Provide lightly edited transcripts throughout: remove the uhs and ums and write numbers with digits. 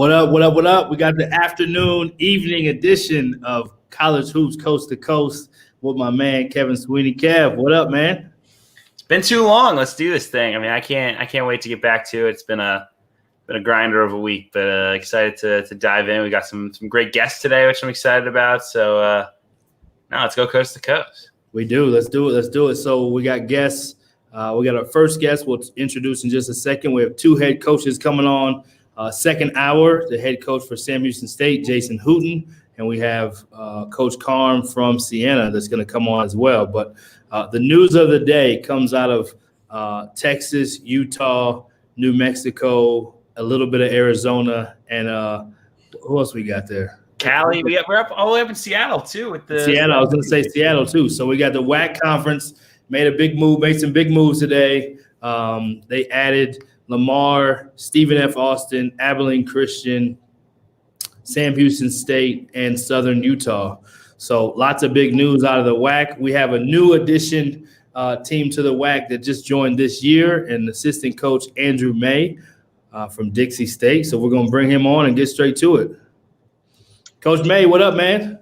What up, what up, what up? We got the afternoon, evening edition of College Hoops Coast to Coast with my man, Kevin Sweeney. Kev, what up, man? It's been too long. Let's do this thing. I mean, I can't wait to get back to it. It's been a grinder of a week, but excited to dive in. We got some great guests today, which I'm excited about. So now let's go coast to coast. We do. Let's do it. So we got guests. We got our first guest we'll introduce in just a second. We have two head coaches coming on. Second hour, the head coach for Sam Houston State, Jason Hooten, and we have Coach Carm from Siena that's going to come on as well. But the news of the day comes out of Texas, Utah, New Mexico, a little bit of Arizona, and who else we got there? Cali. We're up all the way up in Seattle too. With the Seattle, I was going to say Seattle too. So we got the WAC conference made some big moves today. They added Lamar, Stephen F. Austin, Abilene Christian, Sam Houston State, and Southern Utah. So lots of big news out of the WAC. We have a new addition team to the WAC that just joined this year, and assistant coach Andrew May from Dixie State. So we're going to bring him on and get straight to it. Coach May, what up, man?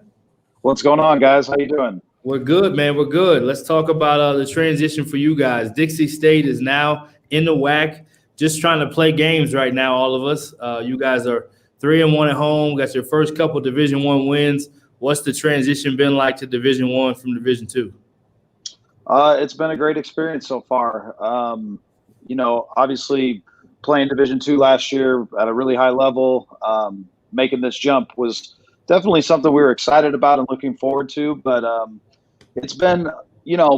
What's going on, guys? How you doing? We're good, man. We're good. Let's talk about the transition for you guys. Dixie State is now in the WAC. Just trying to play games right now, all of us. You guys are 3-1 at home. Got your first couple Division I wins. What's the transition been like to Division I from Division II? It's been a great experience so far. Obviously playing Division II last year at a really high level, making this jump was definitely something we were excited about and looking forward to. But it's been –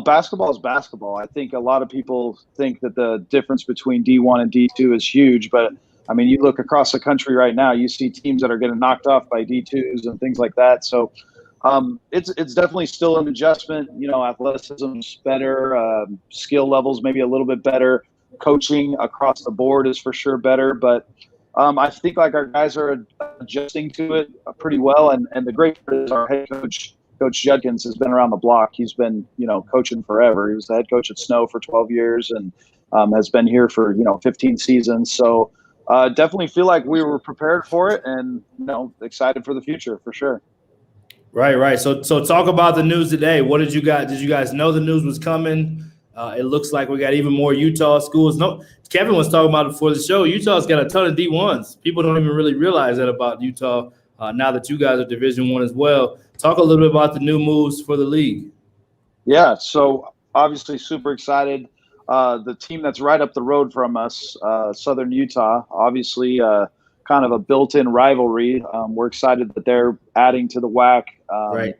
basketball is basketball. I think a lot of people think that the difference between D1 and D2 is huge, but I mean, you look across the country right now, you see teams that are getting knocked off by D2s and things like that. So it's definitely still an adjustment. Athleticism's better, skill levels maybe a little bit better. Coaching across the board is for sure better, but I think like our guys are adjusting to it pretty well. And the great part is our head coach, Coach Judkins, has been around the block. He's been, coaching forever. He was the head coach at Snow for 12 years and has been here for, 15 seasons. So definitely feel like we were prepared for it and, excited for the future for sure. Right. So talk about the news today. What did you guys know the news was coming? It looks like we got even more Utah schools. No, Kevin was talking about it before the show. Utah's got a ton of D1s. People don't even really realize that about Utah now that you guys are Division I as well. Talk a little bit about the new moves for the league. Yeah, so obviously super excited. The team that's right up the road from us, Southern Utah, obviously kind of a built-in rivalry. We're excited that they're adding to the WAC. Right.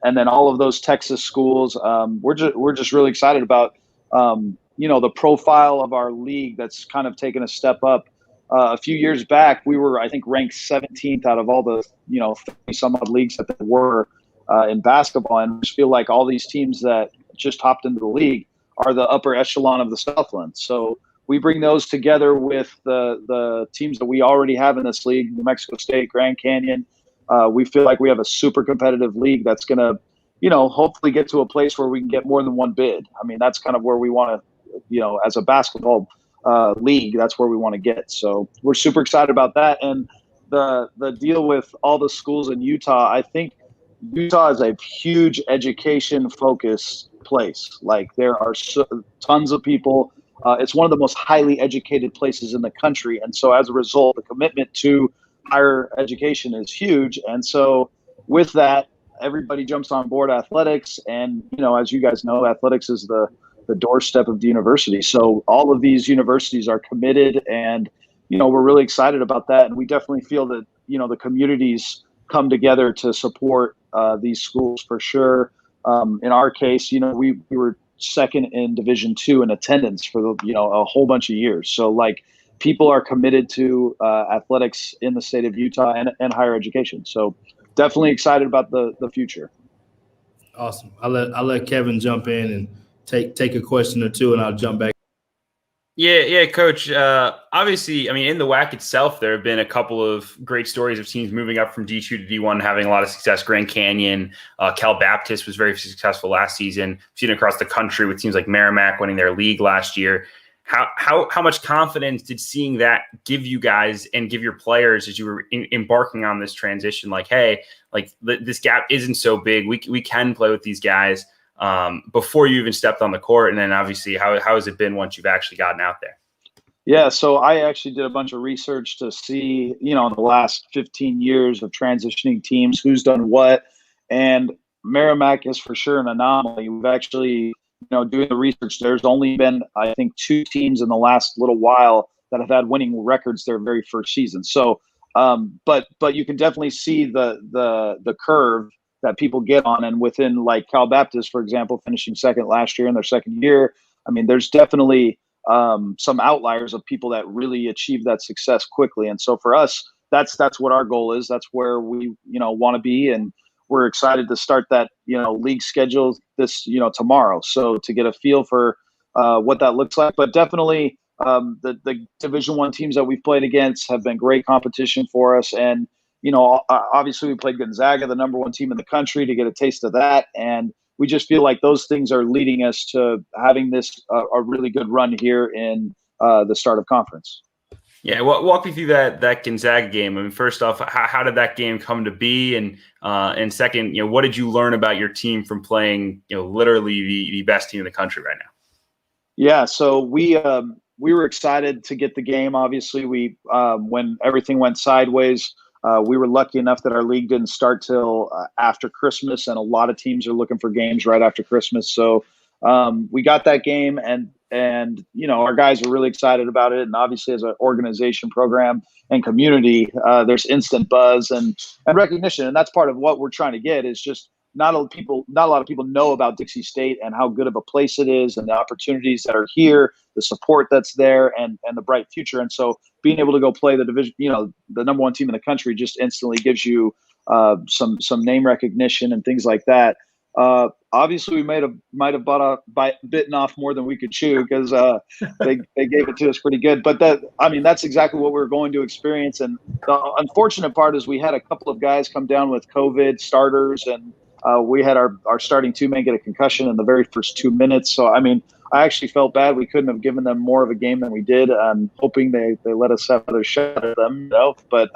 And then all of those Texas schools, we're just really excited about, the profile of our league that's kind of taken a step up. A few years back, we were, I think, ranked 17th out of all the, 30-some-odd leagues that there were in basketball. And I just feel like all these teams that just hopped into the league are the upper echelon of the Southland. So we bring those together with the teams that we already have in this league, New Mexico State, Grand Canyon. We feel like we have a super competitive league that's going to, hopefully get to a place where we can get more than one bid. I mean, that's kind of where we want to, as a basketball league, that's where we want to get. So we're super excited about that. And the deal with all the schools in Utah, I think Utah is a huge education focused place. Like there are tons of people. It's one of the most highly educated places in the country. And so as a result, the commitment to higher education is huge. And so with that, everybody jumps on board athletics. And, as you guys know, athletics is the doorstep of the university. So all of these universities are committed and, we're really excited about that. And we definitely feel that, the communities come together to support these schools for sure. In our case, we were second in Division II in attendance for a whole bunch of years. So like people are committed to athletics in the state of Utah and higher education. So definitely excited about the future. Awesome. I'll let Kevin jump in and take a question or two, and I'll jump back. Yeah, Coach. Obviously, I mean, in the WAC itself, there have been a couple of great stories of teams moving up from D2 to D1, having a lot of success. Grand Canyon, Cal Baptist was very successful last season. We've seen it across the country with teams like Merrimack winning their league last year. how much confidence did seeing that give you guys and give your players as you were embarking on this transition? Like, hey, like this gap isn't so big. We can play with these guys before you even stepped on the court. And then obviously how has it been once you've actually gotten out there? Yeah, so I actually did a bunch of research to see, in the last 15 years of transitioning teams, who's done what. And Merrimack is for sure an anomaly. We've actually, doing the research, there's only been, I think, 2 teams in the last little while that have had winning records their very first season. So, but you can definitely see the curve that people get on. And within, like, Cal Baptist, for example, finishing second last year in their second year, I mean, there's definitely some outliers of people that really achieve that success quickly. And so for us, that's what our goal is. That's where we, want to be. And we're excited to start that, league schedule this, tomorrow. So to get a feel for what that looks like, but definitely the Division I teams that we've played against have been great competition for us. And, obviously we played Gonzaga, the number 1 team in the country, to get a taste of that. And we just feel like those things are leading us to having this a really good run here in the start of conference. Yeah, walk me through that Gonzaga game. I mean, first off, how did that game come to be, and second, what did you learn about your team from playing, literally the best team in the country right now? Yeah, so we were excited to get the game. Obviously, when everything went sideways. We were lucky enough that our league didn't start till after Christmas, and a lot of teams are looking for games right after Christmas. So we got that game, and our guys were really excited about it. And obviously, as an organization, program, and community, there's instant buzz and recognition, and that's part of what we're trying to get. Is just not a lot of people know about Dixie State and how good of a place it is, and the opportunities that are here, the support that's there, and the bright future. And so being able to go play the division, the number 1 team in the country, just instantly gives you some name recognition and things like that. Obviously, we might have bitten off more than we could chew, because they gave it to us pretty good. But that's exactly what we were going to experience. And the unfortunate part is we had a couple of guys come down with COVID, starters, and we had our starting 2 men get a concussion in the very first 2 minutes. So, I actually felt bad. We couldn't have given them more of a game than we did. I'm hoping they let us have another shot at them. But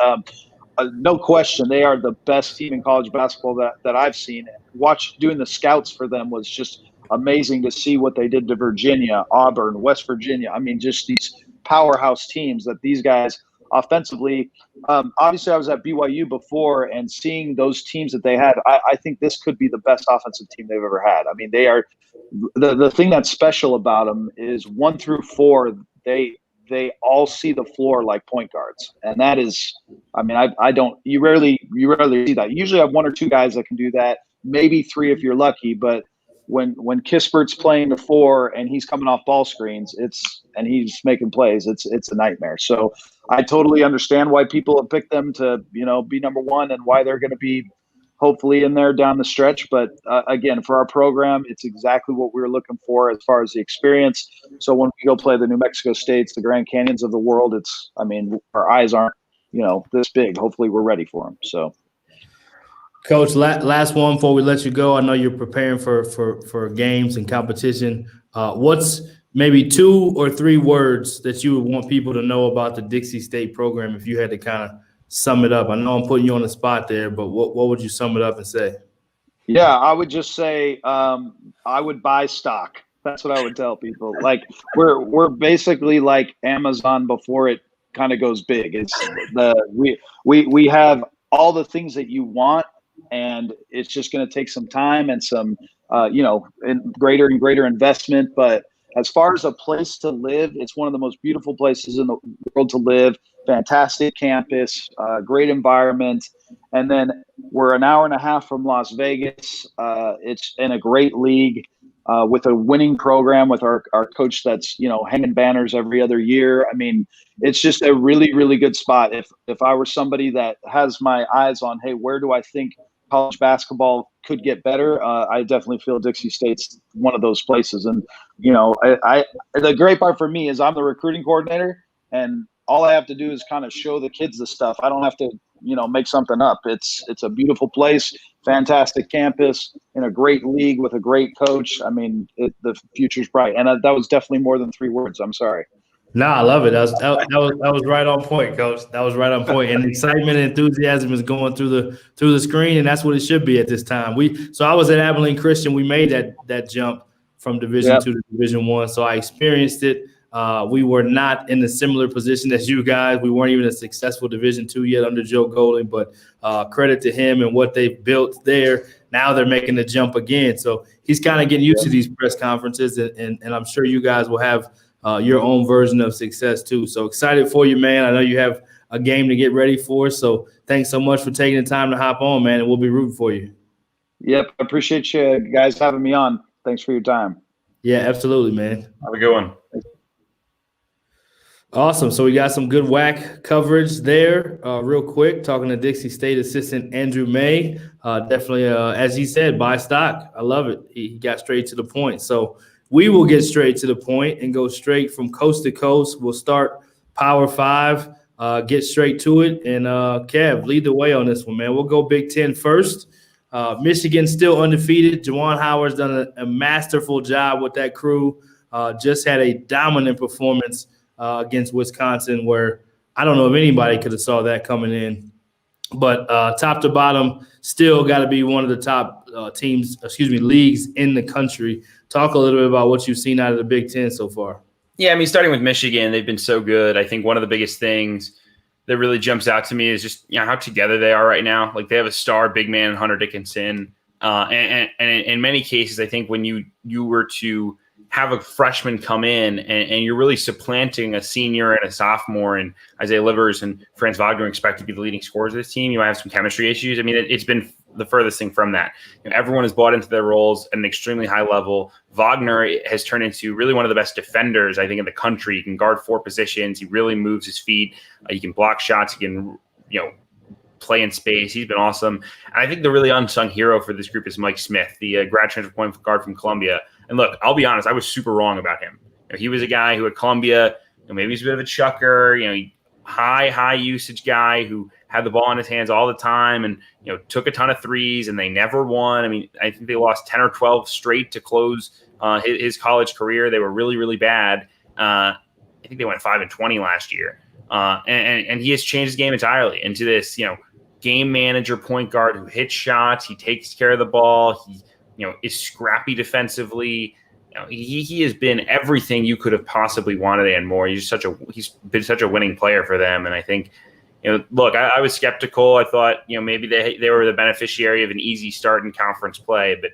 no question, they are the best team in college basketball that I've seen. Doing the scouts for them was just amazing to see what they did to Virginia, Auburn, West Virginia. Just these powerhouse teams that these guys offensively. Obviously, I was at BYU before, and seeing those teams that they had, I think this could be the best offensive team they've ever had. They are the thing that's special about them is 1 through 4, they all see the floor like point guards, and that is, you rarely see that. You usually have 1 or 2 guys that can do that, maybe 3 if you're lucky, but when Kispert's playing the 4 and he's coming off ball screens, and he's making plays, it's a nightmare. So I totally understand why people have picked them to, be number 1, and why they're going to be hopefully in there down the stretch. But again, for our program, it's exactly what we were looking for as far as the experience. So when we go play the New Mexico States, the Grand Canyons of the world, our eyes aren't, this big. Hopefully we're ready for them. So. Coach, last one before we let you go. I know you're preparing for games and competition. What's maybe 2 or 3 words that you would want people to know about the Dixie State program if you had to kind of sum it up? I know I'm putting you on the spot there, but what would you sum it up and say? Yeah, I would just say I would buy stock. That's what I would tell people. Like we're basically like Amazon before it kind of goes big. It's we have all the things that you want, and it's just going to take some time and some greater and greater investment. But as far as a place to live, it's one of the most beautiful places in the world to live. Fantastic campus, great environment. And then we're an hour and a half from Las Vegas. It's in a great league with a winning program with our coach that's, hanging banners every other year. It's just a really, really good spot. If I were somebody that has my eyes on, hey, where do I think college basketball could get better, I definitely feel Dixie State's one of those places. And, the great part for me is I'm the recruiting coordinator, and all I have to do is kind of show the kids the stuff. I don't have to make something up. It's a beautiful place, fantastic campus, in a great league with a great coach. I mean, the future's bright. And that was definitely more than 3 words. I'm sorry. No, I love it. That was right on point, Coach. That was right on point. And excitement and enthusiasm is going through the screen, and that's what it should be at this time. So I was at Abilene Christian. We made that jump from Division II to Division I. So I experienced it. We were not in a similar position as you guys. We weren't even a successful Division II yet under Joe Golding, but credit to him and what they've built there. Now they're making the jump again. So he's kind of getting used to these press conferences, and I'm sure you guys will have your own version of success too. So excited for you, man. I know you have a game to get ready for. So thanks so much for taking the time to hop on, man, and we'll be rooting for you. Yep. I appreciate you guys having me on. Thanks for your time. Yeah, absolutely, man. Have a good one. Awesome. So we got some good WAC coverage there. Real quick, talking to Dixie State assistant Andrew May. Definitely, as he said, buy stock. I love it. He got straight to the point. So we will get straight to the point and go straight from coast to coast. We'll start Power 5, get straight to it. And Kev, lead the way on this one, man. We'll go Big Ten first. Michigan still undefeated. Juwan Howard's done a masterful job with that crew. Just had a dominant performance against Wisconsin, where I don't know if anybody could have saw that coming in. But top to bottom, still got to be one of the top leagues in the country. Talk a little bit about what you've seen out of the Big Ten so far. Yeah, I mean, starting with Michigan, they've been so good. I think one of the biggest things that really jumps out to me is just how together they are right now. Like, they have a star big man, Hunter Dickinson. And in many cases, I think when you were to have a freshman come in and you're really supplanting a senior and a sophomore, and Isaiah Livers and Franz Wagner expect to be the leading scorers of this team, you might have some chemistry issues. I mean, it's been the furthest thing from that. Everyone has bought into their roles at an extremely high level. Wagner has turned into really one of the best defenders, I think, in the country. He can guard 4 positions. He really moves his feet. He can block shots. He can, play in space. He's been awesome. And I think the really unsung hero for this group is Mike Smith, the grad transfer point guard from Columbia. And look, I'll be honest, I was super wrong about him. He was a guy who at Columbia, maybe he's a bit of a chucker, high usage guy who had the ball in his hands all the time and, took a ton of threes, and they never won. I mean, I think they lost 10 or 12 straight to close his college career. They were really, really bad. I think they went 5-20 last year. And he has changed his game entirely into this, game manager point guard who hits shots. He takes care of the ball. He, is scrappy defensively. He has been everything you could have possibly wanted and more. He's been such a winning player for them. And I think, look, I was skeptical. I thought, maybe they were the beneficiary of an easy start in conference play, but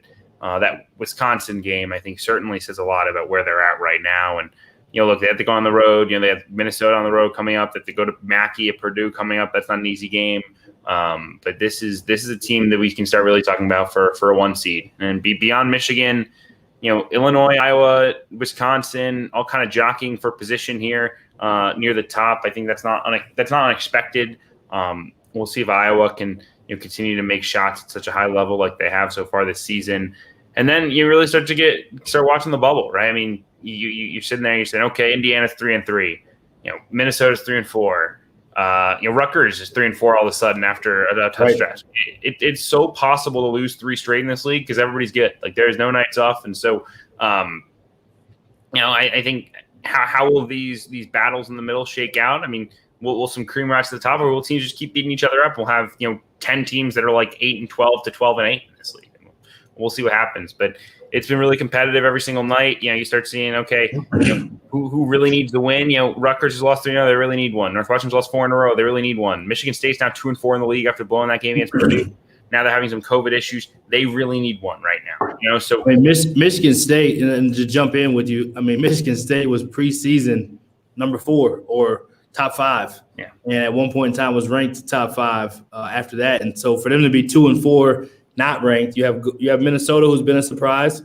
that Wisconsin game, I think, certainly says a lot about where they're at right now. And, look, they have to go on the road. They have Minnesota on the road coming up. They have to go to Mackey at Purdue coming up. That's not an easy game. But this is a team that we can start really talking about for a 1 seed and be beyond Michigan. Illinois, Iowa, Wisconsin, all kind of jockeying for position here near the top. I think that's not unexpected. We'll see if Iowa can continue to make shots at such a high level like they have so far this season. And then you really start watching the bubble, right? I mean, you're sitting there, you're saying, okay, Indiana's 3-3, Minnesota's 3-4. Rutgers is 3-4 all of a sudden after a tough stretch. It's so possible to lose 3 straight in this league because everybody's good. Like, there's no nights off, and so I think how will these battles in the middle shake out? I mean, will some cream rise to the top, or will teams just keep beating each other up? We'll have 10 teams that are like 8-12 to 12-8 in this league. We'll see what happens, but it's been really competitive every single night. You start seeing, okay, who really needs the win? Rutgers has lost 3 in a row. They really need one. Northwestern's lost 4 in a row. They really need one. Michigan State's now 2-4 in the league after blowing that game against Purdue. Now they're having some COVID issues. They really need one right now. So Michigan State, and to jump in with you, I mean, Michigan State was preseason number 4 or top 5. Yeah. And at one point in time was ranked top 5 after that. And so for them to be 2-4, not ranked, you have Minnesota, who's been a surprise.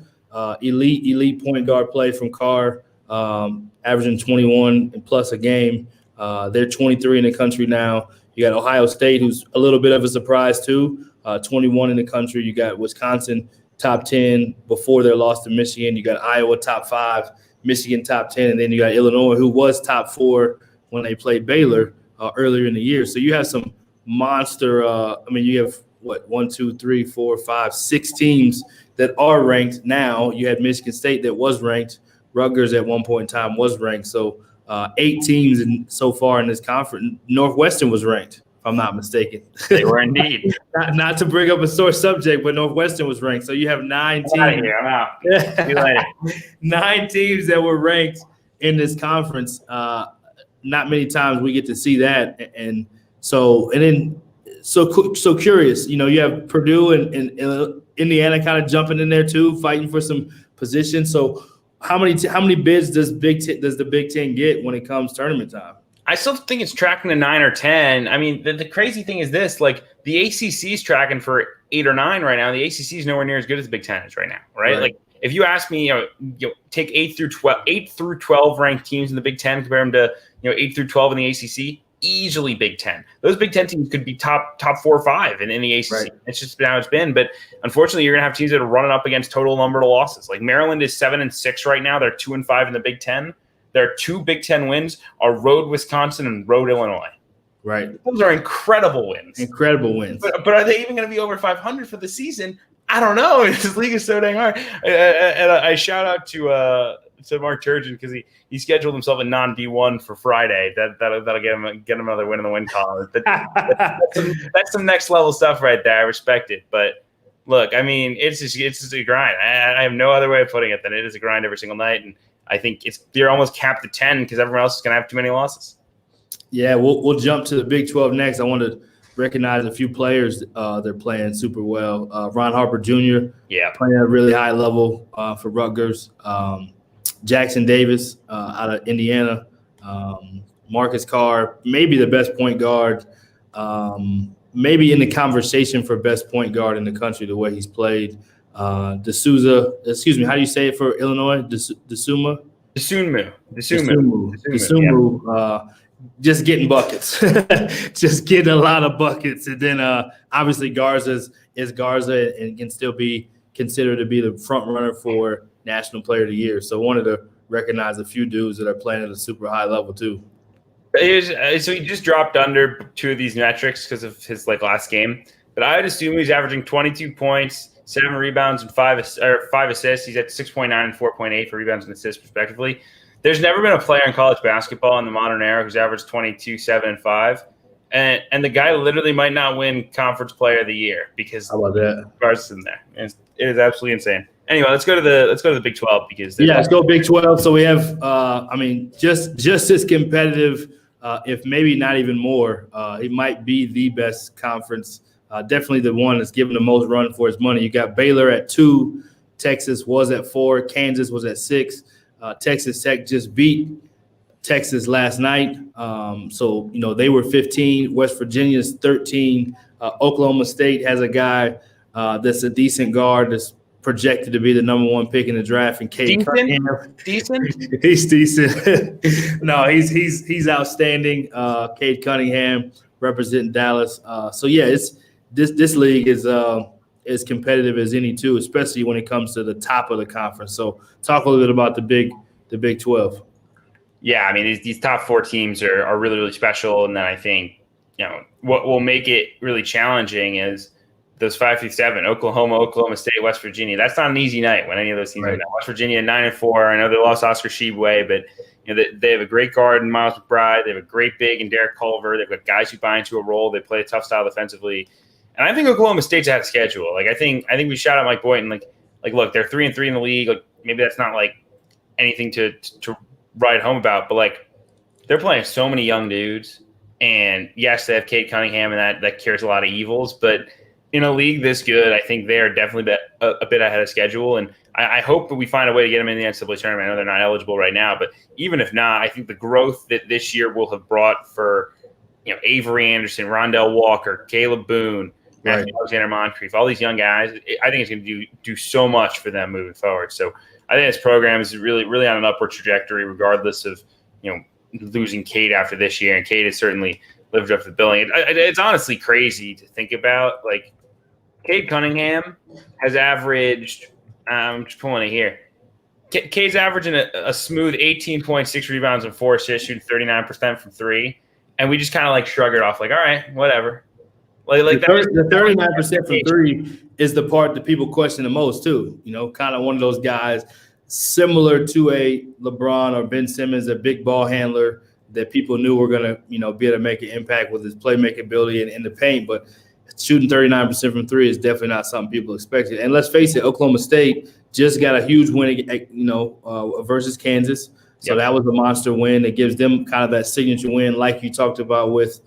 Elite point guard play from Carr, averaging 21 and plus a game. They're 23 in the country now. You got Ohio State, who's a little bit of a surprise too, 21 in the country. You got Wisconsin top 10 before their loss to Michigan. You got Iowa top 5, Michigan top 10, and then you got Illinois, who was top 4 when they played Baylor earlier in the year. So you have some monster. You have what, 1, 2, 3, 4, 5, 6 teams that are ranked now. You had Michigan State that was ranked. Rutgers at one point in time was ranked. So 8 teams so far in this conference. Northwestern was ranked, if I'm not mistaken. They were indeed. not to bring up a sore subject, but Northwestern was ranked. So you have 9 teams. Out of here. I'm out. See you later. 9 teams that were ranked in this conference. Not many times we get to see that. So curious. You have Purdue and Indiana kind of jumping in there too, fighting for some position. So how many bids does the Big Ten get when it comes tournament time? I still think it's tracking to 9 or 10. I mean, the crazy thing is this: like the ACC is tracking for 8 or 9 right now. The ACC is nowhere near as good as the Big Ten is right now, right? Like if you ask me, take 8 through 12 ranked teams in the Big Ten, compare them to 8 through 12 in the ACC. Easily Big Ten. Those Big Ten teams could be top 4 or 5 in the ACC. Right. It's just how it's been. But unfortunately, you're going to have teams that are running up against total number of losses. Like Maryland is 7-6 right now. They're 2-5 in the Big Ten. Their 2 Big Ten wins are road Wisconsin and road Illinois. Right. Those are incredible wins. Incredible wins. But are they even going to be over 500 for the season? I don't know. This league is so dang hard. And I shout out to Mark Turgeon because he scheduled himself a non-D1 for Friday. That'll get him another win in the win column. But that's some next level stuff right there. I respect it. But look, I mean, it's just a grind. I have no other way of putting it than it is a grind every single night. And I think they're almost capped at 10 because everyone else is going to have too many losses. Yeah, we'll jump to the Big 12 next. I want to recognize a few players they're playing super well. Ron Harper Jr. Playing at a really high level for Rutgers. Jackson Davis out of Indiana. Marcus Carr, maybe the best point guard, maybe in the conversation for best point guard in the country, the way he's played. D'Souza, excuse me, how do you say it for Illinois? Dosunmu. Just getting buckets, just getting a lot of buckets. And then obviously Garza is Garza and can still be considered to be the front runner for National Player of the Year. So I wanted to recognize a few dudes that are playing at a super high level too. So he just dropped under 2 of these metrics because of his last game. But I would assume he's averaging 22 points, 7 rebounds, and 5 assists. He's at 6.9 and 4.8 for rebounds and assists respectively. There's never been a player in college basketball in the modern era who's averaged 22, 7, and 5. And the guy literally might not win Conference Player of the Year because how about that? Garza's in there. It is absolutely insane. Anyway, let's go to the Big 12 because let's go Big 12. So we have, just as competitive, if maybe not even more. It might be the best conference. Definitely the one that's giving the most run for its money. You got Baylor at 2, Texas was at 4, Kansas was at 6. Texas Tech just beat Texas last night. So they were 15. West Virginia's 13. Oklahoma State has a guy that's a decent guard that's projected to be the number 1 pick in the draft. And Cade Cunningham. Decent? He's decent. No, he's outstanding. Cade Cunningham representing Dallas. This league is as competitive as any too, especially when it comes to the top of the conference. So talk a little bit about the Big 12. Yeah, I mean these top 4 teams are really, really special, and then I think what will make it really challenging is those 5 through 7: Oklahoma State, West Virginia. That's not an easy night when any of those teams are down. West Virginia 9-4. I know they lost Oscar Tshiebwe, but they have a great guard in Miles McBride. They have a great big in Derek Culver. They've got guys who buy into a role. They play a tough style defensively. And I think Oklahoma State's had a schedule. I think we shout out Mike Boynton. Look, they're 3-3 in the league. Maybe that's not anything to write home about, but they're playing so many young dudes. And yes, they have Cade Cunningham, and that cures a lot of evils. But in a league this good, I think they are definitely a bit ahead of schedule. And I hope that we find a way to get them in the NCAA tournament. I know they're not eligible right now, but even if not, I think the growth that this year will have brought for Avery Anderson, Rondell Walker, Caleb Boone, Matthew Alexander Moncrief, all these young guys, I think it's going to do so much for them moving forward. So I think this program is really, really on an upward trajectory, regardless of losing Cade after this year. And Cade has certainly lived up to the billing. It's honestly crazy to think about. Cade Cunningham has averaged. I'm just pulling it here. Cade's averaging a smooth 18.6 rebounds and 4 assists, shooting 39% from 3. And we just kind of shrug it off, all right, whatever. Like the 39% from three is the part that people question the most too. Kind of one of those guys similar to a LeBron or Ben Simmons, a big ball handler that people knew were going to, be able to make an impact with his playmaking ability in the paint. But shooting 39% from three is definitely not something people expected. And let's face it, Oklahoma State just got a huge win, versus Kansas. So that was a monster win. It gives them kind of that signature win, like you talked about with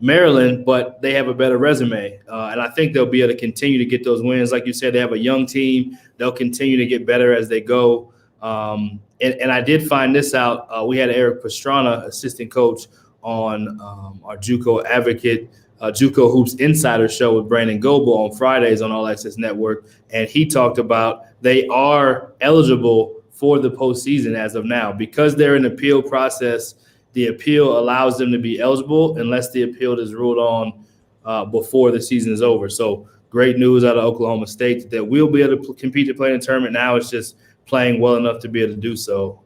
Maryland, but they have a better resume. And I think they'll be able to continue to get those wins. Like you said, they have a young team. They'll continue to get better as they go. And I did find this out. We had Eric Pastrana, assistant coach, on our JUCO Advocate, JUCO Hoops Insider show with Brandon Goebel on Fridays on All Access Network. And he talked about they are eligible for the postseason as of now. Because they're in the appeal process, the appeal allows them to be eligible unless the appeal is ruled on before the season is over. So great news out of Oklahoma State that we'll be able to compete to play in the tournament. Now it's just playing well enough to be able to do so.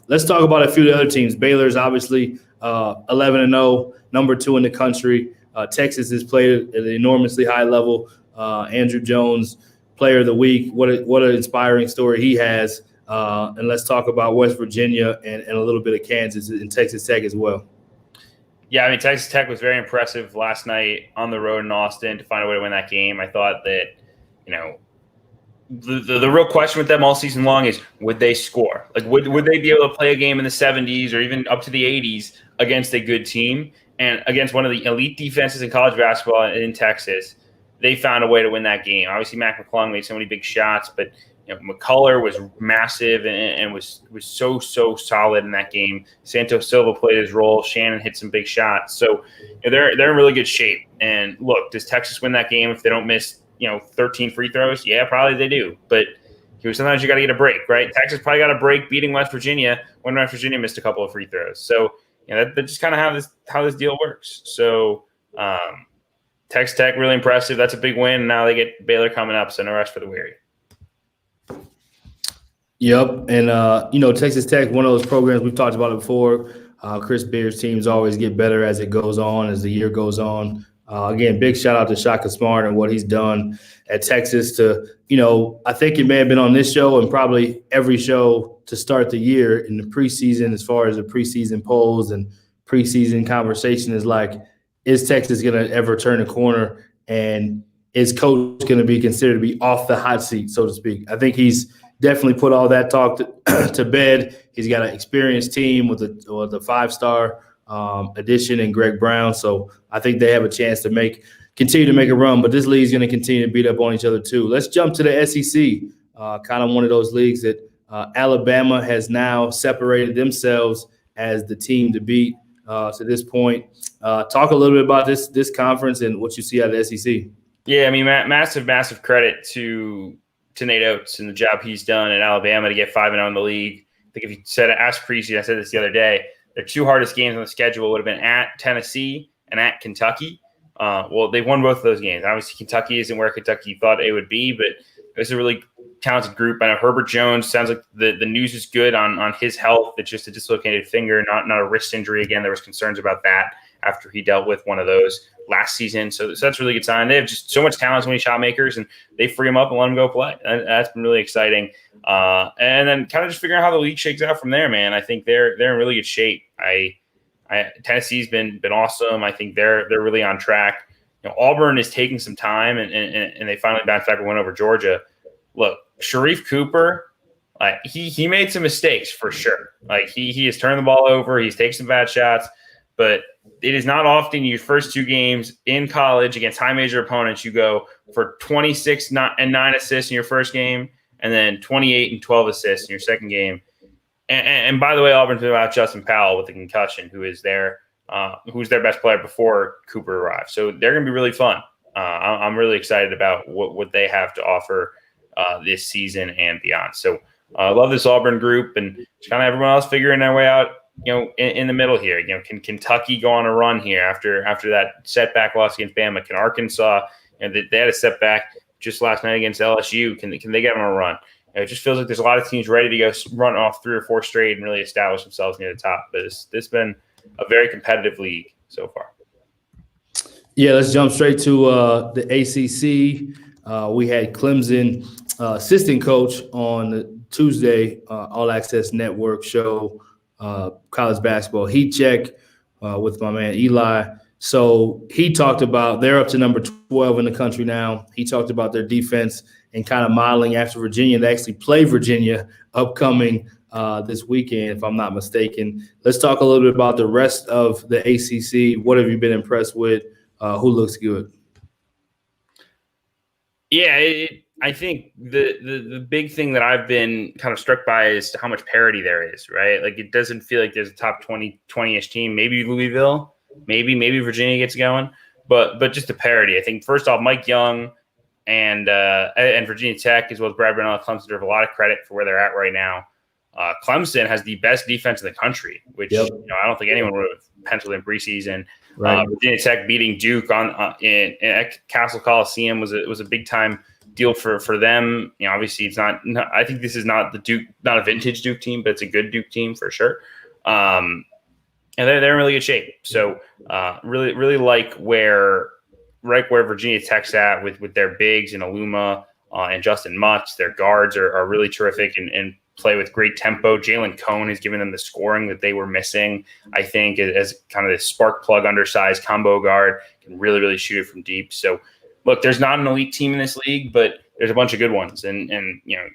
Let's talk about a few of the other teams. Baylor's obviously 11-0, number 2 in the country. Texas has played at an enormously high level. Andrew Jones, Player of the Week. What an inspiring story he has. And let's talk about West Virginia and a little bit of Kansas and Texas Tech as well. Yeah, I mean, Texas Tech was very impressive last night on the road in Austin to find a way to win that game. I thought that, the real question with them all season long is, would they score? Like, would they be able to play a game in the 70s or even up to the 80s against a good team and against one of the elite defenses in college basketball in Texas? They found a way to win that game. Obviously, Mac McClung made so many big shots, but McCullough was massive and was so solid in that game. Santos Silva played his role. Shannon hit some big shots. So they're in really good shape. And look, does Texas win that game if they don't miss 13 free throws? Yeah, probably they do. But sometimes you got to get a break, right? Texas probably got a break beating West Virginia when West Virginia missed a couple of free throws. So that's just kind of how this deal works. So Texas Tech really impressive. That's a big win. Now they get Baylor coming up, so no rest for the weary. Yep. And, Texas Tech, one of those programs we've talked about it before. Chris Beard's teams always get better as it goes on, as the year goes on. Again, big shout out to Shaka Smart and what he's done at Texas to, I think it may have been on this show and probably every show to start the year in the preseason, as far as the preseason polls and preseason conversation is like, is Texas going to ever turn a corner? And is coach going to be considered to be off the hot seat, so to speak? I think he's definitely put all that talk to bed. He's got an experienced team with a 5-star addition in Greg Brown. So I think they have a chance to continue to make a run. But this league's going to continue to beat up on each other too. Let's jump to the SEC, kind of one of those leagues that Alabama has now separated themselves as the team to beat to this point. Talk a little bit about this conference and what you see out of the SEC. Yeah, I mean, massive credit to Nate Oates and the job he's done at Alabama to get 5-0 in the league. I think if you asked preseason, I said this the other day, their 2 hardest games on the schedule would have been at Tennessee and at Kentucky. Well, they won both of those games. Obviously, Kentucky isn't where Kentucky thought it would be, but it's a really talented group. I know Herbert Jones sounds like the news is good on his health. It's just a dislocated finger, not a wrist injury. Again, there was concerns about that after he dealt with one of those last season. So that's a really good sign. They have just so much talent, so many shot makers, and they free them up and let them go play. That's been really exciting. And then kind of just figuring out how the league shakes out from there, man. I think they're in really good shape. Tennessee's been awesome. I think they're really on track. Auburn is taking some time, and they finally bounced back and went over Georgia. Look, Sharif Cooper, he made some mistakes for sure. He has turned the ball over. He's taken some bad shots, but it is not often your first 2 games in college against high major opponents, you go for 26 and 9 assists in your first game, and then 28 and 12 assists in your second game. And by the way, Auburn's been about Justin Powell with the concussion, who's their best player before Cooper arrived. So they're going to be really fun. I'm really excited about what they have to offer this season and beyond. So I love this Auburn group, and just kind of everyone else figuring their way out, in the middle here. Can Kentucky go on a run here after that setback loss against Bama? Can Arkansas, they had a setback just last night against LSU. Can they get on a run? It just feels like there's a lot of teams ready to go run off 3 or 4 straight and really establish themselves near the top. But this has been a very competitive league so far. Yeah, let's jump straight to the ACC. We had Clemson assistant coach on Tuesday, All Access Network show, college basketball heat check with my man Eli. So he talked about they're up to number 12 in the country now. He talked about their defense and kind of modeling after Virginia. They actually play Virginia upcoming this weekend, if I'm not mistaken. Let's talk a little bit about the rest of the ACC. What have you been impressed with? Who looks good? Yeah, I think the big thing that I've been kind of struck by is how much parity there is, right? Like, it doesn't feel like there's a top 20-ish team. Maybe Louisville, maybe Virginia gets going, but just the parity. I think first off, Mike Young and Virginia Tech, as well as Brad Brownell at Clemson, deserve a lot of credit for where they're at right now. Clemson has the best defense in the country, which I don't think anyone would have penciled in preseason. Right. Virginia Tech beating Duke in Castle Coliseum was a big time deal for them. Obviously it's not. I think this is not not a vintage Duke team, but it's a good Duke team for sure. And they're in really good shape. So really like where Virginia Tech's at with their bigs and Aluma and Justin Mutz. Their guards are really terrific and play with great tempo. Jalen Cone has given them the scoring that they were missing, I think, as kind of this spark plug undersized combo guard, can really shoot it from deep. So look, there's not an elite team in this league, but there's a bunch of good ones. And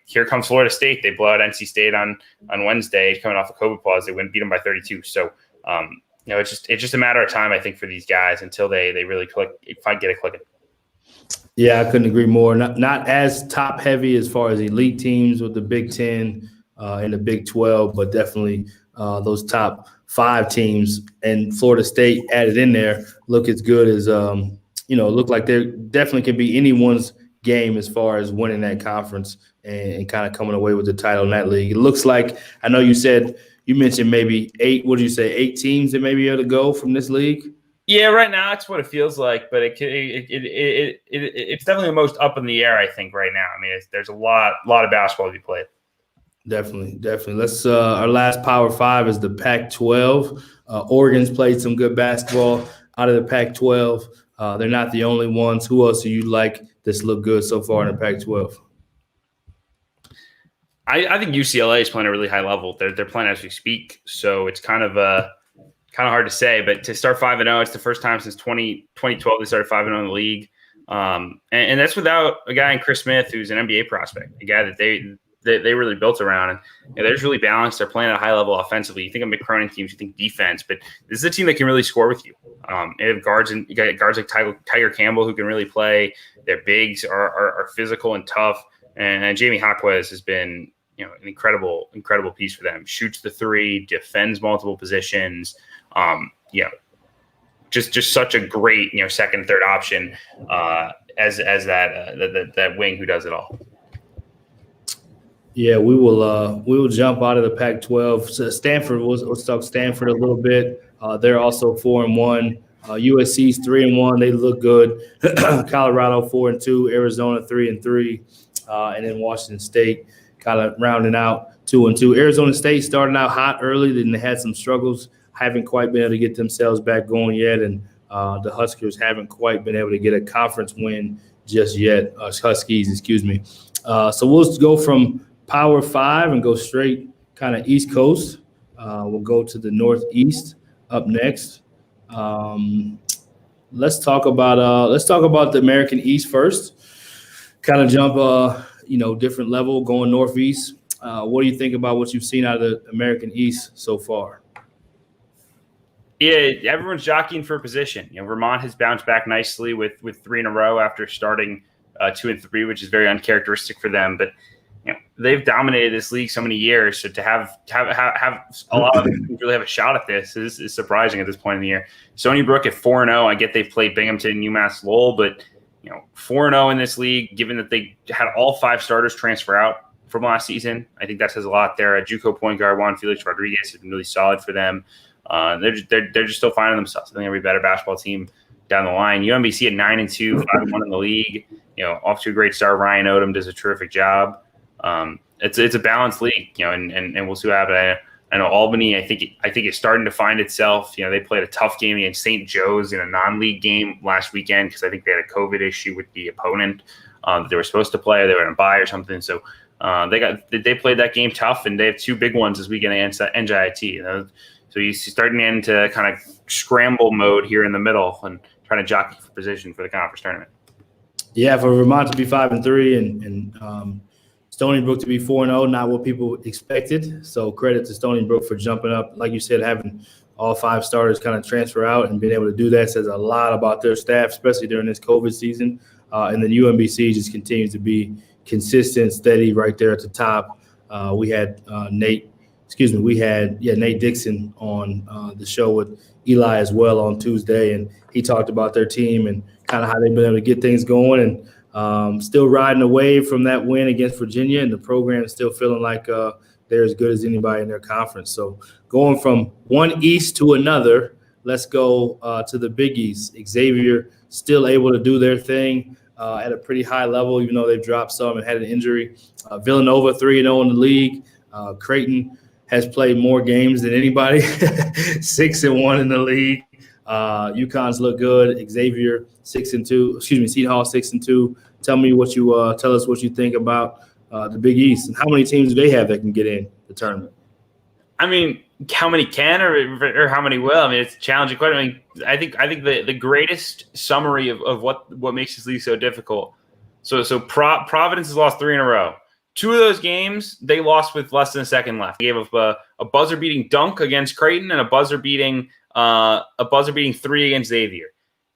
here comes Florida State. They blow out NC State on Wednesday, coming off a COVID pause. They beat them by 32. So it's just a matter of time, I think, for these guys until they really get it clicking. Yeah, I couldn't agree more. Not as top heavy as far as elite teams with the Big Ten and the Big 12, but definitely those top 5 teams and Florida State added in there look as good as look like they definitely can be anyone's game as far as winning that conference and kind of coming away with the title in that league. It looks like, I know you mentioned maybe 8. What did you say? 8 teams that may be able to go from this league. Yeah, right now that's what it feels like, but it's definitely the most up in the air, I think, right now. I mean, there's a lot of basketball to be played. Definitely. Let's our last Power 5 is the Pac-12. Oregon's played some good basketball out of the Pac-12. They're not the only ones. Who else do you like that's look good so far in the Pac-12? I think UCLA is playing at a really high level. They're playing as we speak, so it's kind of hard to say, but to start 5-0, it's the first time since 2012 they started 5-0 in the league. And that's without a guy in Chris Smith, who's an NBA prospect, a guy that they really built around. And they're just really balanced. They're playing at a high level offensively. You think of McCronin teams, you think defense, but this is a team that can really score with you. They have guards, and you got guards like Tiger Campbell who can really play. Their bigs are physical and tough. And Jamie Jaquez has been an incredible piece for them. Shoots the 3, defends multiple positions. Just such a great second, third option as that wing who does it all. Yeah, we will jump out of the Pac-12. So Stanford, let's talk Stanford a little bit. They're also 4-1. USC's 3-1. They look good. Colorado 4-2. Arizona 3-3, and then Washington State kind of rounding out 2-2. Arizona State starting out hot early, then they had some struggles. Haven't quite been able to get themselves back going yet, and the Huskers haven't quite been able to get a conference win just yet. Huskies, excuse me. So we'll go from Power 5 and go straight kind of East Coast. We'll go to the Northeast up next. Let's talk about the American East first. Kind of jump different level going Northeast. What do you think about what you've seen out of the American East so far? Yeah, everyone's jockeying for a position. Vermont has bounced back nicely with 3 in a row after starting 2-3, which is very uncharacteristic for them. But they've dominated this league so many years. So to have a lot of them really have a shot at this is surprising at this point in the year. Stony Brook at 4-0. I get they've played Binghamton and UMass Lowell, but 4-0 in this league, given that they had all 5 starters transfer out from last season, I think that says a lot there. JUCO point guard Juan Felix Rodriguez has been really solid for them. They're just still finding themselves. I think they'll be a better basketball team down the line. UMBC at 9-2, 5-1 in the league. Off to a great start. Ryan Odom does a terrific job. It's a balanced league, and we'll see what happens. I know Albany, I think it's starting to find itself. They played a tough game against St. Joe's in a non-league game last weekend because I think they had a COVID issue with the opponent that they were supposed to play, or they were going to buy or something. So they played that game tough, and they have two big ones this weekend against NJIT. So you're starting to get into kind of scramble mode here in the middle and trying to jockey for position for the conference tournament. Yeah, for Vermont to be 5-3 and Stony Brook to be 4-0, not what people expected. So credit to Stony Brook for jumping up. Like you said, having all 5 starters kind of transfer out and being able to do that says a lot about their staff, especially during this COVID season. And then UMBC just continues to be consistent, steady right there at the top. We had Nate Dixon on the show with Eli as well on Tuesday, and he talked about their team and kind of how they've been able to get things going and still riding away from that win against Virginia, and the program is still feeling like they're as good as anybody in their conference. So going from one East to another, let's go to the Big East. Xavier still able to do their thing at a pretty high level, even though they've dropped some and had an injury. Villanova 3-0 in the league. Creighton has played more games than anybody, 6-1 in the league. UConn's look good. Xavier 6-2. Seton Hall 6-2. Tell us what you think about the Big East and how many teams do they have that can get in the tournament? I mean, how many can or how many will? I mean, it's a challenging question. I mean, I think the greatest summary of what makes this league so difficult. So Providence has lost 3 in a row. 2 of those games they lost with less than a second left. They gave up a buzzer-beating dunk against Creighton and a buzzer-beating 3 against Xavier.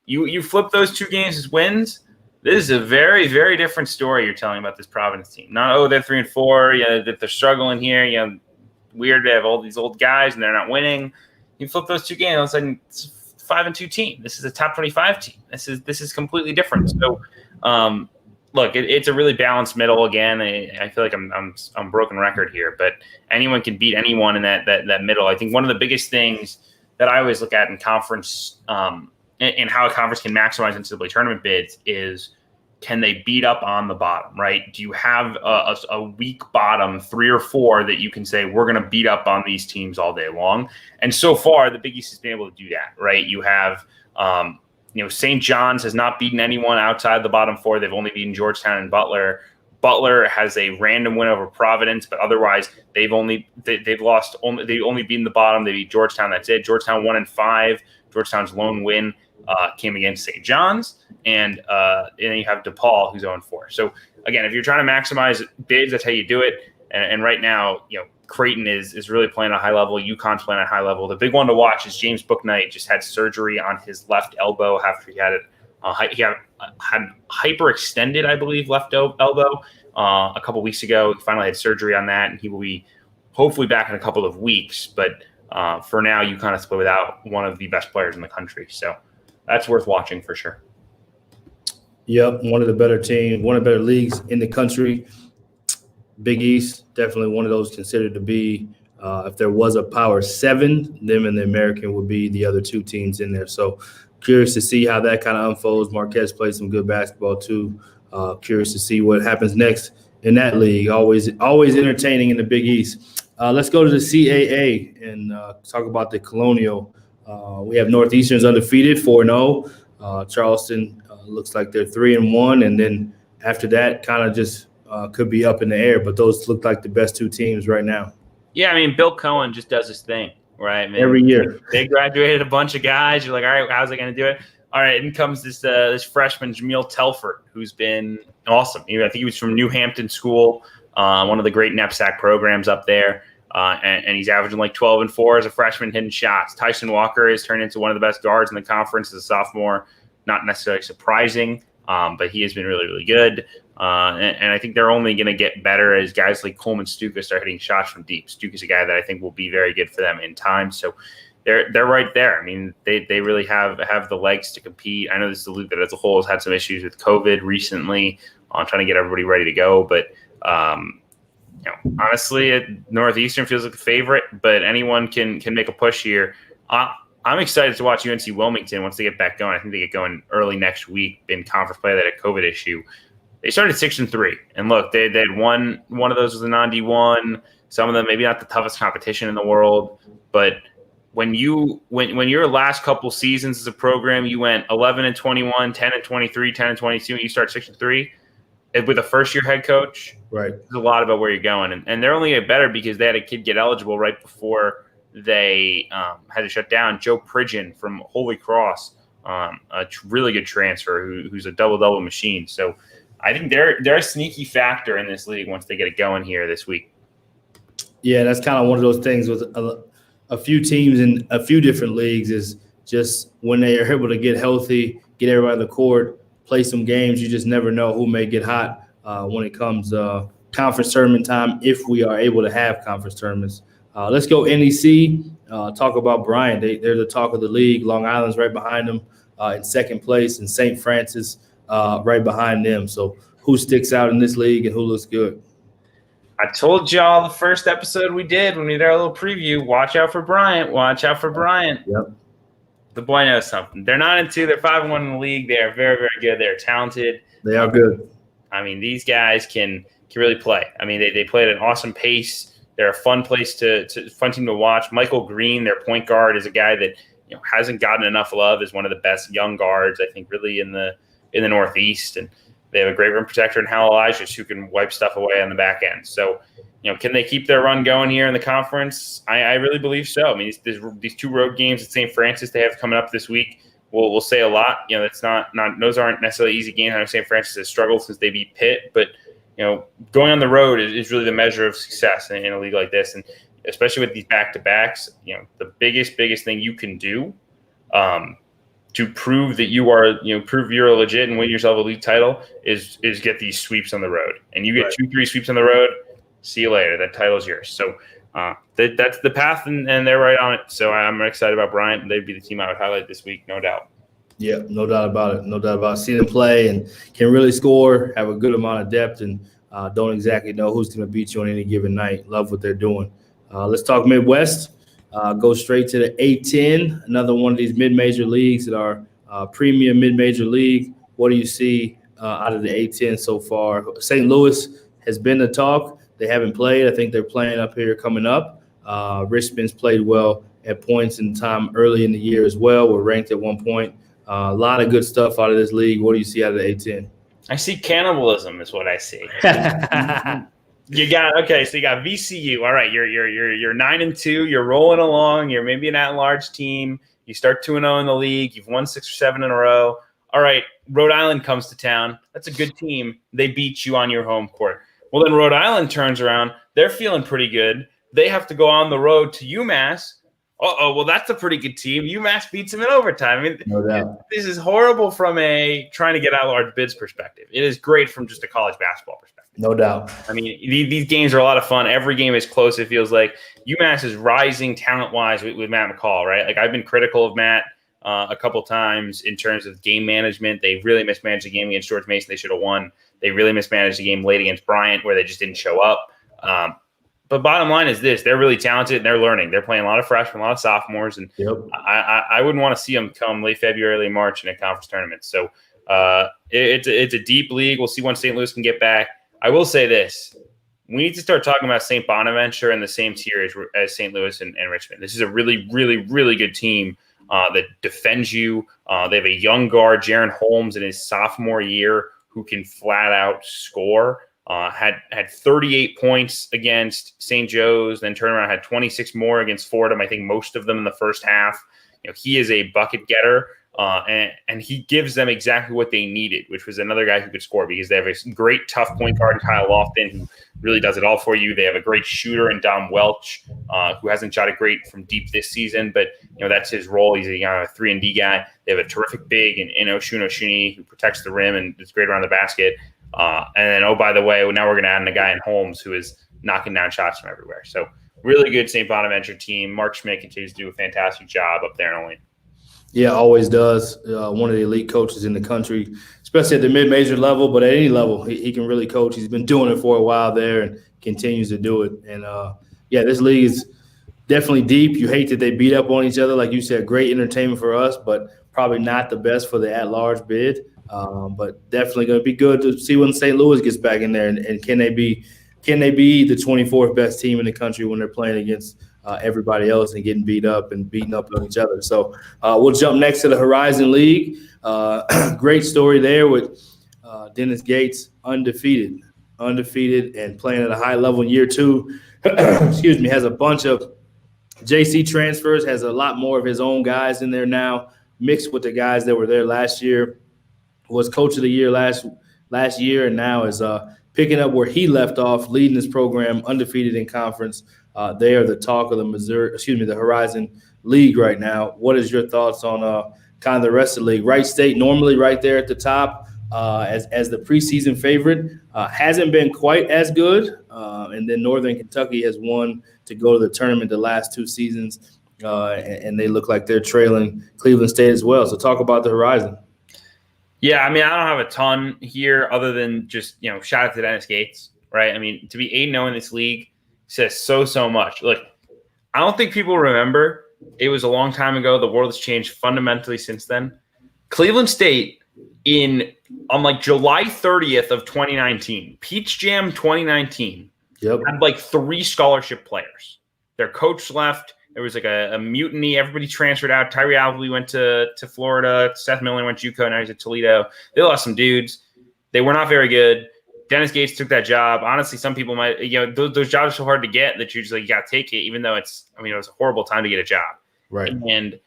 You flip those 2 games as wins. This is a very, very different story you're telling about this Providence team. Not they're 3-4. That they're struggling here. Weird to have all these old guys and they're not winning. You flip those 2 games, all of a sudden it's a 5-2 team. This is a top 25 team. This is completely different. So, look, it's a really balanced middle again. I feel like I'm broken record here, but anyone can beat anyone in that middle. I think one of the biggest things that I always look at in conference and how a conference can maximize NCAA tournament bids is, can they beat up on the bottom, right? Do you have a weak bottom 3 or 4 that you can say, we're going to beat up on these teams all day long? And so far, the Big East has been able to do that, right? You have St. John's has not beaten anyone outside the bottom 4. They've only beaten Georgetown and Butler. Butler has a random win over Providence, but otherwise they've only beaten the bottom. They beat Georgetown. That's it. Georgetown 1-5. Georgetown's lone win came against St. John's, and then you have DePaul, who's 0-4. So again, if you're trying to maximize bids, that's how you do it. And right now, Creighton is really playing at a high level. UConn's playing at a high level. The big one to watch is James Bouknight just had surgery on his left elbow after he had hyperextended, I believe, left elbow a couple weeks ago. He finally had surgery on that, and he will be hopefully back in a couple of weeks. But for now, UConn has to play without one of the best players in the country. So that's worth watching for sure. Yep, one of the better teams, one of the better leagues in the country. Big East, definitely one of those considered to be, if there was a Power 7, them and the American would be the other 2 teams in there. So curious to see how that kind of unfolds. Marquez plays some good basketball too. Curious to see what happens next in that league. Always entertaining in the Big East. Let's go to the CAA and talk about the Colonial. We have Northeastern's undefeated, 4-0. Charleston looks like they're 3-1, and then after that, kind of just could be up in the air. But those look like the best 2 teams right now. Yeah, I mean, Bill Cohen just does his thing, right? Man, every year. They graduated a bunch of guys. You're like, all right, how's it going to do it? All right, in comes this freshman, Jameel Telford, who's been awesome. I think he was from New Hampton School, one of the great NEPSAC programs up there. And he's averaging like 12-4 as a freshman hitting shots. Tyson Walker has turned into one of the best guards in the conference as a sophomore. Not necessarily surprising, but he has been really, really good. And I think they're only going to get better as guys like Coleman Stuka start hitting shots from deep. Stuka's a guy that I think will be very good for them in time. So they're right there. I mean, they really have the legs to compete. I know this is a league that as a whole has had some issues with COVID recently on trying to get everybody ready to go. But honestly, Northeastern feels like the favorite, but anyone can make a push here. I'm excited to watch UNC Wilmington once they get back going. I think they get going early next week in conference play. That a COVID issue. They started 6-3, and look, they had one of those was a non-D1. Some of them maybe not the toughest competition in the world, but when your last couple seasons as a program, you went 11-21, 10-23, 10-22, and you start 6-3 with a first-year head coach. Right. There's a lot about where you're going, and they're only get better because they had a kid get eligible right before they had to shut down. Joe Pridgeon from Holy Cross, a really good transfer who's a double-double machine. So I think they're a sneaky factor in this league once they get it going here this week. Yeah, that's kind of one of those things with a few teams in a few different leagues is just when they are able to get healthy, get everybody on the court, play some games, you just never know who may get hot when it comes conference tournament time, if we are able to have conference tournaments. Let's go NEC, talk about Bryant. They're the talk of the league. Long Island's right behind them in second place, and St. Francis right behind them. So who sticks out in this league and who looks good? I told y'all the first episode we did when we did our little preview, watch out for Bryant. Watch out for Bryant. Yep. The boy knows something. They're 9-2. They're 5-1 in the league. They are very, very good. They're talented. They are good. I mean, these guys can really play. I mean, they play at an awesome pace. They're a fun fun team to watch. Michael Green, their point guard, is a guy that hasn't gotten enough love as one of the best young guards, I think, really in the Northeast. And they have a great rim protector in Hal Elijah who can wipe stuff away on the back end. So, can they keep their run going here in the conference? I really believe so. I mean, these two road games at St. Francis they have coming up this week will say a lot. It's not those aren't necessarily easy games. I know St. Francis has struggled since they beat Pitt, but going on the road is really the measure of success in a league like this, and especially with these back-to-backs. The biggest thing you can do to prove that you are, prove you're legit and win yourself a league title is get these sweeps on the road. And you get 2-3 sweeps on the road, see you later. That title's yours. So that's the path, and they're right on it. So I'm excited about Bryant. They'd be the team I would highlight this week, no doubt. Yeah, no doubt about it. No doubt about it. See them play and can really score, have a good amount of depth, and don't exactly know who's going to beat you on any given night. Love what they're doing. Let's talk Midwest. Go straight to the A10, another one of these mid-major leagues that are premium mid-major league. What do you see out of the A10 so far? St. Louis has been the talk. They haven't played. I think they're playing up here coming up. Richmond's played well at points in time early in the year as well. We're ranked at one point. A lot of good stuff out of this league. What do you see out of the A10? I see cannibalism is what I see. You got VCU. All right, you're 9-2. You're rolling along. You're maybe an at-large team. You start 2-0 in the league. You've won 6 or 7 in a row. All right, Rhode Island comes to town. That's a good team. They beat you on your home court. Well, then Rhode Island turns around. They're feeling pretty good. They have to go on the road to UMass. Well, that's a pretty good team. UMass beats them in overtime. I mean, no doubt. This is horrible from a trying to get out large bids perspective. It is great from just a college basketball perspective. No doubt. I mean, these games are a lot of fun. Every game is close, it feels like. UMass is rising talent-wise with Matt McCall, right? Like, I've been critical of Matt a couple times in terms of game management. They really mismanaged the game against George Mason. They should have won. They really mismanaged the game late against Bryant where they just didn't show up. But bottom line is this: they're really talented and they're learning. They're playing a lot of freshmen, a lot of sophomores, and I wouldn't want to see them come late February, early March in a conference tournament. So it's a deep league. We'll see when St. Louis can get back. I will say this: we need to start talking about St. Bonaventure in the same tier as St. Louis and Richmond. This is a really, really, really good team that defends you. They have a young guard, Jaron Holmes, in his sophomore year, who can flat out score. Had 38 points against St. Joe's, then turned around, had 26 more against Fordham. I think most of them in the first half. He is a bucket getter, and he gives them exactly what they needed, which was another guy who could score because they have a great tough point guard in Kyle Lofton who really does it all for you. They have a great shooter in Dom Welch who hasn't shot it great from deep this season, but that's his role. He's a 3-and-D guy. They have a terrific big in Oshun Oshuni who protects the rim and is great around the basket. And then, oh, by the way, now we're going to add in a guy in Holmes who is knocking down shots from everywhere. So really good St. Bonaventure team. Mark Schmidt continues to do a fantastic job up there in Olean. Yeah, always does. One of the elite coaches in the country, especially at the mid-major level, but at any level, he can really coach. He's been doing it for a while there and continues to do it. And, this league is definitely deep. You hate that they beat up on each other. Like you said, great entertainment for us, but probably not the best for the at-large bid. But definitely going to be good to see when St. Louis gets back in there and can they be can they be the 24th best team in the country when they're playing against everybody else and getting beat up and beating up on each other? So we'll jump next to the Horizon League. Great story there with Dennis Gates, undefeated and playing at a high level in year 2. Excuse me, has a bunch of JC transfers, has a lot more of his own guys in there now, mixed with the guys that were there last year. Was coach of the year last year, and now is picking up where he left off, leading this program undefeated in conference. They are the talk of the Horizon League right now. What is your thoughts on kind of the rest of the league? Wright State normally right there at the top as the preseason favorite, hasn't been quite as good, and then Northern Kentucky has won to go to the tournament the last 2 seasons, and they look like they're trailing Cleveland State as well. So talk about the Horizon. Yeah, I mean, I don't have a ton here other than just, shout out to Dennis Gates, right? I mean, to be 8-0 in this league says so much. Look, I don't think people remember. It was a long time ago. The world has changed fundamentally since then. Cleveland State on like July 30th of 2019, Peach Jam 2019, had like 3 scholarship players. Their coach left. There was like a mutiny. Everybody transferred out. Tyree Alvey went to Florida. Seth Miller went JUCO. Now he's at Toledo. They lost some dudes. They were not very good. Dennis Gates took that job. Honestly, some people might, those jobs are so hard to get that you just you got to take it, even though it was a horrible time to get a job. Right. And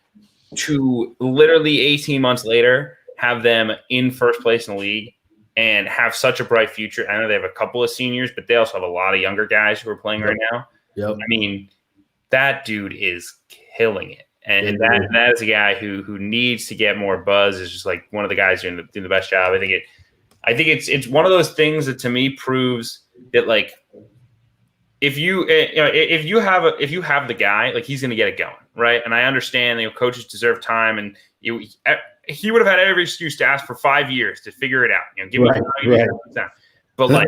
to literally 18 months later, have them in first place in the league and have such a bright future. I know they have a couple of seniors, but they also have a lot of younger guys who are playing right now. Yep. I mean, that dude is killing it. And that is a guy who needs to get more buzz. Is just like one of the guys doing the best job. I think it's one of those things that to me proves that like if you have the guy, like he's going to get it going, right? And I understand coaches deserve time, and he would have had every excuse to ask for 5 years to figure it out. Give me time. But like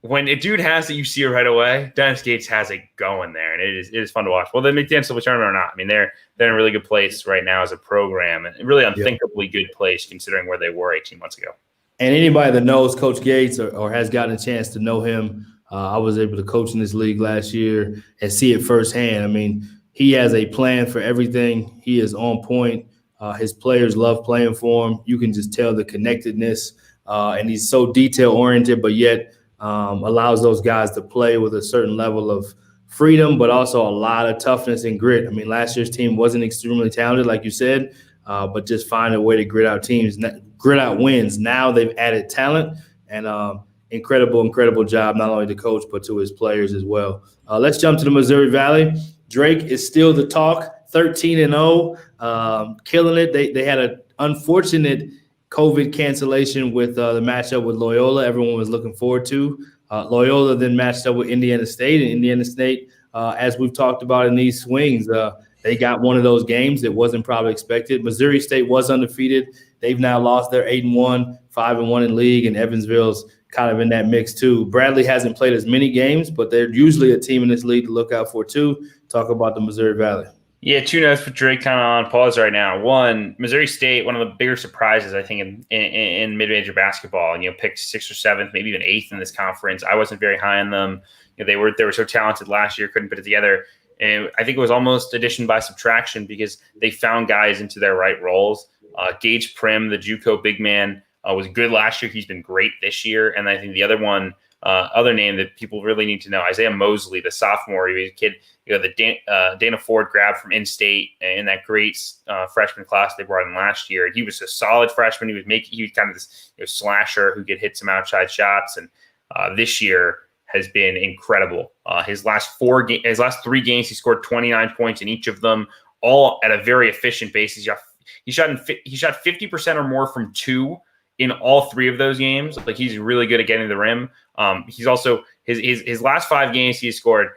when a dude has it, you see it right away. Dennis Gates has it going there, and it is fun to watch. Well, the McDaniel tournament or not, I mean they're in a really good place right now as a program, and really unthinkably good place considering where they were 18 months ago. And anybody that knows Coach Gates or has gotten a chance to know him, I was able to coach in this league last year and see it firsthand. I mean, he has a plan for everything. He is on point. His players love playing for him. You can just tell the connectedness, and he's so detail-oriented, but yet allows those guys to play with a certain level of freedom, but also a lot of toughness and grit. I mean, last year's team wasn't extremely talented, like you said, but just find a way to grit out wins. Now they've added talent, and incredible job, not only to coach, but to his players as well. Let's jump to the Missouri Valley. Drake is still the talk, 13-0, killing it. They had an unfortunate COVID cancellation with the matchup with Loyola. Everyone was looking forward to. Loyola then matched up with Indiana State, and Indiana State, as we've talked about in these swings, they got one of those games that wasn't probably expected. Missouri State was undefeated. They've now lost their 8-1, 5-1 in league, and Evansville's kind of in that mix too. Bradley hasn't played as many games, but they're usually a team in this league to look out for too. Talk about the Missouri Valley. Yeah, 2 notes for Drake kind of on pause right now. One, Missouri State, one of the bigger surprises, I think, in mid-major basketball. And, picked 6th or 7th, maybe even 8th in this conference. I wasn't very high on them. They were so talented last year, couldn't put it together. And I think it was almost addition by subtraction because they found guys into their right roles. Gage Prim, the JUCO big man, was good last year. He's been great this year. And I think the other one, other name that people really need to know, Isaiah Mosley, the sophomore. He was a kid, the Dana Ford grabbed from in-state in that great freshman class they brought in last year. He was a solid freshman. He was kind of this slasher who could hit some outside shots. And this year has been incredible. His last 3 games, he scored 29 points in each of them, all at a very efficient basis. He shot 50% or more from 2 in all 3 of those games. Like he's really good at getting to the rim. He's also his last 5 games he scored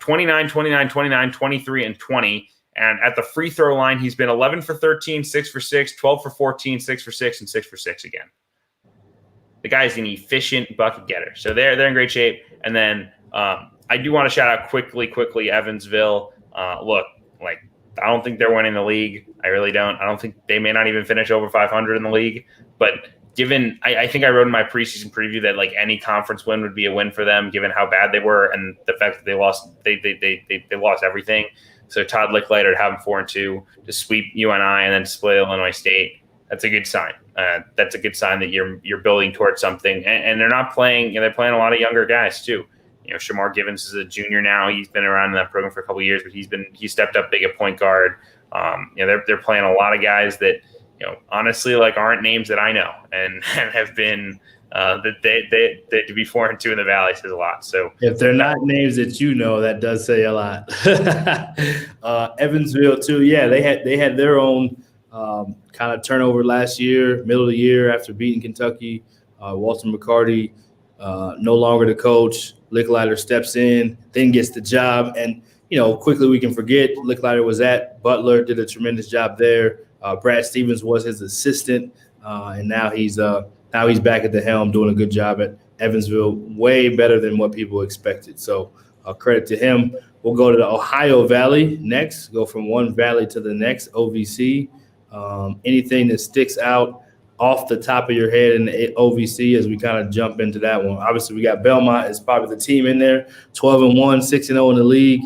29, 29, 29, 23, and 20. And at the free throw line, he's been 11 for 13, 6 for 6, 12 for 14, 6 for 6, and 6 for 6 again. The guy's an efficient bucket getter. So they're in great shape. And then I do want to shout out quickly Evansville. Look, I don't think they're winning the league. I really don't. I don't think they may not even finish over 500 in the league. But given I think I wrote in my preseason preview that like any conference win would be a win for them, given how bad they were and the fact that they lost everything. So Todd Licklider to have them 4-2 to sweep UNI and then split Illinois State. That's a good sign. That's a good sign that you're building towards something. And they're not playing. They're playing a lot of younger guys too. Shamar Givens is a junior now. He's been around in that program for a couple of years, but he stepped up big at point guard. They're playing a lot of guys that honestly like aren't names that I know and have been that they to be 4-2 in the Valley says a lot. So if they're not names that that does say a lot. Evansville too. Yeah, they had their own kind of turnover last year, middle of the year after beating Kentucky. Walter McCarty no longer the coach. Licklider steps in, then gets the job, and quickly we can forget Licklider was at Butler, did a tremendous job there. Brad Stevens was his assistant, and now he's back at the helm doing a good job at Evansville, way better than what people expected. So credit to him. We'll go to the Ohio Valley next, go from one valley to the next, OVC. Anything that sticks out off the top of your head in the OVC as we kind of jump into that one? Obviously, we got Belmont as probably the team in there, 12-1, 6-0 in the league.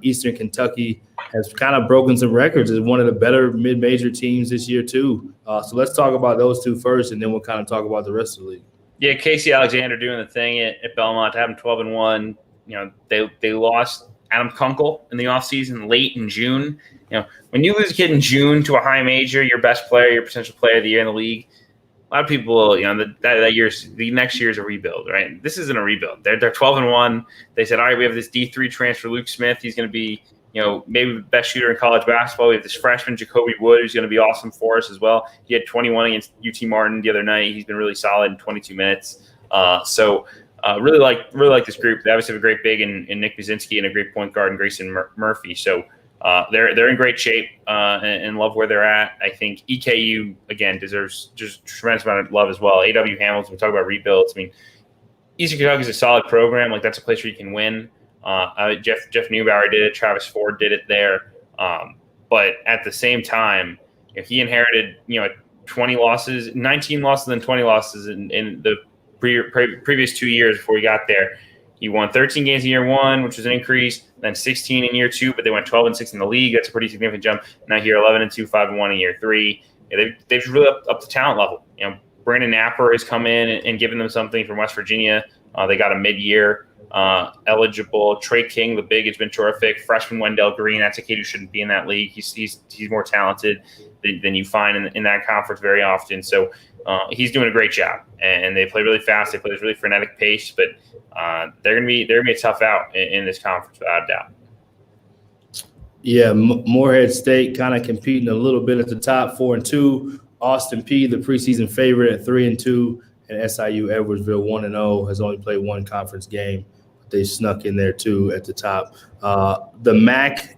Eastern Kentucky has kind of broken some records as one of the better mid-major teams this year too. So let's talk about those two first, and then we'll kind of talk about the rest of the league. Yeah, Casey Alexander doing the thing at Belmont to have them 12-1. They lost Adam Kunkel in the offseason late in June. When you lose a kid in June to a high major, your best player, your potential player of the year in the league, a lot of people, the next year's a rebuild, right? This isn't a rebuild. They're 12-1. They said, all right, we have this D3 transfer, Luke Smith. He's going to be, maybe the best shooter in college basketball. We have this freshman, Jacoby Wood, who's going to be awesome for us as well. He had 21 against UT Martin the other night. He's been really solid in 22 minutes. Really like this group. They obviously have a great big in Nick Buzinski and a great point guard in Grayson Murphy. So they're in great shape and love where they're at. I think EKU again deserves just a tremendous amount of love as well. A.W. Hamilton, we talk about rebuilds. I mean, Eastern Kentucky is a solid program. Like that's a place where you can win. Jeff Neubauer did it. Travis Ford did it there. But at the same time, he inherited 19 losses and 20 losses in the previous 2 years before he got there. He won 13 games in year one, which was an increase, then 16 in year two, but they went 12-6 in the league. That's a pretty significant jump. Now here 11-2, 5-1 in year three. They've really up the talent level. Brandon Napper has come in and given them something from West Virginia. They got a mid-year eligible. Trey King, the big, has been terrific. Freshman Wendell Green, that's a kid who shouldn't be in that league. He's more talented than you find in that conference very often. So he's doing a great job, and they play really fast. They play this really frenetic pace, but they're gonna be a tough out in this conference without a doubt. Yeah, Morehead State kind of competing a little bit at the top, 4-2. Austin Peay, the preseason favorite, at 3-2, and SIU Edwardsville 1-0 has only played one conference game. They snuck in there too at the top. The MAC.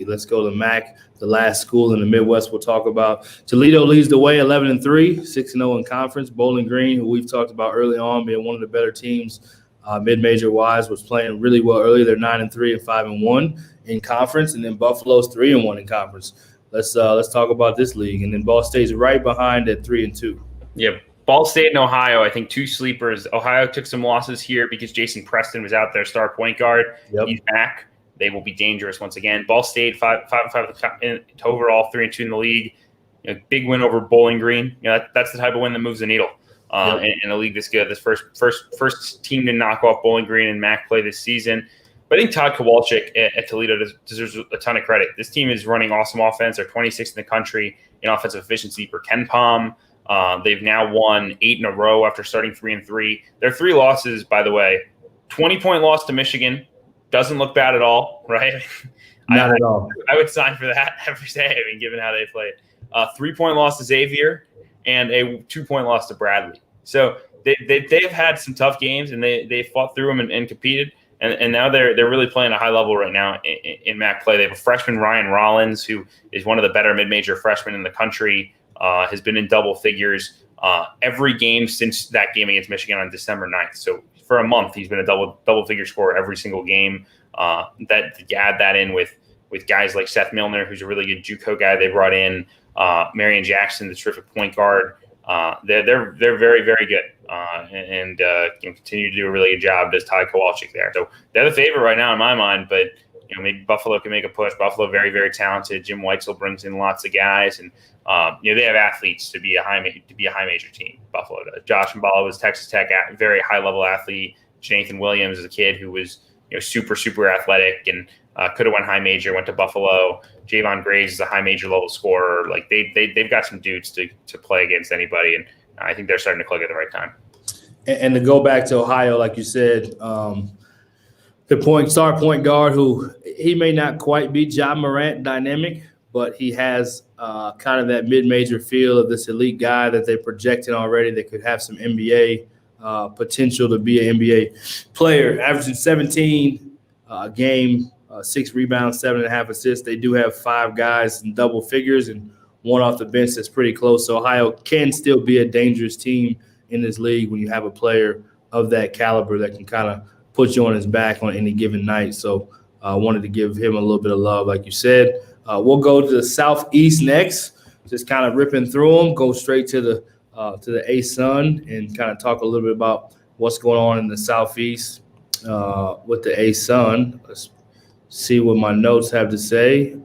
Let's go to MAC, the last school in the Midwest we'll talk about. Toledo leads the way, 11-3, 6-0 in conference. Bowling Green, who we've talked about early on, being one of the better teams mid-major wise, was playing really well early. They're 9-3 and 5-1 in conference, and then Buffalo's 3-1 in conference. Let's talk about this league, and then Ball State's right behind at 3-2. Yeah. Ball State and Ohio, I think two sleepers. Ohio took some losses here because Jason Preston was out there, star point guard. Yep. He's back. They will be dangerous once again. Ball State 5-5 overall, 3-2 in the league. Big win over Bowling Green. That's the type of win that moves the needle in a league this good. This first team to knock off Bowling Green in MAC play this season. But I think Todd Kowalczyk at Toledo deserves a ton of credit. This team is running awesome offense. They're 26th in the country in offensive efficiency per KenPom. They've now won 8 in a row after starting 3-3. Their 3 losses, by the way, 20-point loss to Michigan. Doesn't look bad at all, right? Not at all. I would sign for that every day, I mean, given how they played. 3-point loss to Xavier and a 2-point loss to Bradley. So they've had some tough games, and they fought through them and competed. And now they're really playing a high level right now in MAC play. They have a freshman, Ryan Rollins, who is one of the better mid-major freshmen in the country. Has been in double figures every game since that game against Michigan on December 9th. So for a month, he's been a double figure scorer every single game. That you add that in with guys like Seth Milner, who's a really good JUCO guy they brought in, Marion Jackson, the terrific point guard. they're very, very good and can continue to do a really good job. Does Ty Kowalczyk there? So they're the favorite right now in my mind, but maybe Buffalo can make a push. Buffalo very, very talented. Jim Weitzel brings in lots of guys, and they have athletes to be a high major team. Buffalo does. Josh Mballa was Texas Tech, very high level athlete. Nathan Williams is a kid who was super, super athletic and could have went high major, went to Buffalo. Javon Graves is a high major level scorer. Like they've got some dudes to play against anybody, and I think they're starting to click at the right time. And to go back to Ohio, like you said, the star point guard who he may not quite be Ja Morant dynamic, but he has kind of that mid-major feel of this elite guy that they're projecting already that could have some NBA potential to be an NBA player. Averaging 17 a game, 6 rebounds, 7.5 assists. They do have 5 guys in double figures and one off the bench that's pretty close. So Ohio can still be a dangerous team in this league when you have a player of that caliber that can kind of put you on his back on any given night. So I wanted to give him a little bit of love, like you said. We'll go to the Southeast next, just kind of ripping through them, go straight to the A-Sun and kind of talk a little bit about what's going on in the Southeast with the A-Sun. Let's see what my notes have to say.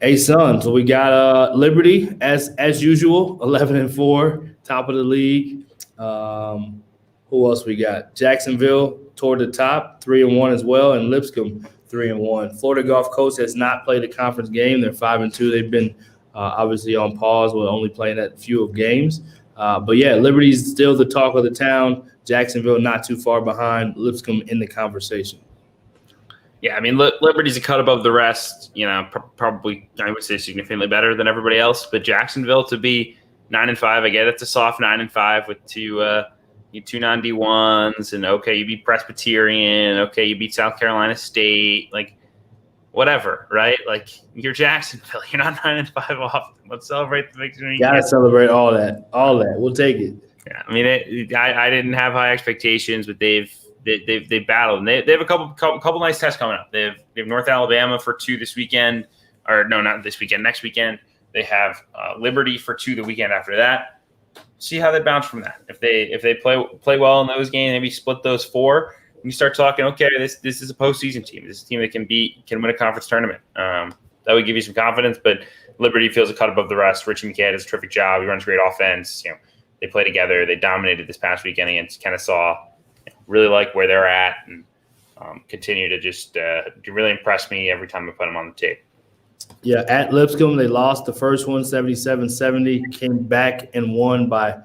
A-Sun, so we got Liberty as usual, 11-4, top of the league. Who else we got? Jacksonville toward the top, 3-1 as well, and Lipscomb 3-1. Florida Gulf Coast has not played a conference game. They're 5-2. They've been obviously on pause with only playing a few of games. But yeah, Liberty's still the talk of the town. Jacksonville not too far behind. Lipscomb in the conversation. Yeah, I mean, Liberty's a cut above the rest. Probably I would say significantly better than everybody else. But Jacksonville to be 9-5, I get it's a soft 9-5 with two non-D1s, and okay, you beat Presbyterian, okay, you beat South Carolina State, like whatever, right? Like you're Jacksonville, you're not 9-5 often. Let's celebrate the victory. Gotta celebrate all that. We'll take it. Yeah, I mean, I didn't have high expectations, but they've battled, and they have a couple nice tests coming up. They have North Alabama for 2 this weekend, or no, not this weekend, next weekend. They have Liberty for 2 the weekend after that. See how they bounce from that. If they play well in those games, maybe split those 4, and you start talking, okay, this is a postseason team. This is a team that can win a conference tournament. That would give you some confidence. But Liberty feels a cut above the rest. Richie McCabe does a terrific job. He runs great offense. They play together. They dominated this past weekend against Kennesaw. Really like where they're at, and continue to just really impress me every time I put them on the tape. Yeah, at Lipscomb, they lost the first one, 77-70, came back and won by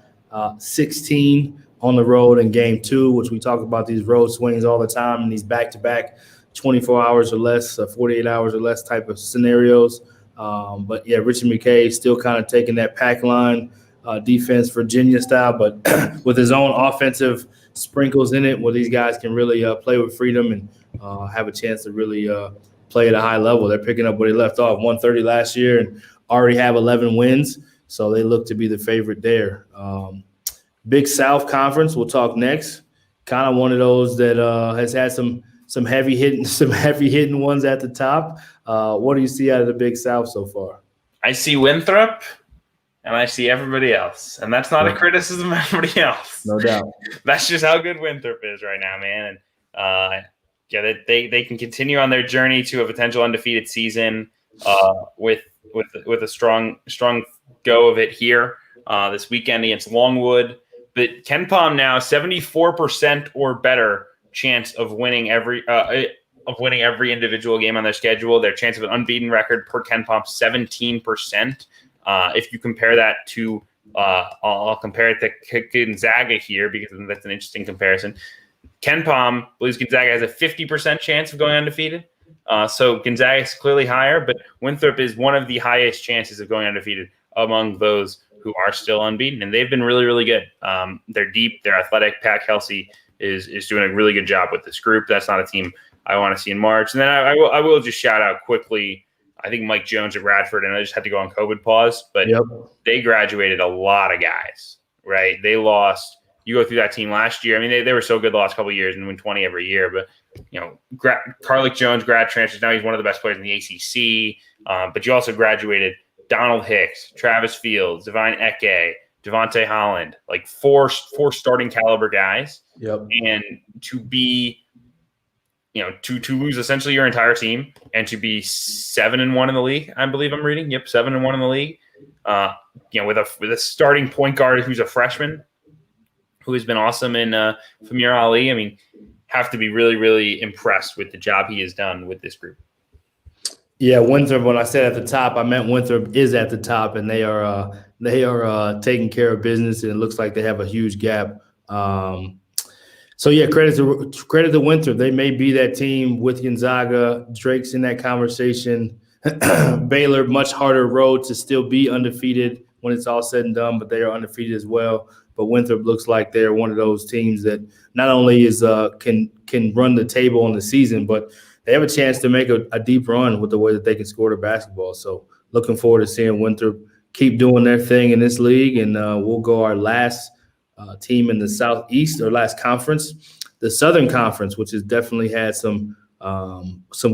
16 on the road in game 2, which we talk about these road swings all the time and these back-to-back 24 hours or less, 48 hours or less type of scenarios. But, yeah, Richie McCabe still kind of taking that pack line defense, Virginia style, but with his own offensive sprinkles in it where these guys can really play with freedom and have a chance to really play at a high level. They're picking up where they left off, 130 last year, and already have 11 wins, so they look to be the favorite there. Big South Conference, we'll talk next. Kind of one of those that has had some heavy hitting ones at the top. What do you see out of the Big South so far? I see Winthrop, and I see everybody else, and that's not a criticism of everybody else. No doubt. That's just how good Winthrop is right now, man. And yeah, they can continue on their journey to a potential undefeated season with a strong go of it here this weekend against Longwood. But KenPom now 74% or better chance of winning every individual game on their schedule. Their chance of an unbeaten record per KenPom 17%. If you compare that to I'll compare it to Gonzaga here because that's an interesting comparison. KenPom believes Gonzaga has a 50% chance of going undefeated. So Gonzaga is clearly higher, but Winthrop is one of the highest chances of going undefeated among those who are still unbeaten. And they've been really, really good. They're deep. They're athletic. Pat Kelsey is doing a really good job with this group. That's not a team I want to see in March. And then I will just shout out quickly, I think Mike Jones at Radford, and I just had to go on COVID pause, but They graduated a lot of guys, right? They lost. You go through that team last year. I mean, they were so good the last couple of years and win 20 every year. But, Carlick Jones grad transfers. Now he's one of the best players in the ACC. But you also graduated Donald Hicks, Travis Fields, Divine Eke, Devontae Holland, like four starting caliber guys. Yep. And to be, to lose essentially your entire team and to be 7-1 in the league, I believe I'm reading. Yep, 7-1 in the league. With a starting point guard who's a freshman, who has been awesome in Famir Ali. I mean, have to be really, really impressed with the job he has done with this group. Yeah, Winthrop. When I said at the top, I meant Winthrop is at the top, and they are taking care of business, and it looks like they have a huge gap. So yeah, credit to Winthrop. They may be that team with Gonzaga. Drake's in that conversation. Baylor, much harder road to still be undefeated when it's all said and done, but they are undefeated as well. But Winthrop looks like they're one of those teams that not only is can run the table on the season, but they have a chance to make a deep run with the way that they can score the basketball. So looking forward to seeing Winthrop keep doing their thing in this league. And we'll go our last team in the Southeast, or last conference, the Southern Conference, which has definitely had some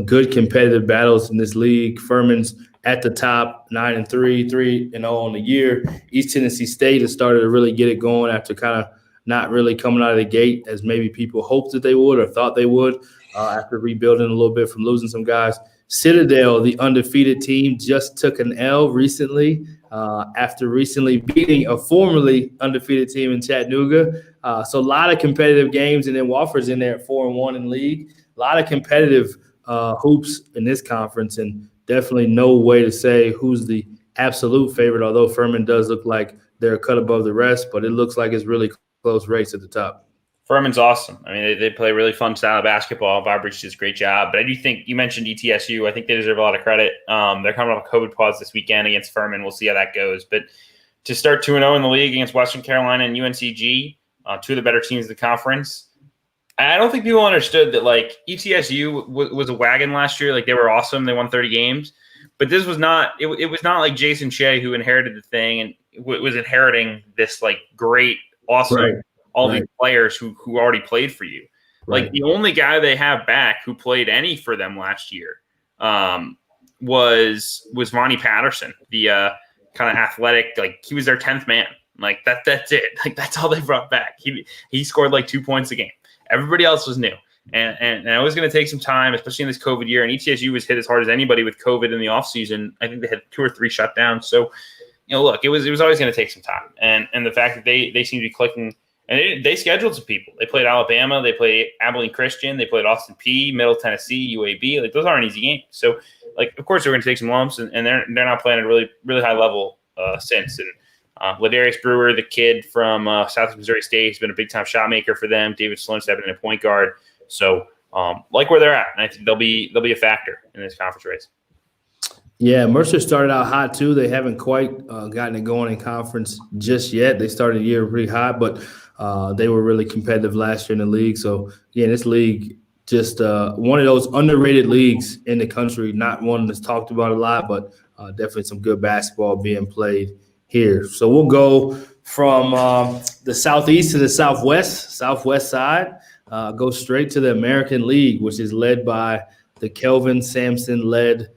good competitive battles in this league. Furman's at the top, 9-3, 3-0 on the year. East Tennessee State has started to really get it going after kind of not really coming out of the gate as maybe people hoped that they would or thought they would after rebuilding a little bit from losing some guys. Citadel, the undefeated team, just took an L recently after recently beating a formerly undefeated team in Chattanooga. So a lot of competitive games, and then Wofford's in there at 4-1 in league. A lot of competitive hoops in this conference, and definitely no way to say who's the absolute favorite, although Furman does look like they're a cut above the rest, but it looks like it's really close race at the top. Furman's awesome. I mean, they play a really fun style of basketball. Bob Breach does a great job. But I do think you mentioned ETSU. I think they deserve a lot of credit. They're coming off a COVID pause this weekend against Furman. We'll see how that goes. But to start 2-0 in the league against Western Carolina and UNCG, two of the better teams in the conference, I don't think people understood that, like, ETSU was a wagon last year. Like, they were awesome. They won 30 games. But this was not – it was not like Jason Shea, who inherited the thing and was inheriting this, like, great, awesome – all these players who already played for you. Like, the only guy they have back who played any for them last year was Vonnie Patterson, the kind of athletic, like, he was their 10th man. Like, that's it. Like, that's all they brought back. He scored like 2 points a game. Everybody else was new. And it was going to take some time, especially in this COVID year. And ETSU was hit as hard as anybody with COVID in the offseason. I think they had 2 or 3 shutdowns. So, look, it was always going to take some time. And the fact that they seem to be clicking. And they scheduled some people. They played Alabama. They played Abilene Christian. They played Austin Peay, Middle Tennessee, UAB. Like, those aren't easy games. So, like, of course, they're going to take some lumps, and they're not playing at a really, really high level since. And Ladarius Brewer, the kid from South Missouri State, has been a big-time shot maker for them. David Sloan stepping in at point guard. So, like where they're at, and I think they'll be a factor in this conference race. Yeah, Mercer started out hot too. They haven't quite gotten it going in conference just yet. They started the year pretty hot, but they were really competitive last year in the league. So, yeah, this league just one of those underrated leagues in the country, not one that's talked about a lot, but definitely some good basketball being played here. So we'll go from the southeast to the southwest side, go straight to the American League, which is led by the Kelvin Sampson-led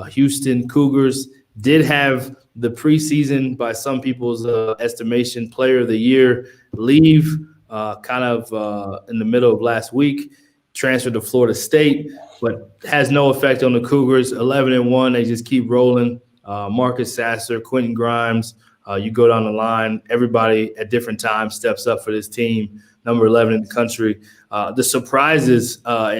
Houston Cougars. Did have the preseason, by some people's estimation, player of the year leave kind of in the middle of last week, transferred to Florida State, but has no effect on the Cougars. 11-1, they just keep rolling. Marcus Sasser, Quentin Grimes, you go down the line, everybody at different times steps up for this team, number 11 in the country. The surprises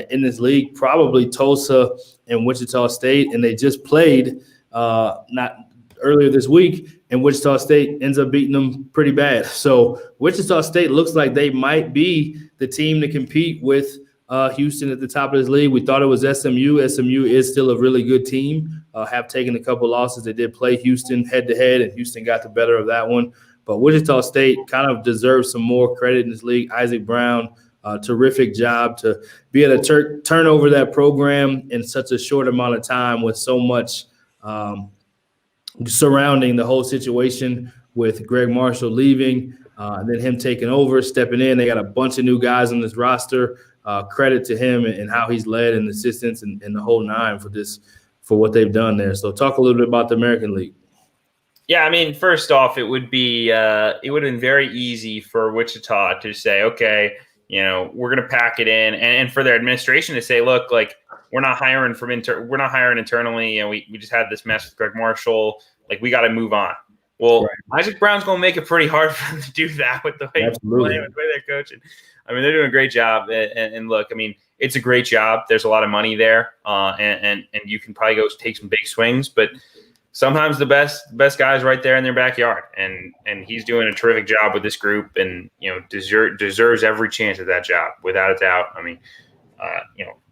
in this league, probably Tulsa and Wichita State, and they just played not earlier this week, and Wichita State ends up beating them pretty bad. So Wichita State looks like they might be the team to compete with Houston at the top of this league. We thought it was SMU. SMU is still a really good team, have taken a couple losses. They did play Houston head-to-head, and Houston got the better of that one. But Wichita State kind of deserves some more credit in this league. Isaac Brown, terrific job to be able to turn over that program in such a short amount of time with so much surrounding the whole situation with Greg Marshall leaving, and then him taking over, stepping in. They got a bunch of new guys on this roster. Credit to him and how he's led and assistants and the whole nine for what they've done there. So talk a little bit about the American League. Yeah, I mean, first off, it would have been very easy for Wichita to say, okay, we're going to pack it in, and for their administration to say, look, like we're not hiring internally, and we just had this mess with Greg Marshall, like we got to move on. Well, right. Isaac Brown's going to make it pretty hard for them to do that with the way they're playing, with the way they're coaching. I mean, they're doing a great job, and look, I mean, it's a great job. There's a lot of money there, and you can probably go take some big swings, but sometimes the best guys right there in their backyard, and he's doing a terrific job with this group, and deserves every chance at that job without a doubt. I mean,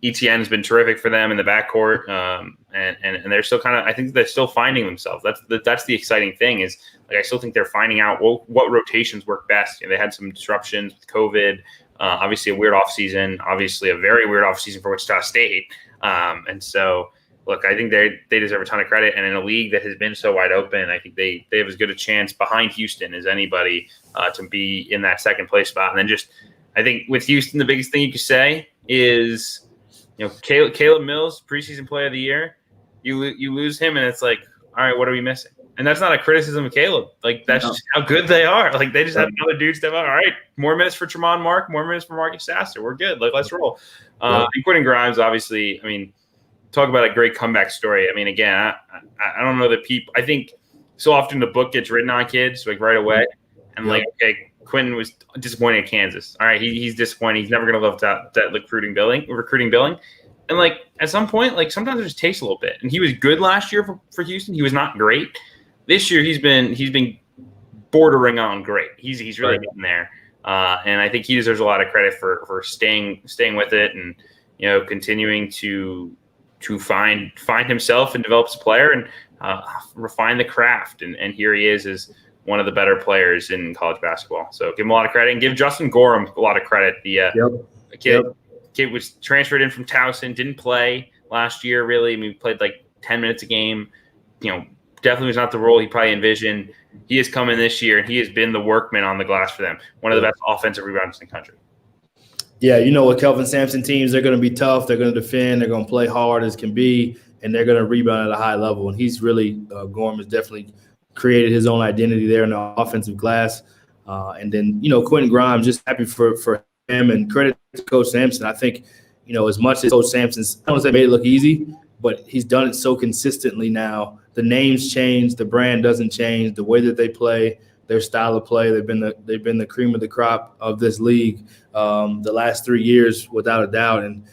ETN's been terrific for them in the backcourt, and they're still kind of, I think they're still finding themselves. That's the exciting thing is, like, I still think they're finding out what rotations work best. They had some disruptions with COVID, obviously a weird offseason, obviously a very weird offseason for Wichita State, and so. Look, I think they deserve a ton of credit, and in a league that has been so wide open, I think they have as good a chance behind Houston as anybody to be in that second place spot. And then just, I think with Houston, the biggest thing you could say is, Caleb Mills, preseason player of the year, you lose him, and it's like, all right, what are we missing? And that's not a criticism of Caleb. Like, that's just how good they are. Like, they just have another dude step out. All right, more minutes for Tremont Mark, more minutes for Marcus Sasser. We're good. Like, let's roll. And Quentin Grimes, obviously, I mean, talk about a great comeback story. I mean, again, I don't know that people – I think so often the book gets written on kids, like, right away. And, like, okay, Quentin was disappointed at Kansas. All right, he's disappointed. He's never going to love that recruiting billing. And, like, at some point, like, sometimes it just takes a little bit. And he was good last year for Houston. He was not great. This year he's been bordering on great. He's really getting there. And I think he deserves a lot of credit for staying with it and, continuing to find himself and develop as a player and refine the craft. And here he is as one of the better players in college basketball. So give him a lot of credit, and give Justin Gorham a lot of credit. The kid was transferred in from Towson, didn't play last year really. I mean, he played like 10 minutes a game. Definitely was not the role he probably envisioned. He has come in this year, and he has been the workman on the glass for them. One of the best offensive rebounders in the country. Yeah, with Kelvin Sampson teams, they're going to be tough. They're going to defend. They're going to play hard as can be, and they're going to rebound at a high level. And he's really Gorham has definitely created his own identity there in the offensive glass. And then, Quentin Grimes, just happy for him, and credit to Coach Sampson. I think, as much as Coach Sampson's, I don't want to say made it look easy, but he's done it so consistently now. The names change, the brand doesn't change, the way that they play, their style of play. They've been the cream of the crop of this league the last 3 years, without a doubt. And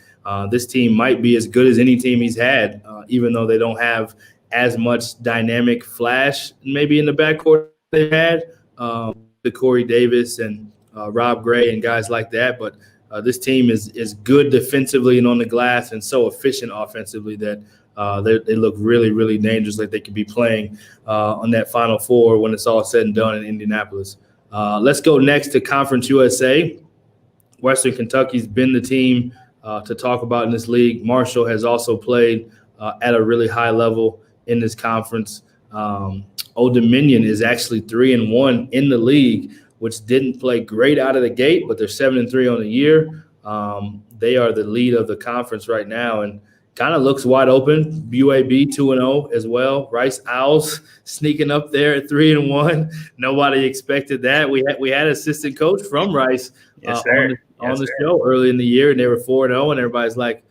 this team might be as good as any team he's had, even though they don't have as much dynamic flash maybe in the backcourt they've had, the Corey Davis and Rob Gray and guys like that. But this team is good defensively and on the glass, and so efficient offensively that they look really, really dangerous, like they could be playing on that Final Four when it's all said and done in Indianapolis. Let's go next to Conference USA. Western Kentucky's been the team to talk about in this league. Marshall has also played at a really high level in this conference. Old Dominion is actually 3-1 in the league, which didn't play great out of the gate, but they're 7-3 on the year. They are the lead of the conference right now, and kind of looks wide open. UAB 2-0 as well. Rice Owls sneaking up there at 3-1. Nobody expected that. We had assistant coach from Rice on the show early in the year, and they were 4-0, and everybody's like,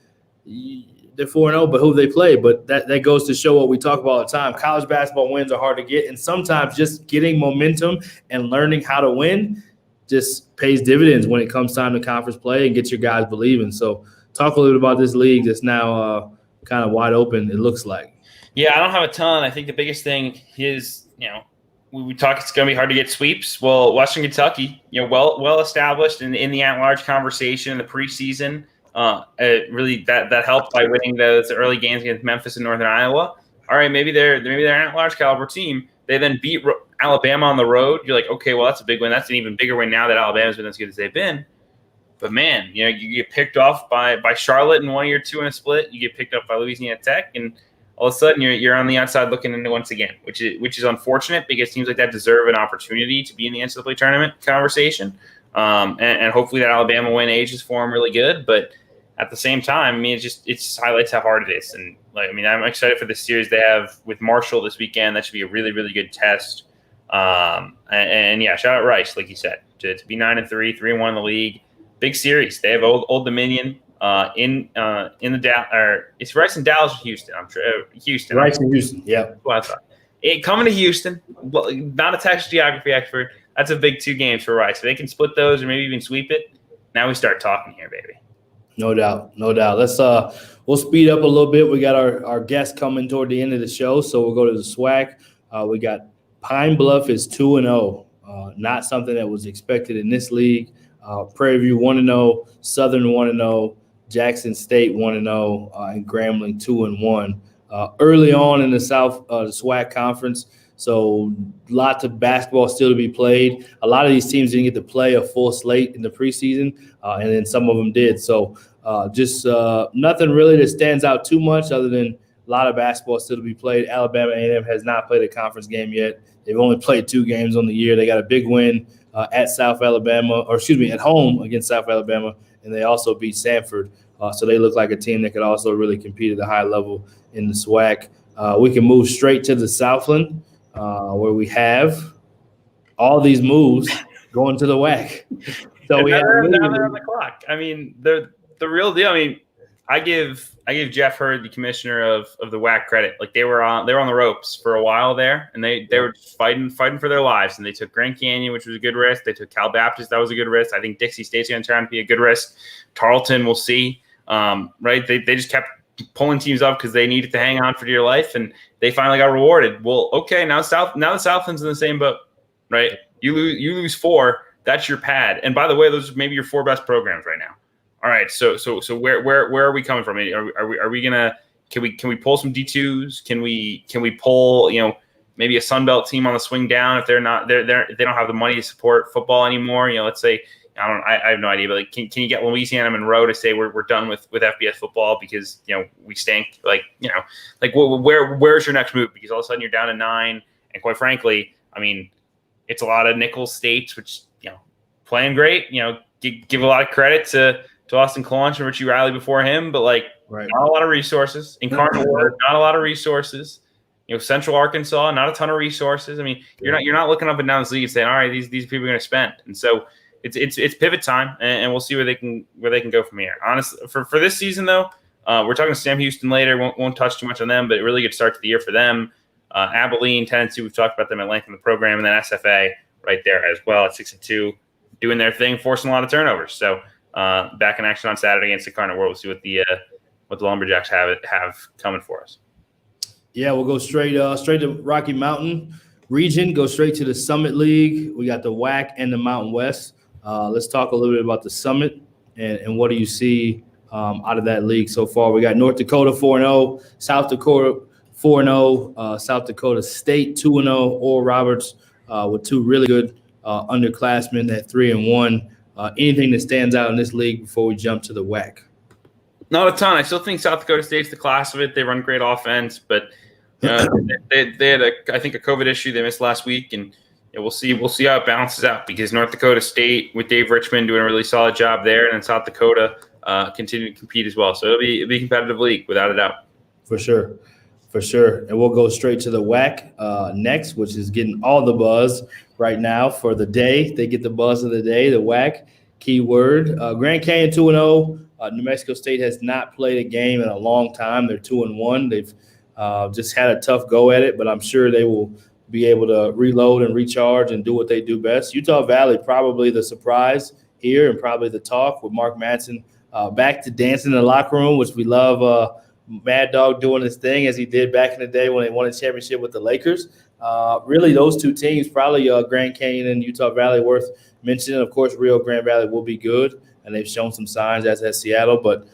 they're 4-0, but who they play? But that goes to show what we talk about all the time. College basketball wins are hard to get, and sometimes just getting momentum and learning how to win just pays dividends when it comes time to conference play and gets your guys believing. So talk a little bit about this league that's now kind of wide open, it looks like. Yeah, I don't have a ton. I think the biggest thing is, we talk it's going to be hard to get sweeps. Well, Western Kentucky, well established in the at-large conversation in the preseason. Really that helped by winning those early games against Memphis and Northern Iowa. All right, maybe they're an at-large caliber team. They then beat Alabama on the road. You're like, okay, well, that's a big win. That's an even bigger win now that Alabama's been as good as they've been. But man, you get picked off by Charlotte in 1 year, 2 in a split. You get picked up by Louisiana Tech, and all of a sudden you're on the outside looking in once again, which is unfortunate because teams like that deserve an opportunity to be in the NCAA tournament conversation. And hopefully that Alabama win ages for them really good. But at the same time, I mean, it just highlights how hard it is. And I'm excited for the series they have with Marshall this weekend. That should be a really, really good test. And yeah, shout out Rice, like you said, to be 9-3, 3-1 in the league. Big series. They have Old Dominion in the Dallas. It's Rice in Dallas or Houston. I'm sure Houston. Rice in Houston. Yeah. That's what I thought. Coming to Houston, not a Texas geography expert. That's a big 2 games for Rice. If they can split those or maybe even sweep it, now we start talking here, baby. No doubt. Let's we'll speed up a little bit. We got our guests coming toward the end of the show, so we'll go to the SWAC. We got Pine Bluff is 2-0. Not something that was expected in this league. Prairie View 1-0, Southern 1-0, Jackson State 1-0, and Grambling 2-1. Early on in the SWAC conference, so lots of basketball still to be played. A lot of these teams didn't get to play a full slate in the preseason, and then some of them did. So just nothing really that stands out too much other than a lot of basketball still to be played. Alabama A&M has not played a conference game yet. They've only played 2 games on the year. They got a big win at at home against South Alabama, and they also beat Sanford. So they look like a team that could also really compete at a high level in the SWAC. We can move straight to the Southland, where we have all these moves going to the WAC. So we have now they're on the clock. I mean, the real deal. I mean, I give Jeff Hurd, the commissioner of the WAC, credit. Like they were on the ropes for a while there, and they were fighting for their lives. And they took Grand Canyon, which was a good risk. They took Cal Baptist, that was a good risk. I think Dixie State's going to turn out to be a good risk. Tarleton, we'll see. Right? They just kept pulling teams up because they needed to hang on for dear life, and they finally got rewarded. Well, okay, now the Southland's in the same boat, right? You lose 4, that's your pad. And by the way, those are maybe your 4 best programs right now. All right, so where are we coming from? Are we gonna can we pull some D2s? Can we pull maybe a Sun Belt team on the swing down if they don't have the money to support football anymore? Let's say I have no idea, but like, can you get Louisiana Monroe to say we're done with FBS football because we stink? Where's your next move? Because all of a sudden you're down to 9, and quite frankly, I mean, it's a lot of nickel states, which playing great. Give a lot of credit to Austin Claunch and Richie Riley before him, but not a lot of resources. Incarnate Word, not a lot of resources. Central Arkansas, not a ton of resources. I mean, you're not looking up and down this league and saying, all right, these people are going to spend, and so. It's pivot time, and we'll see where they can go from here. Honestly, for this season though, we're talking to Sam Houston later. Won't touch too much on them, but a really good start to the year for them. Abilene, Tennessee, we've talked about them at length in the program, and then SFA right there as well at 6-2, doing their thing, forcing a lot of turnovers. So back in action on Saturday against the Incarnate World. We'll see what the Lumberjacks have coming for us. Yeah, we'll go straight to Rocky Mountain region. Go straight to the Summit League. We got the WAC and the Mountain West. Let's talk a little bit about the Summit and what do you see out of that league so far. We got North Dakota 4-0, South Dakota 4-0, South Dakota State 2-0, Oral Roberts with 2 really good underclassmen at 3-1. Anything that stands out in this league before we jump to the WAC? Not a ton. I still think South Dakota State's the class of it. They run great offense, but they had I think a COVID issue they missed last week, and we'll see how it balances out because North Dakota State with Dave Richmond doing a really solid job there, and then South Dakota continue to compete as well. So it'll be a competitive league without a doubt. For sure. And we'll go straight to the WAC next, which is getting all the buzz right now for the day. They get the buzz of the day, the WAC keyword. Grand Canyon 2-0. New Mexico State has not played a game in a long time. They're 2-1. They've just had a tough go at it, but I'm sure they will be able to reload and recharge and do what they do best. Utah Valley, probably the surprise here and probably the talk with Mark Madsen back to dancing in the locker room, which we love Mad Dog doing his thing as he did back in the day when they won a championship with the Lakers. Really, those 2 teams, probably Grand Canyon and Utah Valley, worth mentioning. Of course, Rio Grande Valley will be good, and they've shown some signs, as has Seattle. But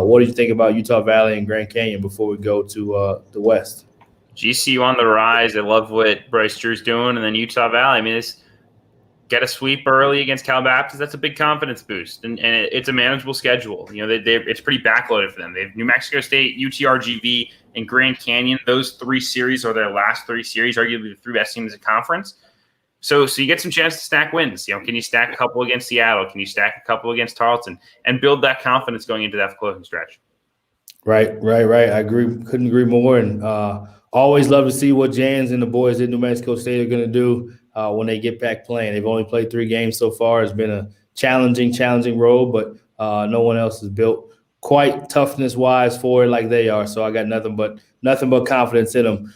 what do you think about Utah Valley and Grand Canyon before we go to the West? GCU on the rise. I love what Bryce Drew's doing. And then Utah Valley, I mean, get a sweep early against Cal Baptist. That's a big confidence boost. And it's a manageable schedule. It's pretty backloaded for them. They have New Mexico State, UTRGV, and Grand Canyon. Those 3 series are their last 3 series, arguably the 3 best teams in the conference. So you get some chance to stack wins. Can you stack a couple against Seattle? Can you stack a couple against Tarleton and build that confidence going into that closing stretch? Right. I agree. Couldn't agree more. And always love to see what Jans and the boys at New Mexico State are going to do when they get back playing. They've only played 3 games so far. It's been a challenging road, but no one else is built quite toughness-wise for it like they are. So I got nothing but confidence in them.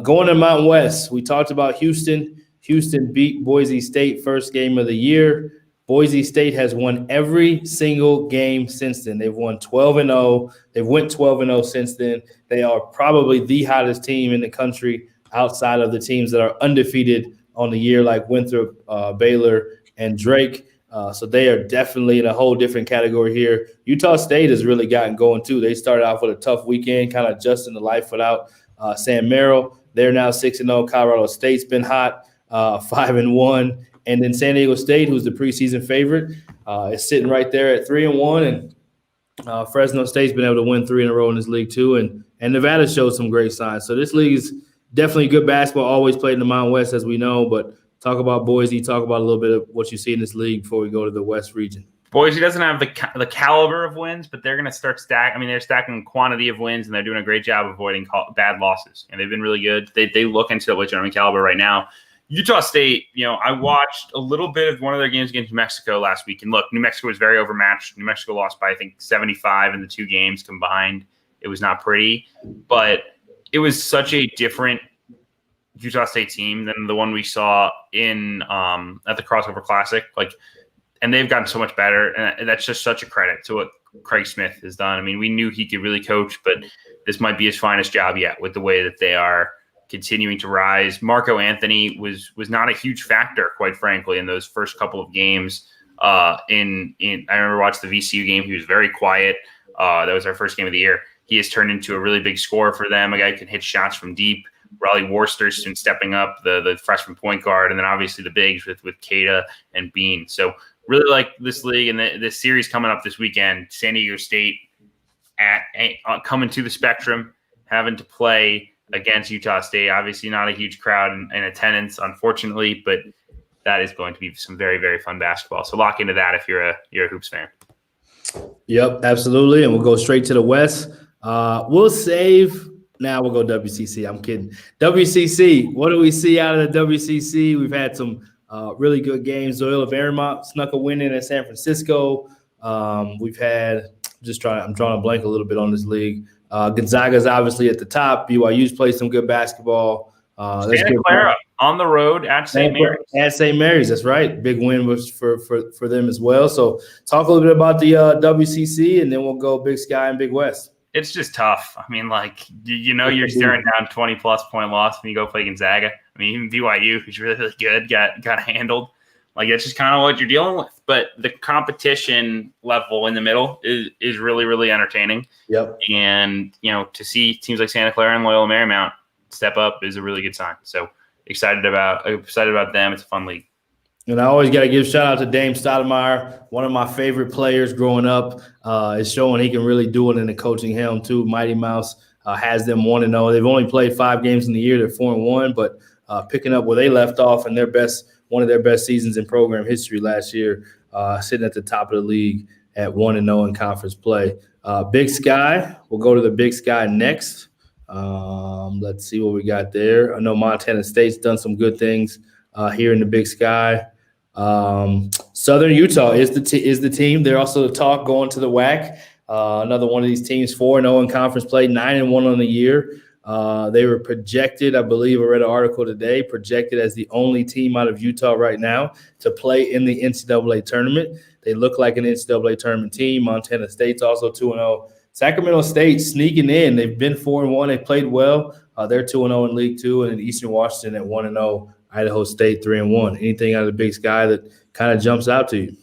Going to Mountain West, we talked about Houston. Houston beat Boise State first game of the year. Boise State has won every single game since then. They've won 12-0. They've went 12-0 since then. They are probably the hottest team in the country outside of the teams that are undefeated on the year, like Winthrop, Baylor, and Drake. So they are definitely in a whole different category here. Utah State has really gotten going too. They started off with a tough weekend, kind of adjusting to life without Sam Merrill. They're now 6-0. Colorado State's been hot, 5-1. And then San Diego State, who's the preseason favorite, is sitting right there at 3-1. And Fresno State's been able to win 3 in a row in this league too. And Nevada showed some great signs. So this league is definitely good basketball, always played in the Mountain West, as we know. But talk about Boise, talk about a little bit of what you see in this league before we go to the West region. Boise doesn't have the caliber of wins, but they're going to start they're stacking quantity of wins, and they're doing a great job avoiding bad losses. And they've been really good. They look into the tournament caliber right now. Utah State, I watched a little bit of one of their games against New Mexico last week. And look, New Mexico was very overmatched. New Mexico lost by, I think, 75 in the 2 games combined. It was not pretty. But it was such a different Utah State team than the one we saw in at the Crossover Classic. And they've gotten so much better. And that's just such a credit to what Craig Smith has done. I mean, we knew he could really coach, but this might be his finest job yet with the way that they are continuing to rise. Marco Anthony was not a huge factor, quite frankly, in those first couple of games. I remember watching the VCU game. He was very quiet. That was our first game of the year. He has turned into a really big scorer for them. A guy who can hit shots from deep. Riley Worcester's soon stepping up, the freshman point guard, and then obviously the bigs with Keita and Bean. So really like this league and this series coming up this weekend. San Diego State coming to the Spectrum, having to play against Utah State. Obviously not a huge crowd in attendance, unfortunately, but that is going to be some very, very fun basketball. So lock into that if you're a Hoops fan. Yep, absolutely. And we'll go straight to the West. We'll go WCC. I'm kidding. WCC, what do we see out of the WCC? We've had some really good games. Doyle of Airmont snuck a win in at San Francisco. We've had I'm drawing a blank a little bit on this league. Gonzaga's obviously at the top. BYU's played some good basketball. Santa Clara on the road at St. Mary's. At St. Mary's, that's right. Big win was for them as well. So talk a little bit about the WCC, and then we'll go Big Sky and Big West. It's just tough. I mean, you're staring down 20-plus point loss when you go play Gonzaga. I mean, even BYU, who's really, really good, got handled. That's just kind of what you're dealing with. But the competition level in the middle is really, really entertaining. Yep. And, to see teams like Santa Clara and Loyola Marymount step up is a really good sign. So excited about them. It's a fun league. And I always got to give shout out to Dame Stoudemire, one of my favorite players growing up. Is showing he can really do it in the coaching helm too. Mighty Mouse has them 1-0. They've only played 5 games in the year. They're 4-1, but picking up where they left off and one of their best seasons in program history last year, sitting at the top of the league at 1-0 in conference play. Big Sky, we'll go to the Big Sky next. Let's see what we got there. I know Montana State's done some good things here in the Big Sky. Southern Utah is the team. They're also the talk going to the WAC. Another one of these teams, 4-0 in conference play, 9-1 on the year. They were projected, I believe I read an article today, projected as the only team out of Utah right now to play in the NCAA tournament. They look like an NCAA tournament team. Montana State's also 2-0. Sacramento State sneaking in. They've been 4-1. They played well. They're 2-0 in League Two, and then Eastern Washington at 1-0. Idaho State 3-1. Anything out of the Big Sky that kind of jumps out to you?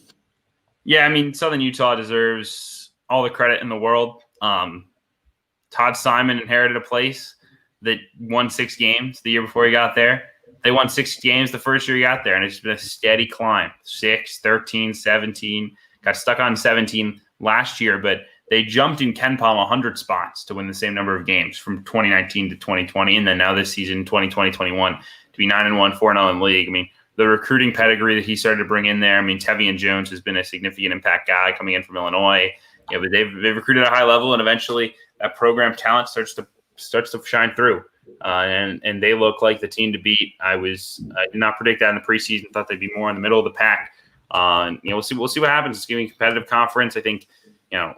Yeah, I mean, Southern Utah deserves all the credit in the world. Todd Simon inherited a place that won 6 games the year before he got there. They won 6 games the first year he got there, and it's been a steady climb. 6, 13, 17. Got stuck on 17 last year, but they jumped in Ken Palm 100 spots to win the same number of games from 2019 to 2020, and then now this season, 2020-21, to be 9-1, 4-0 in league. I mean, the recruiting pedigree that he started to bring in there. I mean, Tevian Jones has been a significant impact guy coming in from Illinois. But they've recruited at a high level, and eventually that program talent starts to shine through. And they look like the team to beat. I did not predict that in the preseason. Thought they'd be more in the middle of the pack. We'll see what happens. It's going to be a competitive conference. I think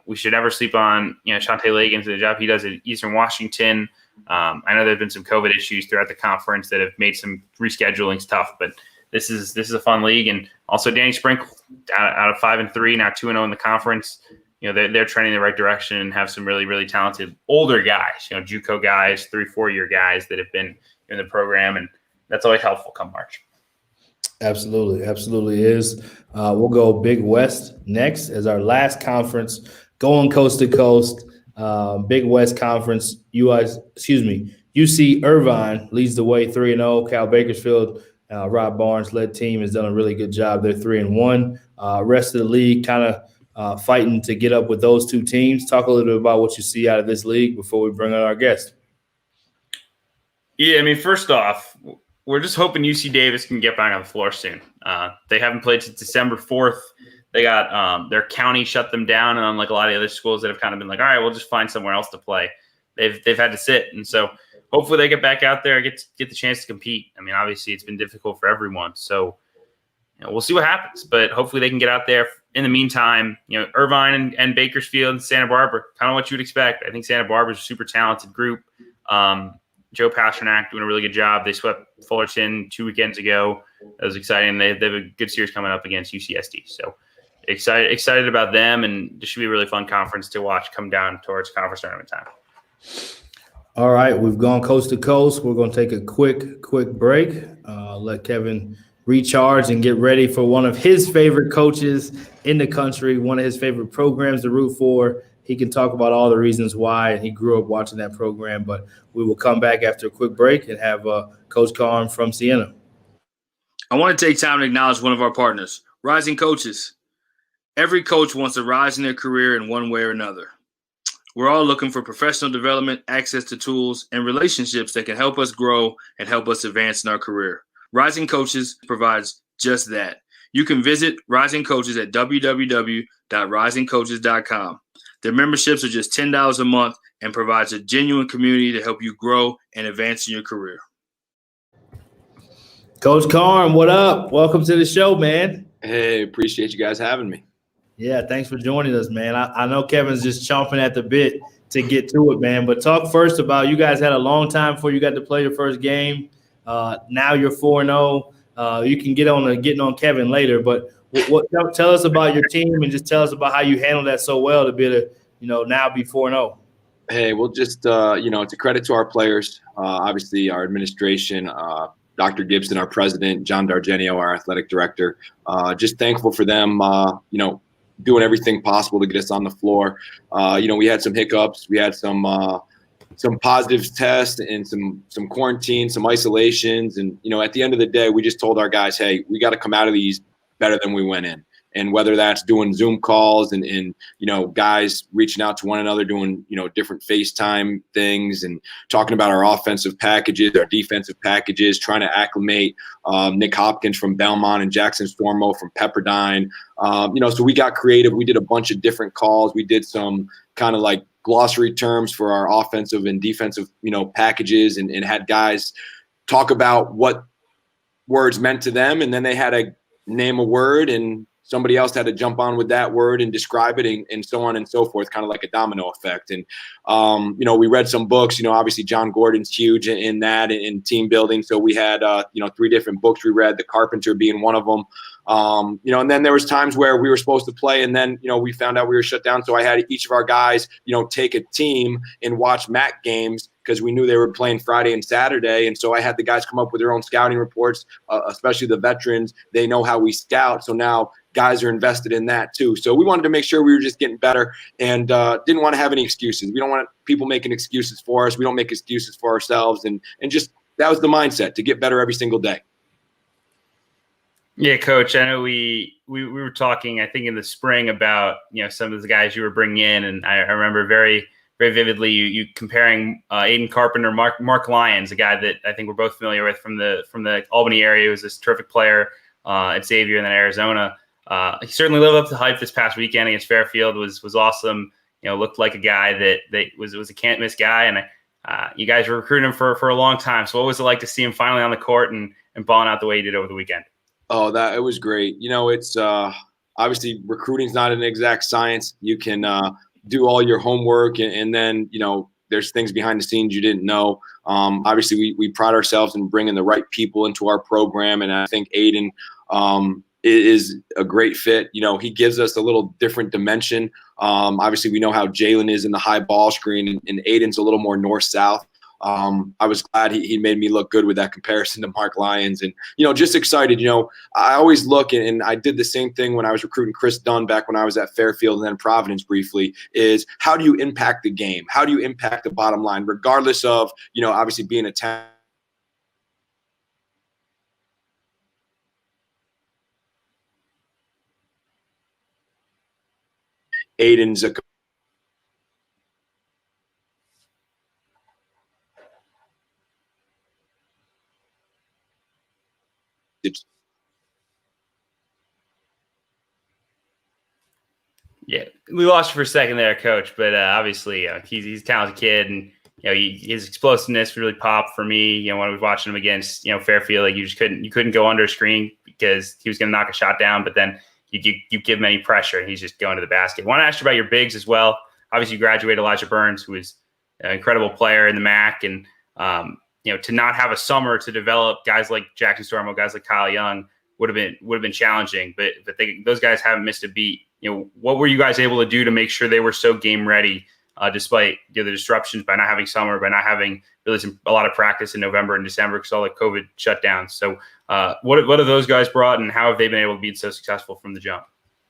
we should never sleep on Shante Liggins and the job he does at Eastern Washington. I know there have been some COVID issues throughout the conference that have made some reschedulings tough, but this is a fun league. And also Danny Sprinkle out of 5-3, now 2-0 in the conference. They're trending in the right direction and have some really, really talented older guys, JUCO guys, 3-4 year guys that have been in the program, and that's always helpful come March. Absolutely is. We'll go Big West next as our last conference, going coast to coast. Big West Conference. UC Irvine leads the way 3-0. Cal Bakersfield, Rob Barnes led team has done a really good job. They're 3-1. Rest of the league kind of fighting to get up with those two teams. Talk a little bit about what you see out of this league before we bring on our guest. Yeah, I mean, first off, we're just hoping UC Davis can get back on the floor soon. They haven't played since December 4th. They got their county shut them down, and unlike a lot of the other schools that have kind of been like, all right, we'll just find somewhere else to play. They've had to sit, and so hopefully they get back out there and get the chance to compete. I mean, obviously it's been difficult for everyone, so we'll see what happens. But hopefully they can get out there. In the meantime, Irvine and Bakersfield and Santa Barbara, kind of what you would expect. I think Santa Barbara's a super talented group. Joe Pasternak doing a really good job. They swept Fullerton 2 weekends ago. That was exciting. They have a good series coming up against UCSD. So excited about them, and this should be a really fun conference to watch come down towards conference tournament time. All right, we've gone coast to coast. We're going to take a quick break. Let Kevin recharge and get ready for one of his favorite coaches in the country, one of his favorite programs to root for. He can talk about all the reasons why, and he grew up watching that program. But we will come back after a quick break and have Coach Carm from Siena. I want to take time to acknowledge one of our partners, Rising Coaches. Every coach wants to rise in their career in one way or another. We're all looking for professional development, access to tools, and relationships that can help us grow and help us advance in our career. Rising Coaches provides just that. You can visit Rising Coaches at www.risingcoaches.com. Their memberships are just $10 a month and provides a genuine community to help you grow and advance in your career. Coach Carm, what up? Welcome to the show, man. Hey, appreciate you guys having me. Yeah, thanks for joining us, man. I know Kevin's just chomping at the bit to get to it, man. But talk first about you guys had a long time before you got to play your first game. Now you're 4-0. You can get on getting on Kevin later, but tell us about your team and just tell us about how you handled that so well to be able to, now be 4-0. Hey, well, just it's a credit to our players, obviously our administration, Dr. Gibson, our president, John Dargenio, our athletic director. Just thankful for them, doing everything possible to get us on the floor. We had some hiccups, we had some positive tests and some quarantine, some isolations, and at the end of the day, we just told our guys, hey, we got to come out of these better than we went in. And whether that's doing Zoom calls and guys reaching out to one another, doing, different FaceTime things and talking about our offensive packages, our defensive packages, trying to acclimate Nick Hopkins from Belmont and Jackson Stormo from Pepperdine. So we got creative. We did a bunch of different calls. We did some kind of like glossary terms for our offensive and defensive, packages and had guys talk about what words meant to them. And then they had to name a word and somebody else had to jump on with that word and describe it and so on and so forth, kind of like a domino effect. And, we read some books, obviously John Gordon's huge in that, in team building. So we had, 3 different books we read, The Carpenter being one of them. And then there was times where we were supposed to play and then, we found out we were shut down. So I had each of our guys, take a team and watch MAC games because we knew they were playing Friday and Saturday. And so I had the guys come up with their own scouting reports, especially the veterans. They know how we scout. So now guys are invested in that too. So we wanted to make sure we were just getting better and didn't want to have any excuses. We don't want people making excuses for us. We don't make excuses for ourselves. And just that was the mindset, to get better every single day. Yeah, Coach, I know we were talking, I think, in the spring about, some of the guys you were bringing in. And I remember very, very vividly. You comparing Aiden Carpenter, Mark Lyons, a guy that I think we're both familiar with from the Albany area, who was this terrific player at Xavier and then Arizona. He certainly lived up to hype this past weekend against Fairfield. Was awesome. Looked like a guy that was a can't miss guy, and you guys were recruiting him for a long time. So what was it like to see him finally on the court and balling out the way he did over the weekend? Oh, it was great. It's obviously recruiting's not an exact science. You can do all your homework and then, there's things behind the scenes you didn't know. Obviously, we pride ourselves in bringing the right people into our program, and I think Aiden is a great fit. He gives us a little different dimension. Obviously, we know how Jalen is in the high ball screen, and Aiden's a little more north-south. I was glad he made me look good with that comparison to Mark Lyons, and just excited. I always look, and I did the same thing when I was recruiting Chris Dunn back when I was at Fairfield and then Providence briefly. Is how do you impact the game? How do you impact the bottom line, regardless of obviously being a talent. Aiden's a Yeah, we lost you for a second there, Coach. But obviously, he's a talented kid, and his explosiveness really popped for me. When I was watching him against Fairfield, like you couldn't go under a screen because he was going to knock a shot down. But then you give him any pressure, and he's just going to the basket. I want to ask you about your bigs as well. Obviously, you graduated Elijah Burns, who was an incredible player in the MAC, and to not have a summer to develop guys like Jackson Stormo, guys like Kyle Young would have been challenging. But those guys haven't missed a beat. What were you guys able to do to make sure they were so game ready, despite the disruptions by not having summer, by not having really a lot of practice in November and December because all the COVID shutdowns? So what have those guys brought, and how have they been able to be so successful from the jump?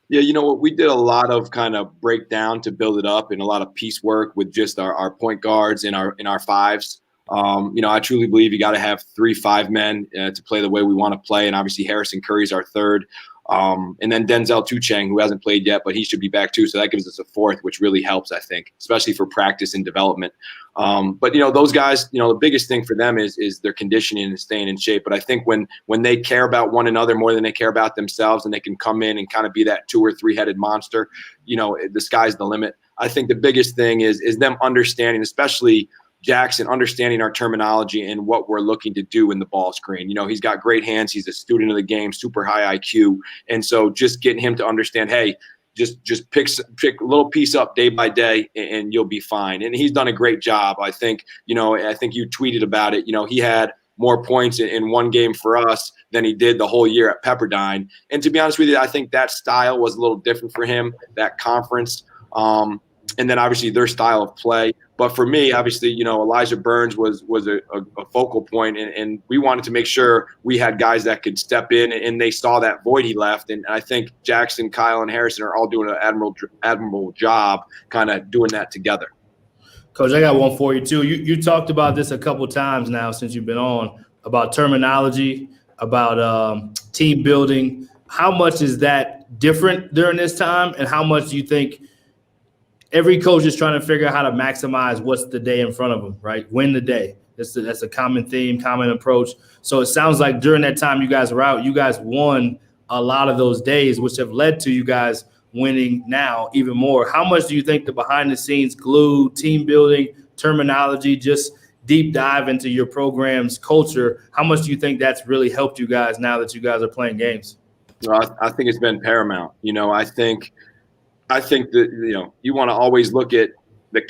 Yeah, we did a lot of kind of breakdown to build it up and a lot of piecework with just our point guards and our fives. I truly believe you got to have 3 5 men to play the way we want to play. And obviously Harrison Curry's our third. And then Denzel Tucheng, who hasn't played yet, but he should be back too. So that gives us a fourth, which really helps, I think, especially for practice and development. But those guys, the biggest thing for them is their conditioning and staying in shape. But I think when they care about one another more than they care about themselves, and they can come in and kind of be that 2 or 3 headed monster, the sky's the limit. I think the biggest thing is them understanding, especially Jackson, understanding our terminology and what we're looking to do in the ball screen. He's got great hands. He's a student of the game, super high IQ. And so just getting him to understand, hey, just pick a little piece up day by day and you'll be fine. And he's done a great job. I think you tweeted about it. He had more points in one game for us than he did the whole year at Pepperdine. And to be honest with you, I think that style was a little different for him, that conference. And then obviously their style of play. But for me, obviously, Elijah Burns was a focal point, and we wanted to make sure we had guys that could step in, and they saw that void he left. And I think Jackson, Kyle, and Harrison are all doing an admirable job kind of doing that together. Coach, I got one for you, too. You talked about this a couple times now since you've been on, about terminology, about team building. How much is that different during this time, and how much do you think – every coach is trying to figure out how to maximize what's the day in front of them, right? Win the day. That's a common theme, common approach. So it sounds like during that time you guys were out, you guys won a lot of those days, which have led to you guys winning now even more. How much do you think the behind-the-scenes glue, team building, terminology, just deep dive into your program's culture, how much do you think that's really helped you guys now that you guys are playing games? Well, I think it's been paramount. I think that, you want to always look at the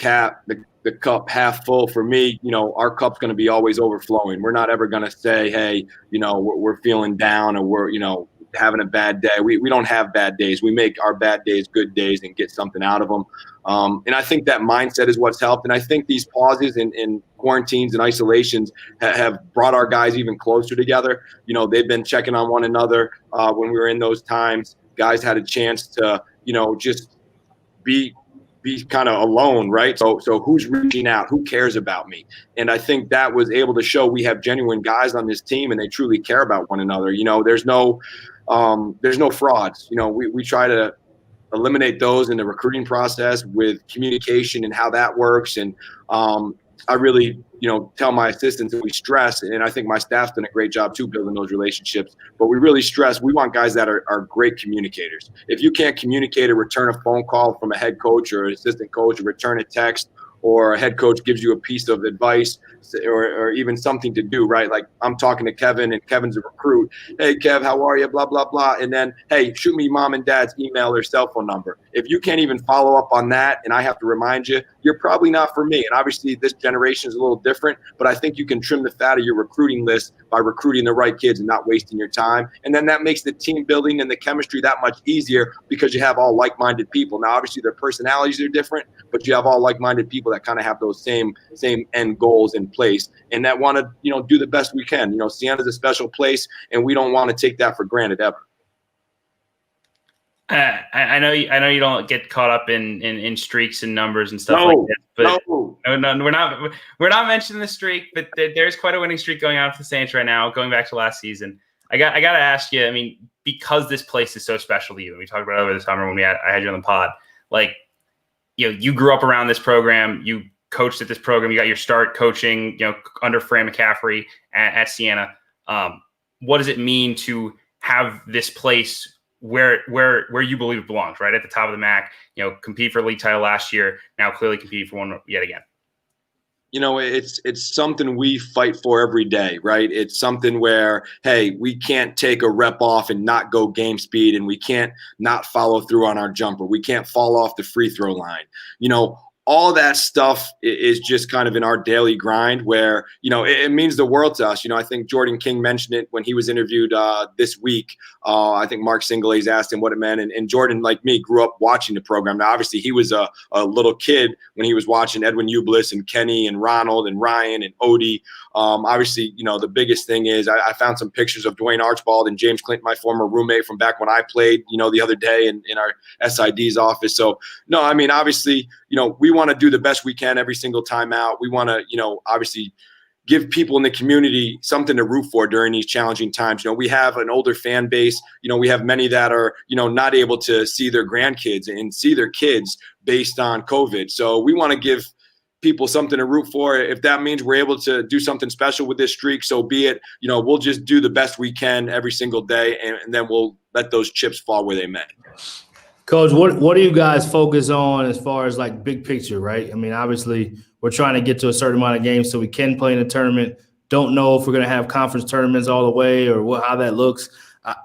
cup half full. For me, our cup's going to be always overflowing. We're not ever going to say, hey, we're feeling down or we're, having a bad day. We don't have bad days. We make our bad days good days and get something out of them. And I think that mindset is what's helped. And I think these pauses and quarantines and isolations have brought our guys even closer together. They've been checking on one another when we were in those times. Guys had a chance to, just be kind of alone, right? So who's reaching out? Who cares about me? And I think that was able to show we have genuine guys on this team and they truly care about one another. There's no frauds. We try to eliminate those in the recruiting process with communication and how that works. And I really, tell my assistants that we stress, and I think my staff's done a great job too building those relationships, but we really stress we want guys that are great communicators. If you can't communicate or return a phone call from a head coach or an assistant coach, or return a text, or a head coach gives you a piece of advice or even something to do, right? Like I'm talking to Kevin and Kevin's a recruit. Hey, Kev, how are you? Blah, blah, blah. And then, hey, shoot me mom and dad's email or cell phone number. If you can't even follow up on that and I have to remind you, you're probably not for me. And obviously this generation is a little different, but I think you can trim the fat of your recruiting list by recruiting the right kids and not wasting your time. And then that makes the team building and the chemistry that much easier because you have all like-minded people. Now, obviously their personalities are different, but you have all like-minded people that kind of have those same end goals in place and that want to, do the best we can. Siena's a special place and we don't want to take that for granted ever. I know you don't get caught up in streaks and numbers and stuff like that. But no, we're not mentioning the streak, but there's quite a winning streak going on for the Saints right now, going back to last season. I got to ask you, I mean, because this place is so special to you, and we talked about it over the summer when I had you on the pod, like, you grew up around this program, you coached at this program, you got your start coaching, under Fran McCaffrey at Siena. What does it mean to have this place where you believe it belongs, right at the top of the MAC, compete for a league title last year, now clearly compete for one yet again? It's something we fight for every day, right? It's something where, hey, we can't take a rep off and not go game speed, and we can't not follow through on our jumper. We can't fall off the free throw line. All that stuff is just kind of in our daily grind where, it means the world to us. I think Jordan King mentioned it when he was interviewed this week. I think Mark Singles asked him what it meant. And Jordan, like me, grew up watching the program. Now, obviously, he was a little kid when he was watching Edwin Ublis and Kenny and Ronald and Ryan and Odie. Obviously, the biggest thing is I found some pictures of Dwayne Archibald and James Clinton, my former roommate from back when I played, the other day in our SID's office. So, no, I mean, obviously, we want to do the best we can every single time out. We want to, obviously give people in the community something to root for during these challenging times. We have an older fan base. We have many that are, not able to see their grandkids and see their kids based on COVID. So we want to give people something to root for. If that means we're able to do something special with this streak, so be it. We'll just do the best we can every single day, and then we'll let those chips fall where they may. Coach, what do you guys focus on as far as like big picture, right? I mean, obviously we're trying to get to a certain amount of games so we can play in a tournament. Don't know if we're going to have conference tournaments all the way or how that looks.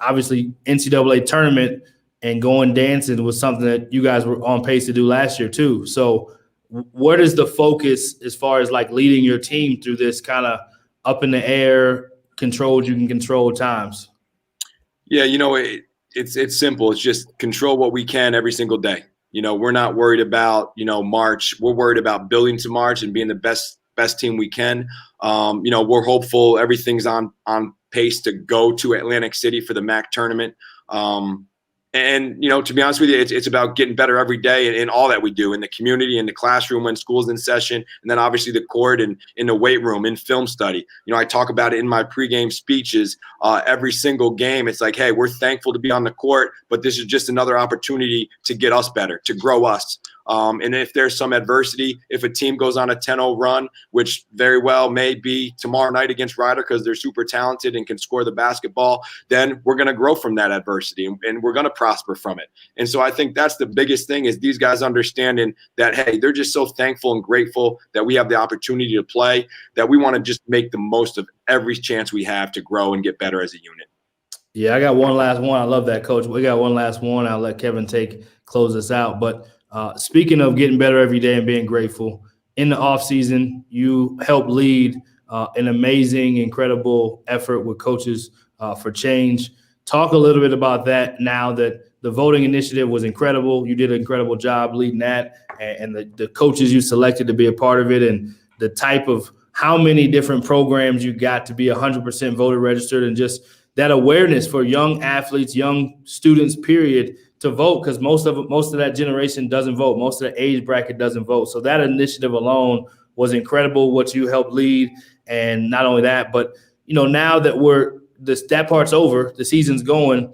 Obviously, NCAA tournament and going dancing was something that you guys were on pace to do last year too. So what is the focus as far as like leading your team through this kind of up in the air, controlled, you can control times? Yeah, it's simple. It's just control what we can every single day. We're not worried about, March. We're worried about building to March and being the best team we can. We're hopeful everything's on pace to go to Atlantic City for the MAC tournament. And, to be honest with you, it's about getting better every day in all that we do in the community, in the classroom when school's in session, and then obviously the court and in the weight room, in film study. I talk about it in my pregame speeches every single game. It's like, hey, we're thankful to be on the court, but this is just another opportunity to get us better, to grow us. And if there's some adversity, if a team goes on a 10-0 run, which very well may be tomorrow night against Rider because they're super talented and can score the basketball, then we're going to grow from that adversity and we're going to prosper from it. And so I think that's the biggest thing is these guys understanding that, hey, they're just so thankful and grateful that we have the opportunity to play, that we want to just make the most of every chance we have to grow and get better as a unit. Yeah, I got one last one. I love that, Coach. We got one last one. I'll let Kevin close this out. But speaking of getting better every day and being grateful, in the offseason, you helped lead an amazing, incredible effort with Coaches for Change. Talk a little bit about that now that the voting initiative was incredible. You did an incredible job leading that, and the coaches you selected to be a part of it, and the type of how many different programs you got to be 100% voter registered, and just that awareness for young athletes, young students, period, to vote, because most of that generation doesn't vote. Most of the age bracket doesn't vote. So that initiative alone was incredible, what you helped lead. And not only that, but now that that part's over, the season's going,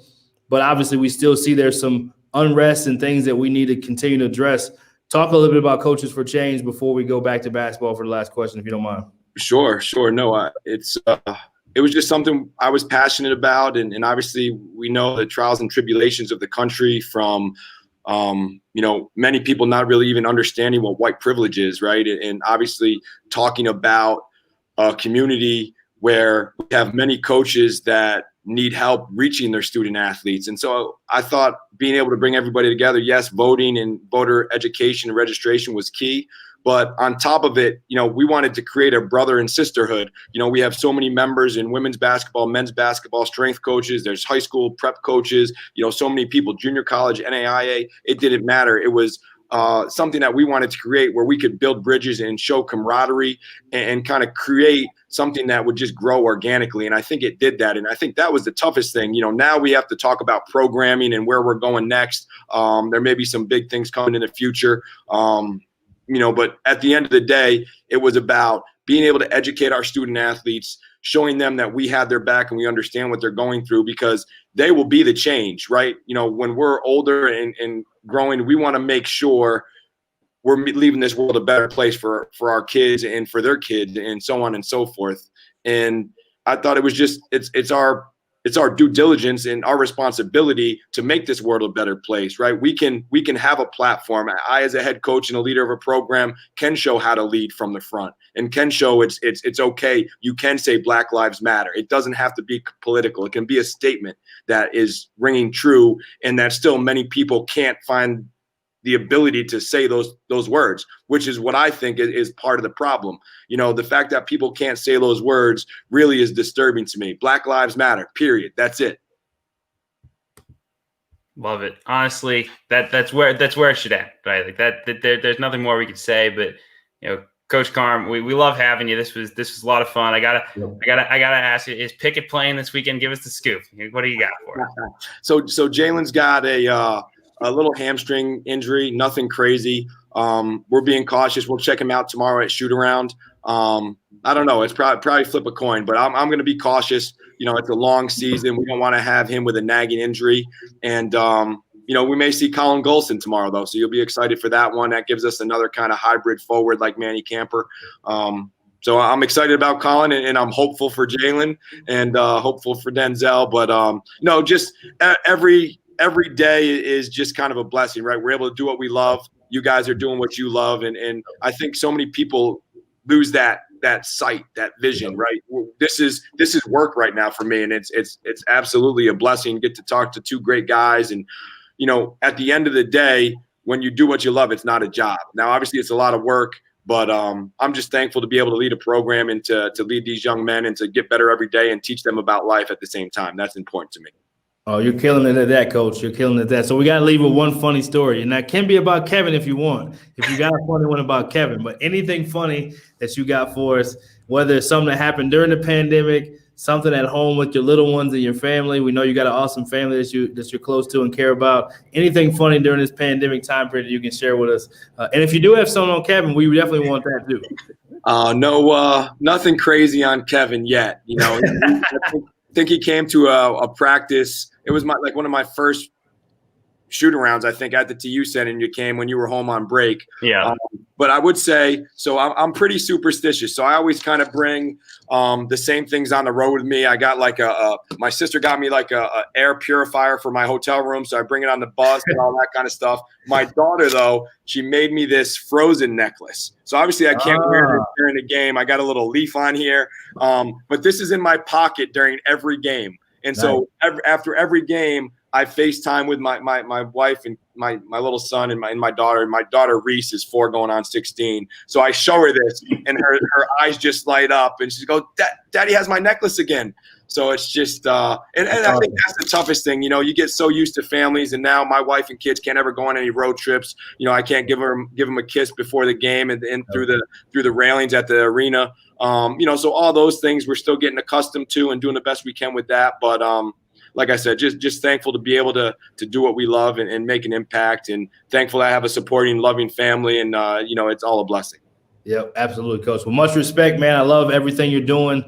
but obviously we still see there's some unrest and things that we need to continue to address. Talk a little bit about Coaches for Change before we go back to basketball for the last question, if you don't mind. Sure. No, it was just something I was passionate about. And obviously we know the trials and tribulations of the country from, many people not really even understanding what white privilege is, right? And obviously talking about a community where we have many coaches that need help reaching their student athletes. And so I thought being able to bring everybody together, yes, voting and voter education and registration was key. But on top of it, we wanted to create a brother and sisterhood. We have so many members in women's basketball, men's basketball, strength coaches. There's high school prep coaches, so many people, junior college, NAIA. It didn't matter. It was something that we wanted to create where we could build bridges and show camaraderie and kind of create something that would just grow organically. And I think it did that. And I think that was the toughest thing. Now we have to talk about programming and where we're going next. There may be some big things coming in the future. But at the end of the day, it was about being able to educate our student athletes, showing them that we have their back and we understand what they're going through, because they will be the change, right? When we're older and growing, we want to make sure we're leaving this world a better place for our kids and for their kids and so on and so forth. And I thought it was just, it's our due diligence and our responsibility to make this world a better place, right? We can have a platform. I, as a head coach and a leader of a program, can show how to lead from the front and can show it's okay. You can say Black Lives Matter. It doesn't have to be political. It can be a statement that is ringing true and that still many people can't find the ability to say those words, which is what I think is part of the problem. The fact that people can't say those words really is disturbing to me. Black Lives Matter, period. That's it. Love it. Honestly, that's where it should end, right? Like that there's nothing more we could say, but Coach Carm, we love having you. This was a lot of fun. I gotta ask you, is Pickett playing this weekend? Give us the scoop. What do you got for us? So Jalen's got a little hamstring injury, nothing crazy. We're being cautious. We'll check him out tomorrow at shoot around. I don't know. It's probably flip a coin, but I'm going to be cautious. It's a long season. We don't want to have him with a nagging injury. And, we may see Colin Golson tomorrow, though. So you'll be excited for that one. That gives us another kind of hybrid forward like Manny Camper. So I'm excited about Colin, and I'm hopeful for Jalen and hopeful for Denzel. But, just every day is just kind of a blessing, right? We're able to do what we love. You guys are doing what you love. And I think so many people lose that sight, that vision, right? This is work right now for me. And it's absolutely a blessing to get to talk to two great guys. And, at the end of the day, when you do what you love, it's not a job. Now, obviously it's a lot of work, but I'm just thankful to be able to lead a program and to lead these young men and to get better every day and teach them about life at the same time. That's important to me. Oh, you're killing it at that, Coach. You're killing it at that. So we got to leave with one funny story. And that can be about Kevin if you want, if you got a funny one about Kevin. But anything funny that you got for us, whether it's something that happened during the pandemic, something at home with your little ones and your family. We know you got an awesome family that you're close to and care about. Anything funny during this pandemic time period that you can share with us. And if you do have something on Kevin, we definitely want that too. No, nothing crazy on Kevin yet. I think he came to a practice. It was one of my first shoot-arounds, I think, at the TU Center, and you came when you were home on break. Yeah. But I would say, so I'm pretty superstitious. So I always kind of bring the same things on the road with me. I got my sister got me a air purifier for my hotel room. So I bring it on the bus and all that kind of stuff. My daughter, though, she made me this Frozen necklace. So obviously I can't wear it during the game. I got a little leaf on here. But this is in my pocket during every game. And so after every game, I FaceTime with my wife and my little son and my daughter. And my daughter Reese is 4 going on 16. So I show her this, and her eyes just light up, and she goes, "Daddy has my necklace again." So it's just, and I think that's the toughest thing. You get so used to families, and now my wife and kids can't ever go on any road trips. I can't give them a kiss before the game and through the railings at the arena. So all those things we're still getting accustomed to and doing the best we can with that. But like I said, just thankful to be able to do what we love and make an impact, and thankful I have a supporting, loving family, and it's all a blessing. Yep, absolutely, Coach. Well, much respect, man. I love everything you're doing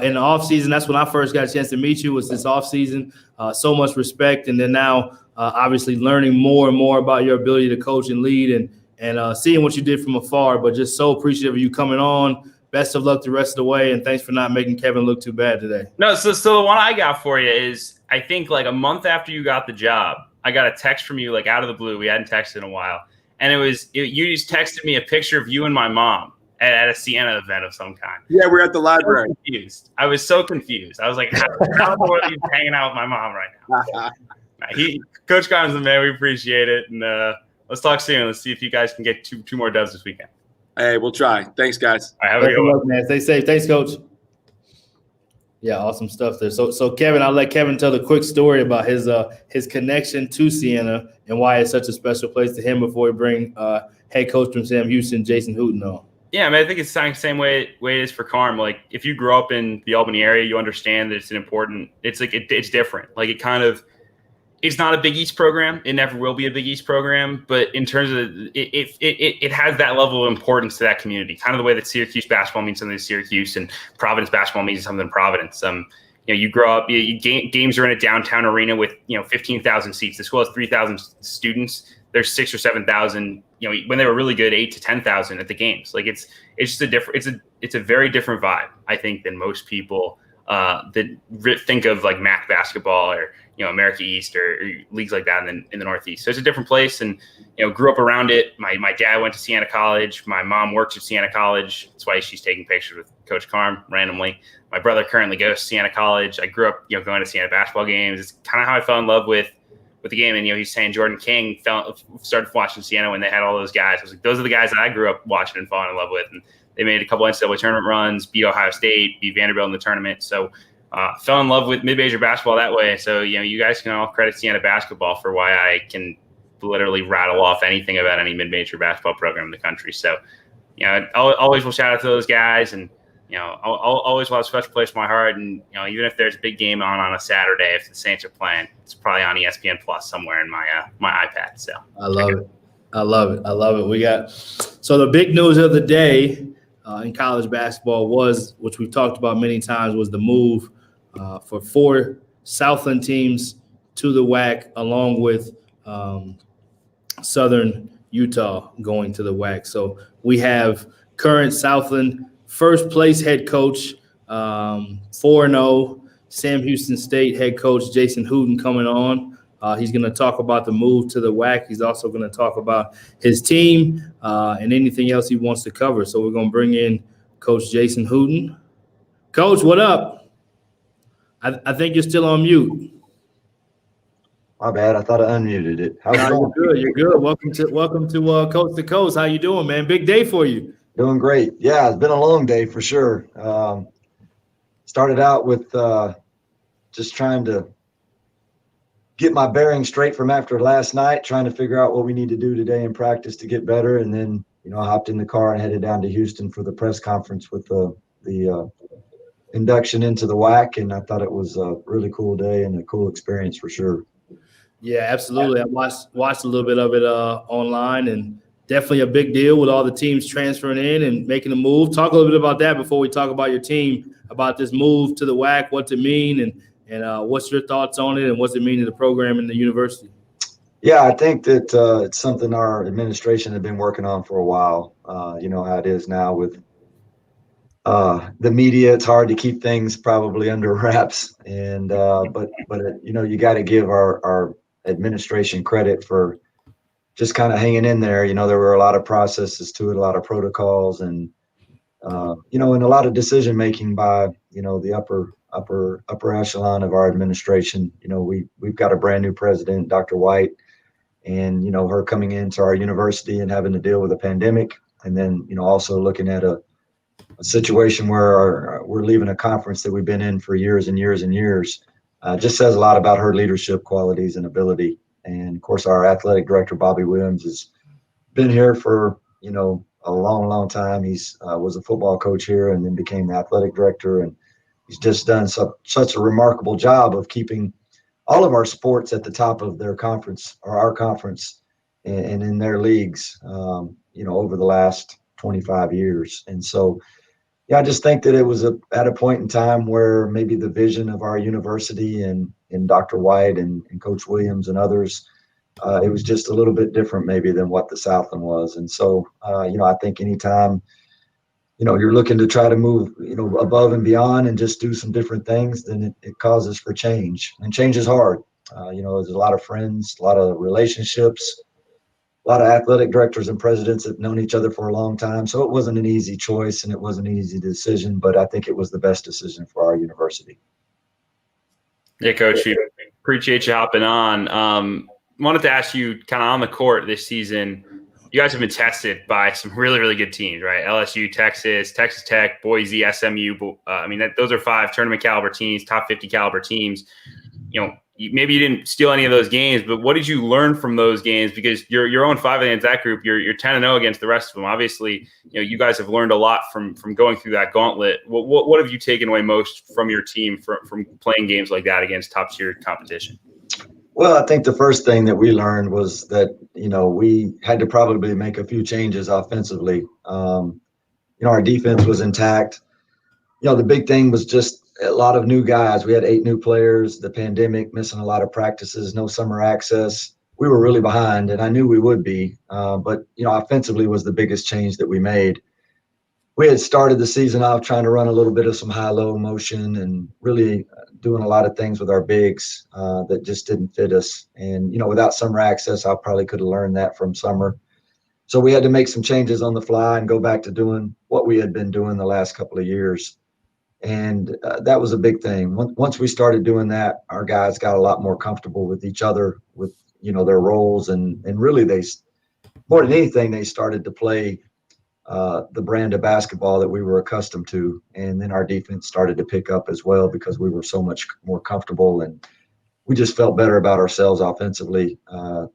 in the offseason. That's when I first got a chance to meet you, was this offseason. So much respect. And then now, obviously, learning more and more about your ability to coach and lead and seeing what you did from afar. But just so appreciative of you coming on. Best of luck the rest of the way, and thanks for not making Kevin look too bad today. No, so the one I got for you is, I think like a month after you got the job, I got a text from you like out of the blue. We hadn't texted in a while. And you just texted me a picture of you and my mom at a Siena event of some kind. Yeah, we're at the library. I was so confused. I was like, how in the world are you hanging out with my mom right now? Coach Connor's the man. We appreciate it. And let's talk soon. Let's see if you guys can get two more dubs this weekend. Hey, we'll try. Thanks, guys. All right, have a good one. Man. Stay safe. Thanks, Coach. Yeah, awesome stuff there. So Kevin, I'll let Kevin tell the quick story about his connection to Siena and why it's such a special place to him before we bring head coach from Sam Houston, Jason Hooten, on. Yeah, I mean, I think it's the same way it is for Carm. Like, if you grow up in the Albany area, you understand that it's different. Like, it's not a Big East program. It never will be a Big East program. But in terms of it has that level of importance to that community, kind of the way that Syracuse basketball means something to Syracuse and Providence basketball means something to Providence. You grow up, games are in a downtown arena with 15,000 seats. The school has 3,000 students. There's 6,000 or 7,000. When they were really good, 8,000 to 10,000 at the games. Like it's just it's a very different vibe, I think, than most people that think of like MAC basketball or America East or leagues like that in the Northeast. So it's a different place, and grew up around it. My dad went to Siena College. My mom works at Siena College. That's why she's taking pictures with Coach Carm randomly. My brother currently goes to Siena College. I grew up going to Siena basketball games. It's kind of how I fell in love with the game. And he's saying Jordan King started watching Siena when they had all those guys. I was like, those are the guys that I grew up watching and falling in love with. And they made a couple NCAA tournament runs, beat Ohio State, beat Vanderbilt in the tournament. So fell in love with mid-major basketball that way. So, you guys can all credit Siena basketball for why I can literally rattle off anything about any mid-major basketball program in the country. So, I always will shout out to those guys, and, I'll always will have a special place in my heart. And, even if there's a big game on a Saturday, if the Saints are playing, it's probably on ESPN Plus somewhere in my iPad. So I love it. We got, so the big news of the day in college basketball was, which we've talked about many times, was the move for 4 Southland teams to the WAC, along with Southern Utah going to the WAC. So we have current Southland first place head coach, 4-0, Sam Houston State head coach Jason Hooten coming on. He's going to talk about the move to the WAC. He's also going to talk about his team and anything else he wants to cover. So we're going to bring in Coach Jason Hooten. Coach, what up? I think you're still on mute. My bad. I thought I unmuted it. How's it going? You're good. Welcome to Coast2Coast. How you doing, man? Big day for you. Doing great. Yeah, it's been a long day for sure. Started out with just trying to get my bearings straight from after last night, trying to figure out what we need to do today in practice to get better. And then, I hopped in the car and headed down to Houston for the press conference with the induction into the WAC. And I thought it was a really cool day and a cool experience for sure. Yeah, absolutely. I watched a little bit of it online, and definitely a big deal with all the teams transferring in and making a move. Talk a little bit about that before we talk about your team, about this move to the WAC, what's it mean, and what's your thoughts on it, and what's it mean to the program and the university? Yeah, I think that it's something our administration had been working on for a while. You know how it is now with the media. It's hard to keep things probably under wraps, and but you got to give our administration credit for just kind of hanging in there. There were a lot of processes to it, a lot of protocols, and and a lot of decision making by the upper echelon of our administration. We've got a brand new president, Dr. White, and her coming into our university and having to deal with a pandemic, and then also looking at a situation where we're leaving a conference that we've been in for years and years and years. Just says a lot about her leadership qualities and ability. And of course, our athletic director, Bobby Williams, has been here for, a long, long time. He's was a football coach here and then became the athletic director. And he's just done such a remarkable job of keeping all of our sports at the top of their conference, or our conference, and in their leagues, over the last 25 years. And so, yeah, I just think that it was at a point in time where maybe the vision of our university and Dr. White and Coach Williams and others, it was just a little bit different maybe than what the Southland was. And so, I think anytime, you're looking to try to move, above and beyond and just do some different things, then it causes for change. And change is hard. There's a lot of friends, a lot of relationships, a lot of athletic directors and presidents that have known each other for a long time. So it wasn't an easy choice and it wasn't an easy decision, but I think it was the best decision for our university. Yeah, Coach, we appreciate you hopping on. Wanted to ask you kind of on the court this season, you guys have been tested by some really, really good teams, right? LSU, Texas Tech, Boise, SMU. Those are 5 tournament caliber teams, top 50 caliber teams. Maybe you didn't steal any of those games, but what did you learn from those games? Because you're 0-5 against that group. You're 10-0 against the rest of them. Obviously, you guys have learned a lot from going through that gauntlet. What have you taken away most from your team from playing games like that against top-tier competition? Well, I think the first thing that we learned was that, we had to probably make a few changes offensively. Our defense was intact. The big thing was just a lot of new guys. We had 8 new players, the pandemic, missing a lot of practices, no summer access. We were really behind, and I knew we would be. But offensively was the biggest change that we made. We had started the season off trying to run a little bit of some high-low motion and really doing a lot of things with our bigs that just didn't fit us. And, without summer access, I probably could have learned that from summer. So we had to make some changes on the fly and go back to doing what we had been doing the last couple of years. And that was a big thing. Once we started doing that, our guys got a lot more comfortable with each other, with, their roles. And really more than anything, they started to play the brand of basketball that we were accustomed to. And then our defense started to pick up as well because we were so much more comfortable and we just felt better about ourselves offensively.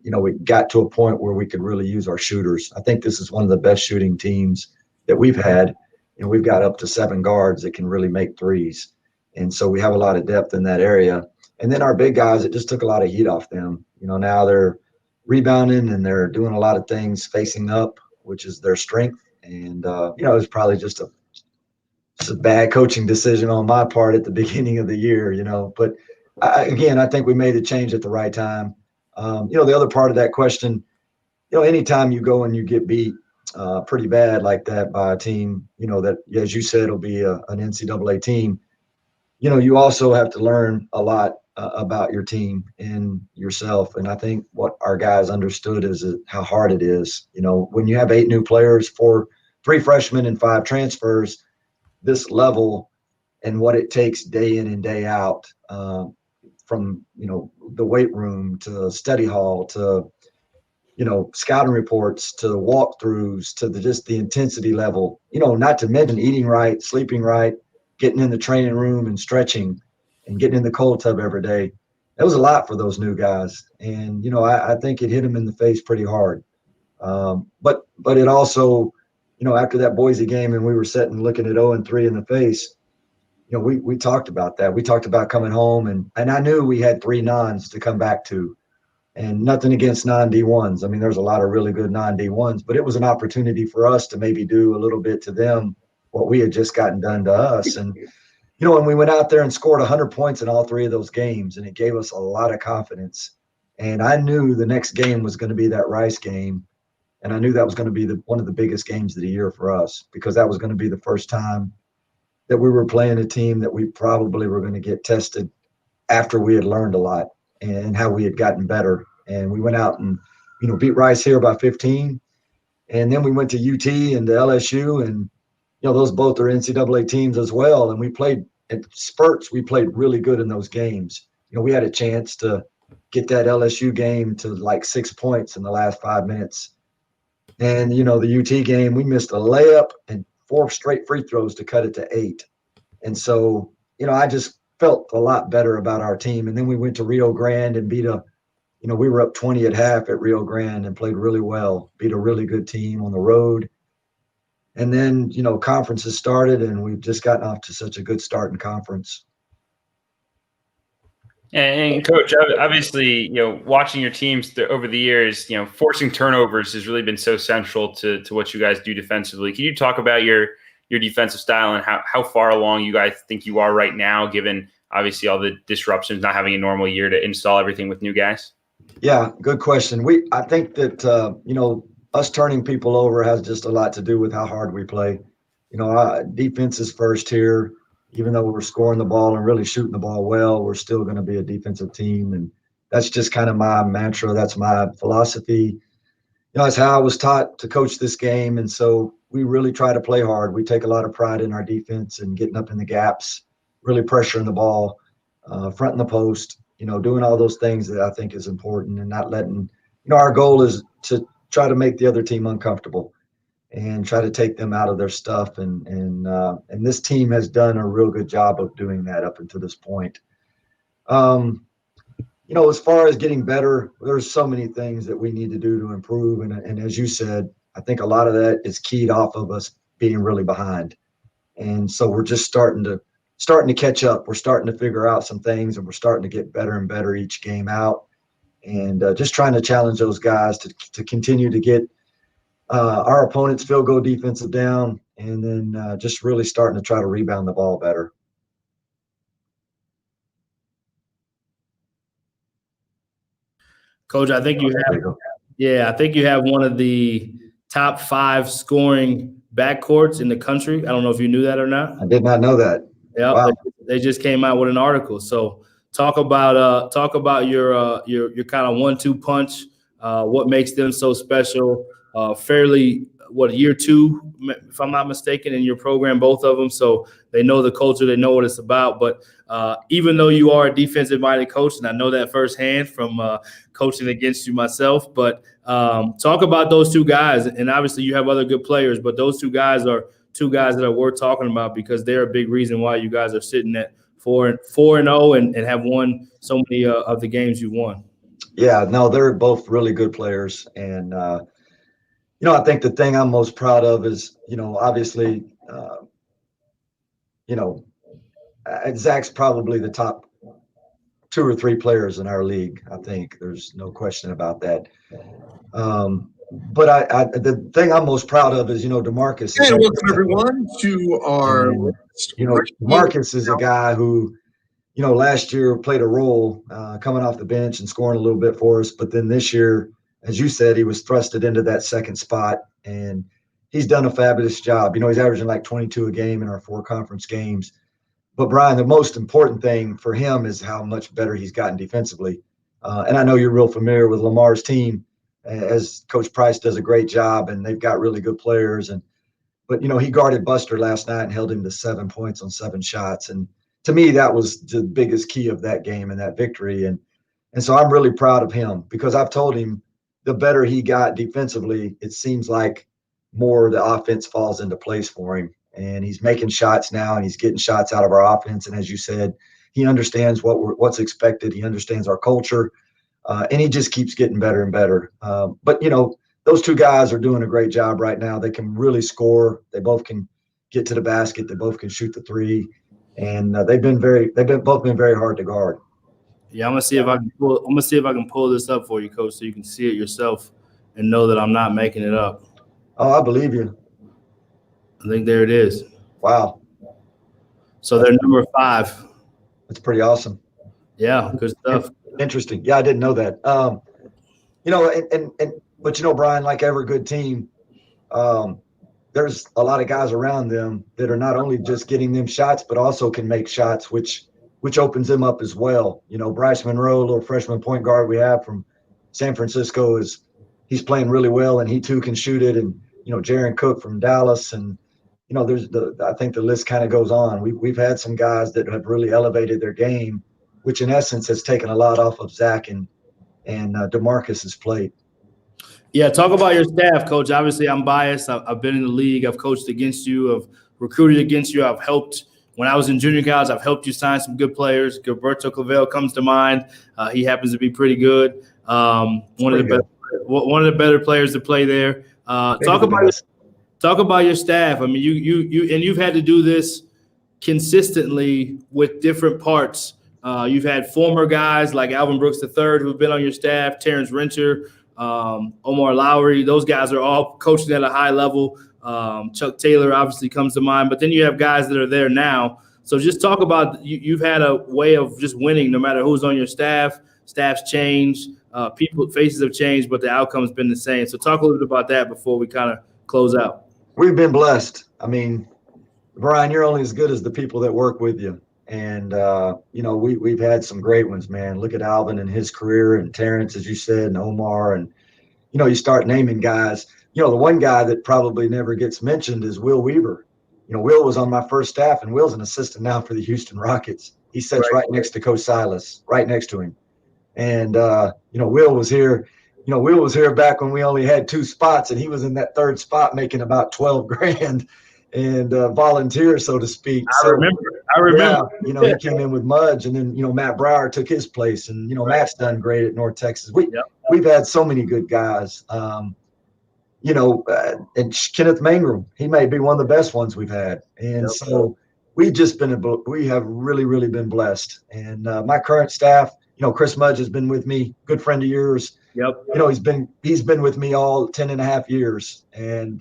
We got to a point where we could really use our shooters. I think this is one of the best shooting teams that we've had. We've got up to 7 guards that can really make threes. And so we have a lot of depth in that area. And then our big guys, it just took a lot of heat off them. Now they're rebounding and they're doing a lot of things facing up, which is their strength. And, it was probably just a bad coaching decision on my part at the beginning of the year, But I think we made a change at the right time. The other part of that question, anytime you go and you get beat pretty bad like that by a team, that, as you said, will be an NCAA team, you also have to learn a lot about your team and yourself. And I think what our guys understood is how hard it is. When you have 8 new players, 3 freshmen and 5 transfers, this level and what it takes day in and day out, from, the weight room to study hall to, scouting reports to walkthroughs to just the intensity level, not to mention eating right, sleeping right, getting in the training room and stretching and getting in the cold tub every day. That was a lot for those new guys. And, I think it hit them in the face pretty hard. But it also, after that Boise game and we were sitting looking at 0-3 in the face, we talked about that. We talked about coming home and I knew we had 3 nons to come back to. And nothing against non-D1s. There's a lot of really good non-D1s, but it was an opportunity for us to maybe do a little bit to them what we had just gotten done to us. And, when we went out there and scored 100 points in all 3 of those games, and it gave us a lot of confidence. And I knew the next game was going to be that Rice game. And I knew that was going to be one of the biggest games of the year for us because that was going to be the first time that we were playing a team that we probably were going to get tested after we had learned a lot and how we had gotten better. And we went out and, beat Rice here by 15. And then we went to UT and to LSU. And, those both are NCAA teams as well. And we played at spurts. We played really good in those games. We had a chance to get that LSU game to like 6 points in the last 5 minutes. And, the UT game, we missed a layup and 4 straight free throws to cut it to 8. And so, I just felt a lot better about our team. And then we went to Rio Grande and beat we were up 20 at half at Rio Grande and played really well, beat a really good team on the road. And then, conferences started and we've just gotten off to such a good start in conference. And Coach, obviously, watching your teams over the years, forcing turnovers has really been so central to what you guys do defensively. Can you talk about your defensive style and how far along you guys think you are right now, given obviously all the disruptions, not having a normal year to install everything with new guys? Yeah, good question. I think that us turning people over has just a lot to do with how hard we play. Defense is first here. Even though we're scoring the ball and really shooting the ball well, we're still going to be a defensive team. And that's just kind of my mantra. That's my philosophy. That's how I was taught to coach this game. And so we really try to play hard. We take a lot of pride in our defense and getting up in the gaps, really pressuring the ball, fronting the post, doing all those things that I think is important and not letting, our goal is to try to make the other team uncomfortable and try to take them out of their stuff. And this team has done a real good job of doing that up until this point. As far as getting better, there's so many things that we need to do to improve. And as you said, I think a lot of that is keyed off of us being really behind. And so we're just starting to catch up. We're starting to figure out some things, and we're starting to get better and better each game out. And just trying to challenge those guys to continue to get our opponent's field goal defensive down, and then just really starting to try to rebound the ball better. Coach, I think you have one of the top 5 scoring backcourts in the country. I don't know if you knew that or not. I did not know that. Yeah, wow. They just came out with an article. So talk about your kind of 1-2 punch. What makes them so special? Fairly, year 2, if I'm not mistaken, in your program, both of them. So they know the culture, they know what it's about. But even though you are a defensive-minded coach, and I know that firsthand from coaching against you myself, but talk about those 2 guys. And obviously you have other good players, but those 2 guys are 2 guys that are worth talking about because they're a big reason why you guys are sitting at 4-0 and have won so many of the games you've won. Yeah, no, they're both really good players. And I think the thing I'm most proud of is, obviously, Zach's probably the top 2 or 3 players in our league. I think there's no question about that. But the thing I'm most proud of is, DeMarcus. Hey, welcome everyone to our. DeMarcus is a guy who, last year played a role coming off the bench and scoring a little bit for us. But then this year, as you said, he was thrusted into that second spot, and he's done a fabulous job. He's averaging like 22 a game in our 4 conference games. But, Brian, the most important thing for him is how much better he's gotten defensively. And I know you're real familiar with Lamar's team, as Coach Price does a great job, and they've got really good players. But he guarded Buster last night and held him to 7 points on 7 shots. And to me, that was the biggest key of that game and that victory. And so I'm really proud of him because I've told him the better he got defensively, it seems like more the offense falls into place for him. And he's making shots now, and he's getting shots out of our offense. And as you said, he understands what's expected. He understands our culture, and he just keeps getting better and better. But those 2 guys are doing a great job right now. They can really score. They both can get to the basket. They both can shoot the 3, and they've both been very hard to guard. Yeah, I'm gonna see if I can pull this up for you, Coach, so you can see it yourself and know that I'm not making it up. Oh, I believe you. I think there it is. Wow. So they're number 5. That's pretty awesome. Yeah, good stuff. Interesting. Yeah, I didn't know that. But Brian, like every good team, there's a lot of guys around them that are not only just getting them shots, but also can make shots, which opens them up as well. Bryce Monroe, a little freshman point guard we have from San Francisco, he's playing really well, and he too can shoot it. And Jaron Cook from Dallas, and I think the list kind of goes on. We've had some guys that have really elevated their game, which in essence has taken a lot off of Zach and DeMarcus's plate. Yeah, talk about your staff, Coach. Obviously, I'm biased. I've been in the league. I've coached against you. I've recruited against you. I've helped. When I was in junior college, I've helped you sign some good players. Gilberto Clavel comes to mind. He happens to be pretty good. One of the better players to play there. Talk about your staff. I mean, you've had to do this consistently with different parts You've had former guys like Alvin Brooks III who've been on your staff, Terrence Rencher, Omar Lowry. Those guys are all coaching at a high level. Chuck Taylor obviously comes to mind, but then you have guys that are there now. So just talk about you've had a way of just winning no matter who's on your staff. Staffs change, faces have changed, but the outcome's been the same. So talk a little bit about that before we kind of close out. We've been blessed. I mean, Brian, you're only as good as the people that work with you. And, we've had some great ones, man. Look at Alvin and his career, and Terrence, as you said, and Omar. And, you start naming guys. The one guy that probably never gets mentioned is Will Weaver. Will was on my first staff, and Will's an assistant now for the Houston Rockets. He sits right next to Coach Silas, right next to him. And, Will was here. Will was here back when we only had 2 spots, and he was in that 3rd spot making about $12,000 and volunteer, so to speak. I remember. Yeah, he came in with Mudge, and then, Matt Brower took his place, and, Matt's done great at North Texas. We've had so many good guys. And Kenneth Mangrum, he may be one of the best ones we've had. And so we have really, really been blessed. And my current staff, Chris Mudge has been with me, good friend of yours. Yep. He's been with me all 10 and a half years. And,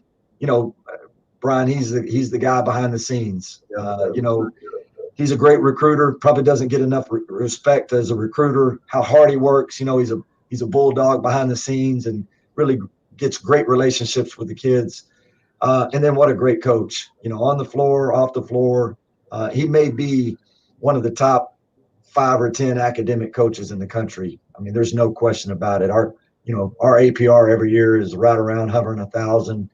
Brian, he's the guy behind the scenes. He's a great recruiter, probably doesn't get enough respect as a recruiter, how hard he works. He's a bulldog behind the scenes and really gets great relationships with the kids. And then what a great coach, on the floor, off the floor. He may be one of the top 5 or 10 academic coaches in the country. I mean, there's no question about it. Our APR every year is right around hovering 1,000.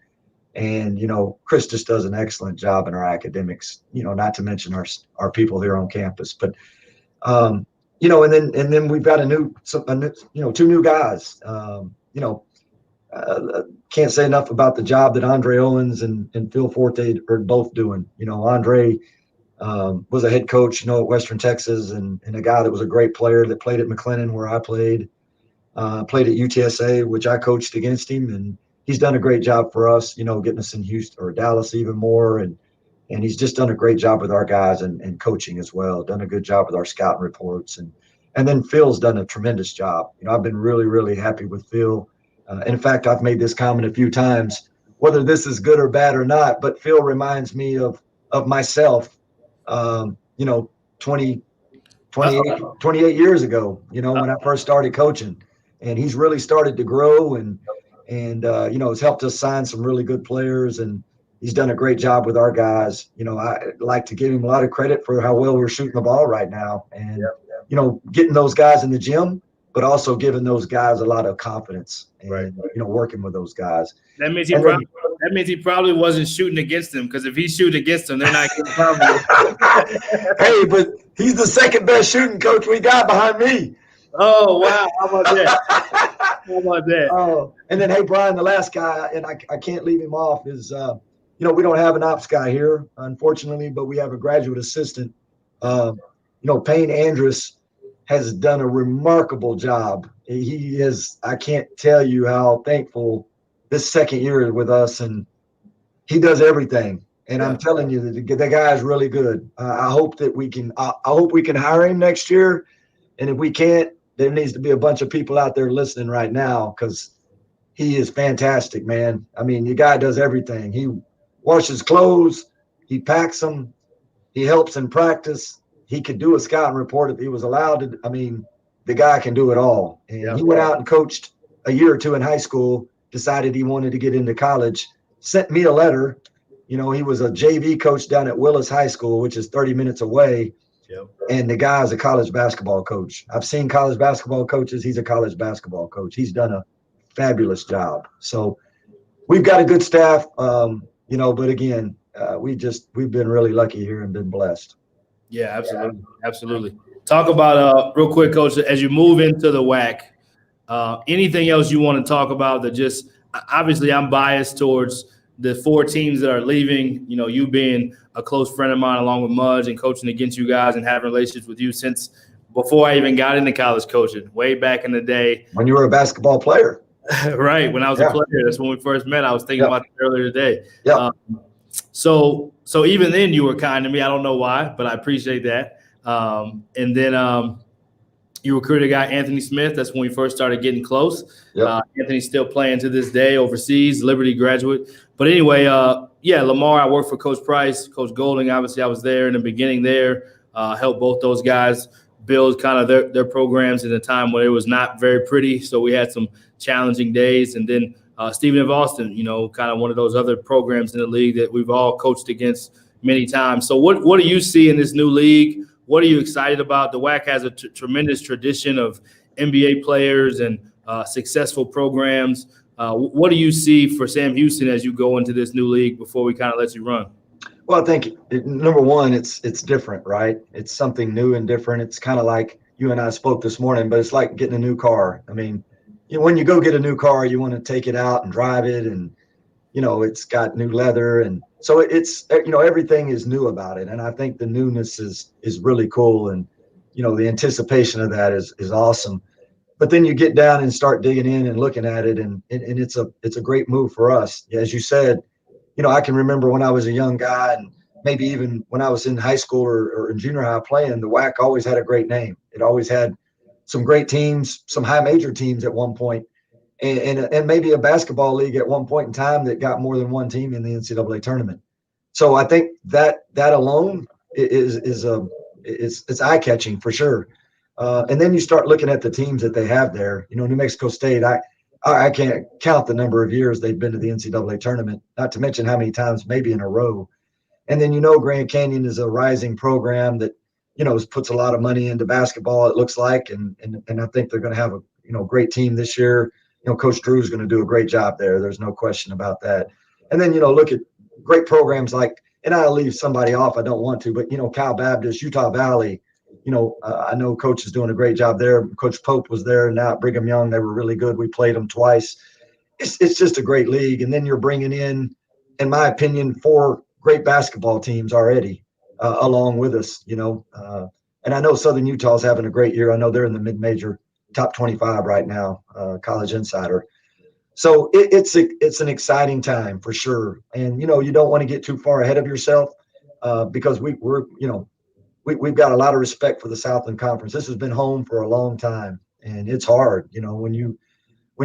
And, Chris just does an excellent job in our academics, not to mention our people here on campus. But, and then we've got 2 new guys. Can't say enough about the job that Andre Owens and Phil Forte are both doing. Andre was a head coach, at Western Texas, and a guy that was a great player that played at McLennan where I played at UTSA, which I coached against him. And he's done a great job for us, getting us in Houston or Dallas even more. And he's just done a great job with our guys and coaching as well, done a good job with our scouting reports. And then Phil's done a tremendous job. I've been really, really happy with Phil. In fact, I've made this comment a few times, whether this is good or bad or not, but Phil reminds me of myself, 28 years ago, when I first started coaching. And he's really started to grow and has helped us sign some really good players. And he's done a great job with our guys. I like to give him a lot of credit for how well we're shooting the ball right now. And, getting those guys in the gym, but also giving those guys a lot of confidence and, working with those guys. That means he probably wasn't shooting against them, because if he's shooting against them, they're not getting problems. Hey, but he's the second best shooting coach we got behind me. Oh, wow. How about that? Oh, and then, hey, Brian, the last guy, and I can't leave him off, is, we don't have an ops guy here, unfortunately, but we have a graduate assistant. Payne Andrus has done a remarkable job. He is, I can't tell you how thankful this second year is with us, and he does everything. And I'm telling you, the guy is really good. I hope that we can hire him next year. And if we can't, there needs to be a bunch of people out there listening right now, because he is fantastic, man. I mean, the guy does everything. He washes clothes, he packs them, he helps in practice. He could do a scouting report if he was allowed to. I mean, the guy can do it all. And he went out and coached a year or 2 in high school, decided he wanted to get into college, sent me a letter. He was a JV coach down at Willis High School, which is 30 minutes away. Yep. And the guy's a college basketball coach. I've seen college basketball coaches. He's a college basketball coach. He's done a fabulous job. So we've got a good staff, but again, we've been really lucky here and been blessed. Yeah, absolutely. Absolutely. Talk about, real quick, Coach, as you move into the WAC, anything else you want to talk about that just – obviously I'm biased towards the 4 teams that are leaving, you being a close friend of mine along with Mudge and coaching against you guys and having relationships with you since before I even got into college coaching, way back in the day. When you were a basketball player. Right. When I was a player, that's when we first met. I was thinking about it earlier today. Yeah. So even then you were kind to me. I don't know why, but I appreciate that. And then you recruited a guy, Anthony Smith. That's when we first started getting close. Yep. Anthony's still playing to this day overseas, Liberty graduate. But anyway, Lamar, I worked for Coach Price, Coach Golding. Obviously, I was there in the beginning there, helped both those guys build kind of their programs in a time where it was not very pretty. So we had some challenging days. And then Stephen F. Austin, kind of one of those other programs in the league that we've all coached against many times. So what do you see in this new league? What are you excited about? The WAC has a tremendous tradition of NBA players and successful programs. What do you see for Sam Houston as you go into this new league before we kind of let you run? Well, I think number one, it's different, right? It's something new and different. It's kind of like you and I spoke this morning, but it's like getting a new car. I mean, when you go get a new car, you want to take it out and drive it, and it's got new leather, and so it's everything is new about it. And I think the newness is really cool, and the anticipation of that is awesome. But then you get down and start digging in and looking at it, and it's a great move for us. As you said, I can remember when I was a young guy, and maybe even when I was in high school or in junior high playing, the WAC always had a great name. It always had some great teams, some high major teams at one point, and maybe a basketball league at one point in time that got more than one team in the NCAA tournament. So I think that alone is it's eye catching for sure. And then you start looking at the teams that they have there. New Mexico State, I can't count the number of years they've been to the NCAA tournament, not to mention how many times maybe in a row. And then Grand Canyon is a rising program that puts a lot of money into basketball, it looks like, and I think they're going to have a great team this year. Coach Drew is going to do a great job there. There's no question about that. And then look at great programs like, and I'll leave somebody off, I don't want to, but Cal Baptist, Utah Valley. I know Coach is doing a great job there. Coach Pope was there. Now at Brigham Young, they were really good. We played them twice. It's just a great league. And then you're bringing in my opinion, 4 great basketball teams already along with us, and I know Southern Utah is having a great year. I know they're in the mid-major top 25 right now, College Insider. So it's an exciting time for sure. And, you don't want to get too far ahead of yourself because we've got a lot of respect for the Southland Conference. This has been home for a long time, and it's hard. When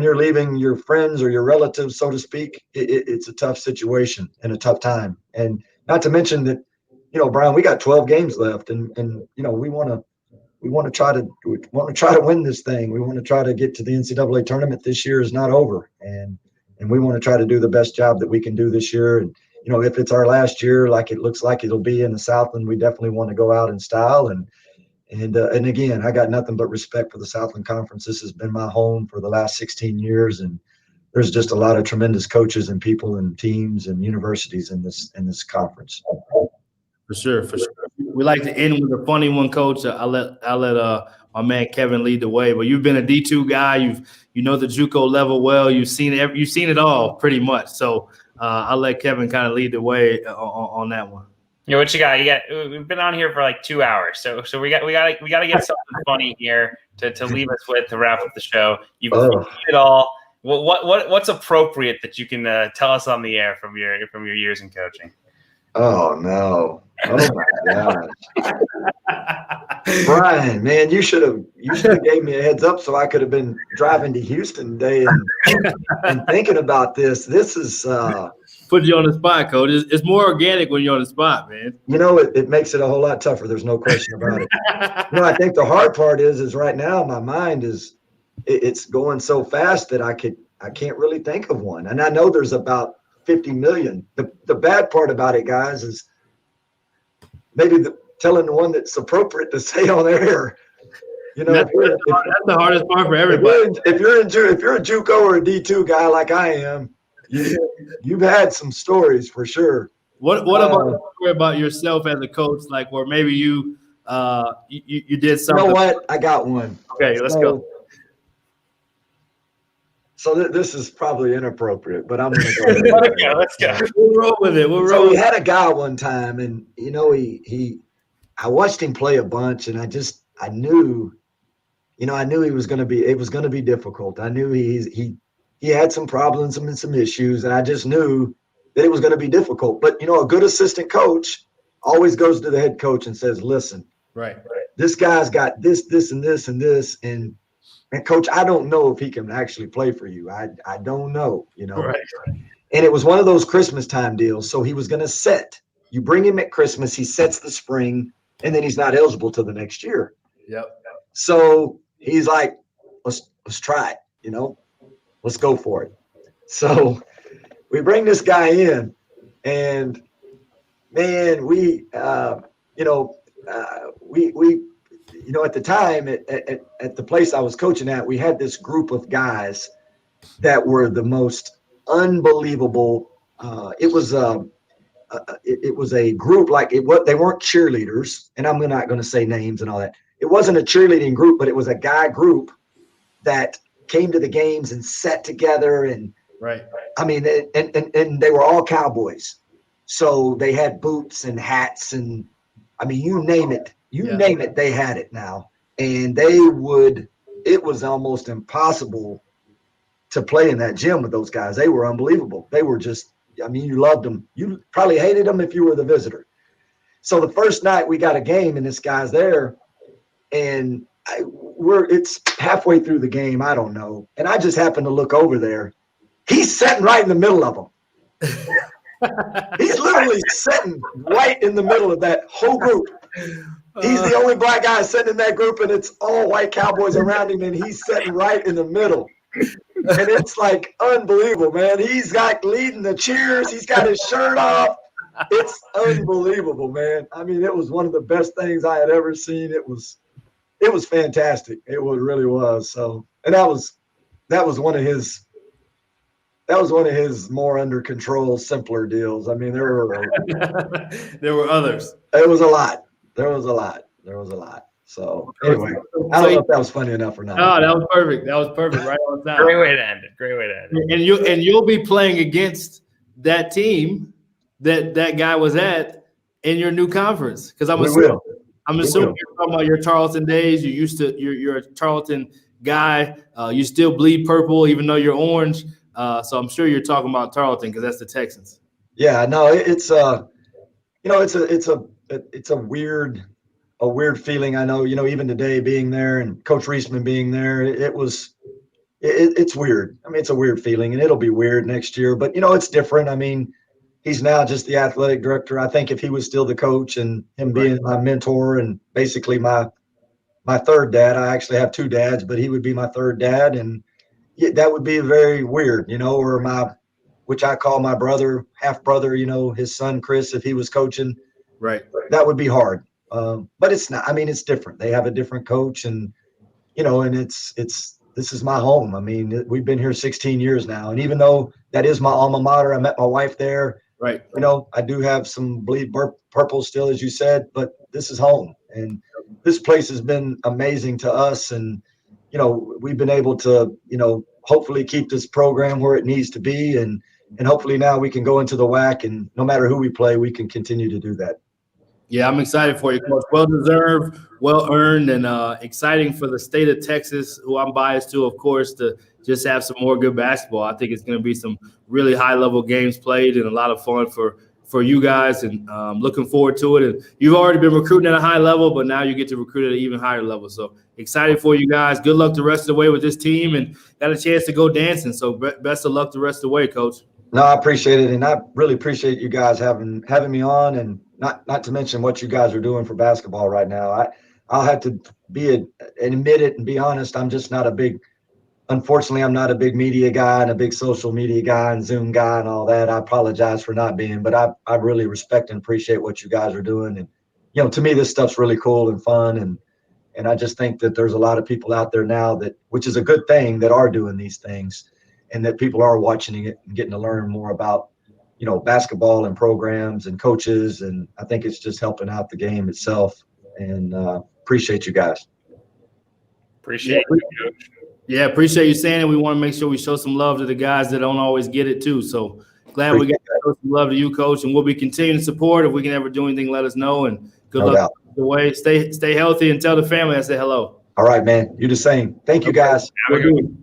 you're leaving your friends or your relatives, so to speak, it's a tough situation and a tough time. And not to mention that, Brian, we got 12 games left, and we want to try to win this thing. We want to try to get to the NCAA tournament. This year is not over, and we want to try to do the best job that we can do this year. And if it's our last year, like it looks like it'll be in the Southland, we definitely want to go out in style. And again, I got nothing but respect for the Southland Conference. This has been my home for the last 16 years, and there's just a lot of tremendous coaches and people and teams and universities in this conference. For sure. We like to end with a funny one, Coach. I'll let my man Kevin lead the way. But you've been a D2 guy. You know the JUCO level well. You've seen it all pretty much. So I'll let Kevin kind of lead the way on that one. What you got? We've been on here for like 2 hours, so we got to get something funny here to leave us with to wrap up the show. You've seen it all. What's appropriate that you can tell us on the air from your years in coaching? Oh no! Oh my gosh, Brian, man, you should have gave me a heads up so I could have been driving to Houston today and thinking about this. This is put you on the spot, Coach. It's more organic when you're on the spot, man. It makes it a whole lot tougher. There's no question about it. I think the hard part is right now my mind it's going so fast that I can't really think of one, and I know there's about 50 million. The bad part about it, guys, is maybe telling the one that's appropriate to say on air. That's the hardest part for everybody. If you're a JUCO or a D2 guy like I am, you've had some stories for sure. What about yourself as a coach, like where maybe you did something? You know what? I got one. Okay, let's go. So this is probably inappropriate, but I'm going to go. Let's go. We'll roll with it. We had a guy one time, and I watched him play a bunch, and I knew he was going to be. It was going to be difficult. I knew he had some problems and some issues, and I just knew that it was going to be difficult. But a good assistant coach always goes to the head coach and says, "Listen, Right. This guy's got this, and this, and this. And coach, I don't know if he can actually play for you. I don't know, Right. And it was one of those Christmas time deals. So he was going to set. You bring him at Christmas, he sets the spring, and then he's not eligible till the next year. Yep. So he's like, let's try it, let's go for it. So we bring this guy in, and man, we at the time at the place I was coaching at, we had this group of guys that were the most unbelievable. It was a group they weren't cheerleaders, and I'm not going to say names and all that. It wasn't a cheerleading group, but it was a guy group that came to the games and sat together. And right. I mean, and they were all Cowboys. So they had boots and hats, and I mean, you name it, name it, they had it now. And it was almost impossible to play in that gym with those guys. They were unbelievable. They were just, I mean, you loved them. You probably hated them if you were the visitor. So the first night we got a game and this guy's there, and it's halfway through the game. I don't know. And I just happened to look over there. He's sitting right in the middle of them. He's literally sitting right in the middle of that whole group. He's the only black guy sitting in that group, and it's all white Cowboys around him, and he's sitting right in the middle. And it's like unbelievable, man. He's got leading the cheers. He's got his shirt off. It's unbelievable, man. I mean, it was one of the best things I had ever seen. It was fantastic. It really was. So, and that was one of his. That was one of his more under control, simpler deals. I mean, there were others. There was a lot. So anyway, I don't know if that was funny enough or not. No, that was perfect. Right on time. Great way to end it. And you'll be playing against that team that guy was at in your new conference, because I'm assuming you're talking about your Tarleton days. You're a Tarleton guy. You still bleed purple even though you're orange. So I'm sure you're talking about Tarleton because that's the Texans. Yeah, no, it's a weird feeling. I know, even today being there and Coach Reisman being there, it's weird. I mean, it's a weird feeling, and it'll be weird next year, but it's different. I mean, he's now just the athletic director. I think if he was still the coach and him being my mentor and basically my third dad, I actually have two dads, but he would be my third dad. And that would be very weird, or which I call my brother, half brother, his son, Chris, if he was coaching, right. That would be hard. But it's not, I mean, it's different. They have a different coach, and, and this is my home. I mean, we've been here 16 years now. And even though that is my alma mater, I met my wife there. Right. I do have some bleed purple still, as you said, but this is home. And this place has been amazing to us. And, we've been able to, hopefully keep this program where it needs to be. And hopefully now we can go into the WAC, and no matter who we play, we can continue to do that. Yeah, I'm excited for you, Coach. Well-deserved, well-earned, and exciting for the state of Texas, who I'm biased to, of course, to just have some more good basketball. I think it's going to be some really high-level games played and a lot of fun for you guys, and looking forward to it. And you've already been recruiting at a high level, but now you get to recruit at an even higher level. So excited for you guys. Good luck the rest of the way with this team, and got a chance to go dancing. So best of luck the rest of the way, Coach. No, I appreciate it, and I really appreciate you guys having me on, and not to mention what you guys are doing for basketball right now. I'll have to admit it and be honest. I'm just not unfortunately, I'm not a big media guy and a big social media guy and Zoom guy and all that. I apologize for not being, but I really respect and appreciate what you guys are doing. And, to me, this stuff's really cool and fun. And I just think that there's a lot of people out there now which is a good thing, that are doing these things, and that people are watching it and getting to learn more about, basketball and programs and coaches. And I think it's just helping out the game itself. And appreciate you guys. Appreciate you, Coach. Yeah, appreciate you saying it. We want to make sure we show some love to the guys that don't always get it too. So glad we got to show some love to you, Coach, and we'll be continuing to support. If we can ever do anything, let us know. And good luck the way. Stay healthy, and tell the family I say hello. All right, man. You the same. Thank you, guys. Have a good one.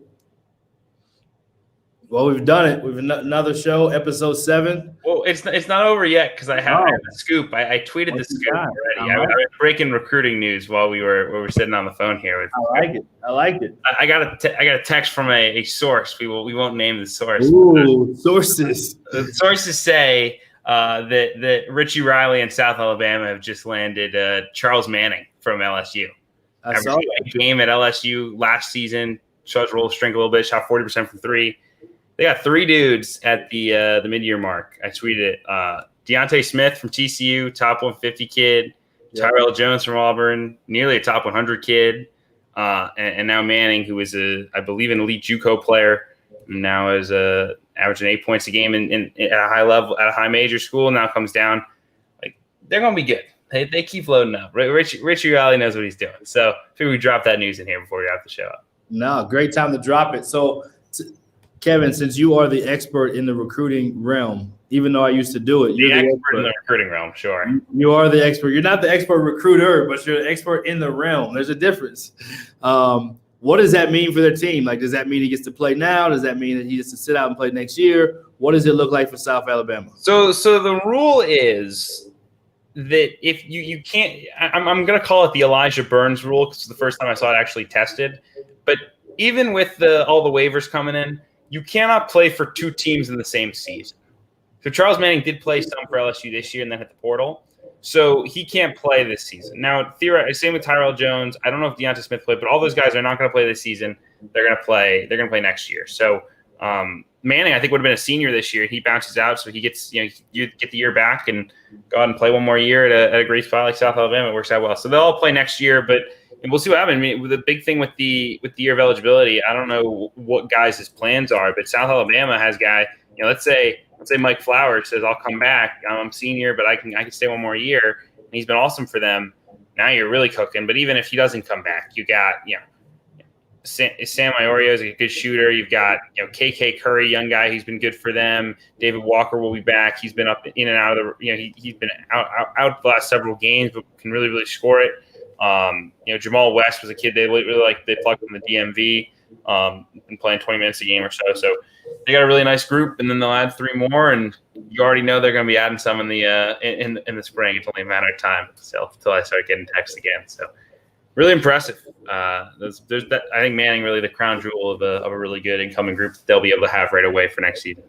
Well, we've done it. We've another show, episode 7. Well, it's not over yet because I have a scoop. I tweeted the What's scoop that? already. I was breaking recruiting news while we were sitting on the phone here. I like it. I got a text from a source. We won't name the source. Ooh, sources. The sources say that Richie Riley in South Alabama have just landed Charles Manning from LSU. I saw a game at LSU last season. Showed roll strength a little bit. Shot 40% from 3. They got 3 dudes at the mid-year mark. I tweeted it. Deontay Smith from TCU, top 150 kid. Yep. Tyrell Jones from Auburn, nearly a top 100 kid. And now Manning, who is I believe an elite JUCO player, now is averaging 8 points a game at a high level at a high major school. Now comes down. Like, they're gonna be good. They keep loading up. Richie Riley knows what he's doing. So I figure we drop that news in here before we wrap the show up. No, great time to drop it. So, Kevin, since you are the expert in the recruiting realm, even though I used to do it, you're the expert in the recruiting realm. Sure, you are the expert. You're not the expert recruiter, but you're the expert in the realm. There's a difference. What does that mean for their team? Like, does that mean he gets to play now? Does that mean that he gets to sit out and play next year? What does it look like for South Alabama? So the rule is that if you can't, I'm going to call it the Elijah Burns rule because it's the first time I saw it actually tested. But even with all the waivers coming in, you cannot play for 2 teams in the same season. So Charles Manning did play some for LSU this year and then hit the portal. So he can't play this season. Now, theoretically, same with Tyrell Jones. I don't know if Deontay Smith played, but all those guys are not going to play this season. They're going to play next year. So Manning, I think, would have been a senior this year. He bounces out, so he gets, you get the year back and go out and play one more year at a great spot like South Alabama. It works out well. So they'll all play next year, but we'll see what happens. I mean, the big thing with the year of eligibility, I don't know what guys' plans are, but South Alabama has guy. Let's say Mike Flowers says, "I'll come back. I'm a senior, but I can stay one more year." And he's been awesome for them. Now you're really cooking. But even if he doesn't come back, you got Sam Iorio is a good shooter. You've got KK Curry, young guy who's been good for them. David Walker will be back. He's been up in and out of the he's been out the last several games, but can really score it. Jamal West was a kid they really liked. They plugged from the DMV. Been playing 20 minutes a game or so. So they got a really nice group, and then they'll add 3 more, and you already know they're going to be adding some in the in the spring. It's only a matter of time until I start getting texts again. So really impressive. There's that. I think Manning really the crown jewel of a really good incoming group that they'll be able to have right away for next season.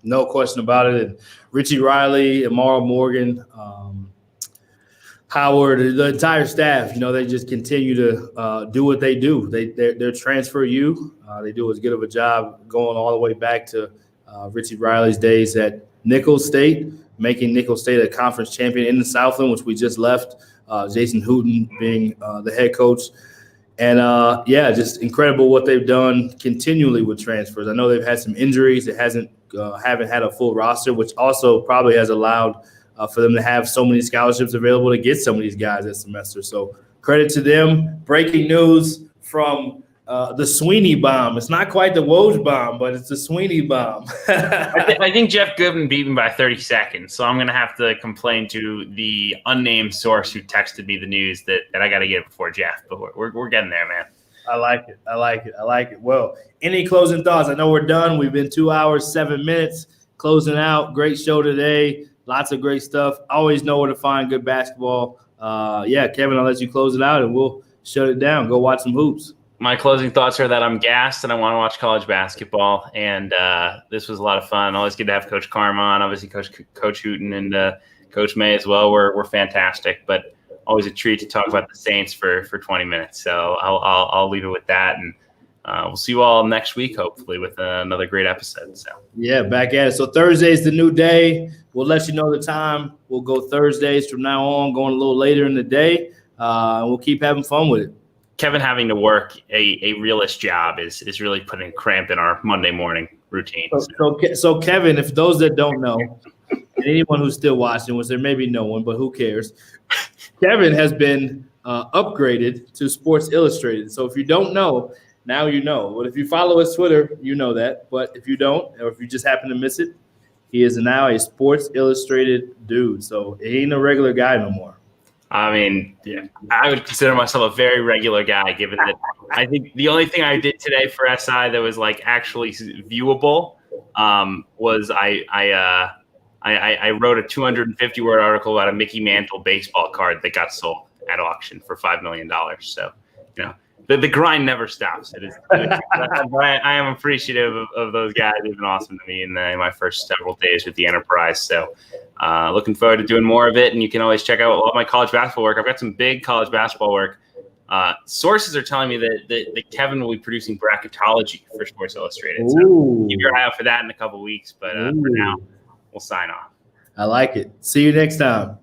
No question about it. And Richie Riley, Amara Morgan, Howard, the entire staff, they just continue to do what they do. They're transfer you. They do as good of a job going all the way back to Richie Riley's days at Nicholls State, making Nicholls State a conference champion in the Southland, which we just left. Jason Hooten being the head coach. And, just incredible what they've done continually with transfers. I know they've had some injuries. It haven't had a full roster, which also probably has allowed for them to have so many scholarships available to get some of these guys this semester. So credit to them. Breaking news from the Sweeney bomb. It's not quite the Woj bomb, but it's the Sweeney bomb. I think Jeff Goodman beat me by 30 seconds, so I'm going to have to complain to the unnamed source who texted me the news that I got to get it before Jeff. But we're getting there, man. I like it. Well, any closing thoughts? I know we're done. We've been 2 hours, 7 minutes. Closing out. Great show today. Lots of great stuff. Always know where to find good basketball. Kevin, I'll let you close it out, and we'll shut it down. Go watch some hoops. My closing thoughts are that I'm gassed and I want to watch college basketball. And this was a lot of fun. Always good to have Coach Carm on, obviously Coach Hooten and Coach May as well. We're fantastic, but always a treat to talk about the Saints for 20 minutes. So I'll leave it with that, and we'll see you all next week, hopefully, with another great episode. So yeah, back at it. So Thursday's the new day. We'll let you know the time. We'll go Thursdays from now on, going a little later in the day. We'll keep having fun with it. Kevin having to work a realist job is really putting a cramp in our Monday morning routine. So Kevin, if those that don't know, and anyone who's still watching, which there may be no one, but who cares? Kevin has been upgraded to Sports Illustrated. So if you don't know, now you know. But if you follow his Twitter, you know that. But if you don't, or if you just happen to miss it, he is now a Sports Illustrated dude. So he ain't a regular guy no more. I mean, yeah, I would consider myself a very regular guy, given that I think the only thing I did today for SI that was like actually viewable was I wrote a 250-word article about a Mickey Mantle baseball card that got sold at auction for $5 million. So, the grind never stops. I am appreciative of those guys. They've been awesome to me in my first several days with the enterprise. So, looking forward to doing more of it. And you can always check out all my college basketball work. I've got some big college basketball work. Sources are telling me that Kevin will be producing bracketology for Sports Illustrated. So keep your eye out for that in a couple weeks. But for now, we'll sign off. I like it. See you next time.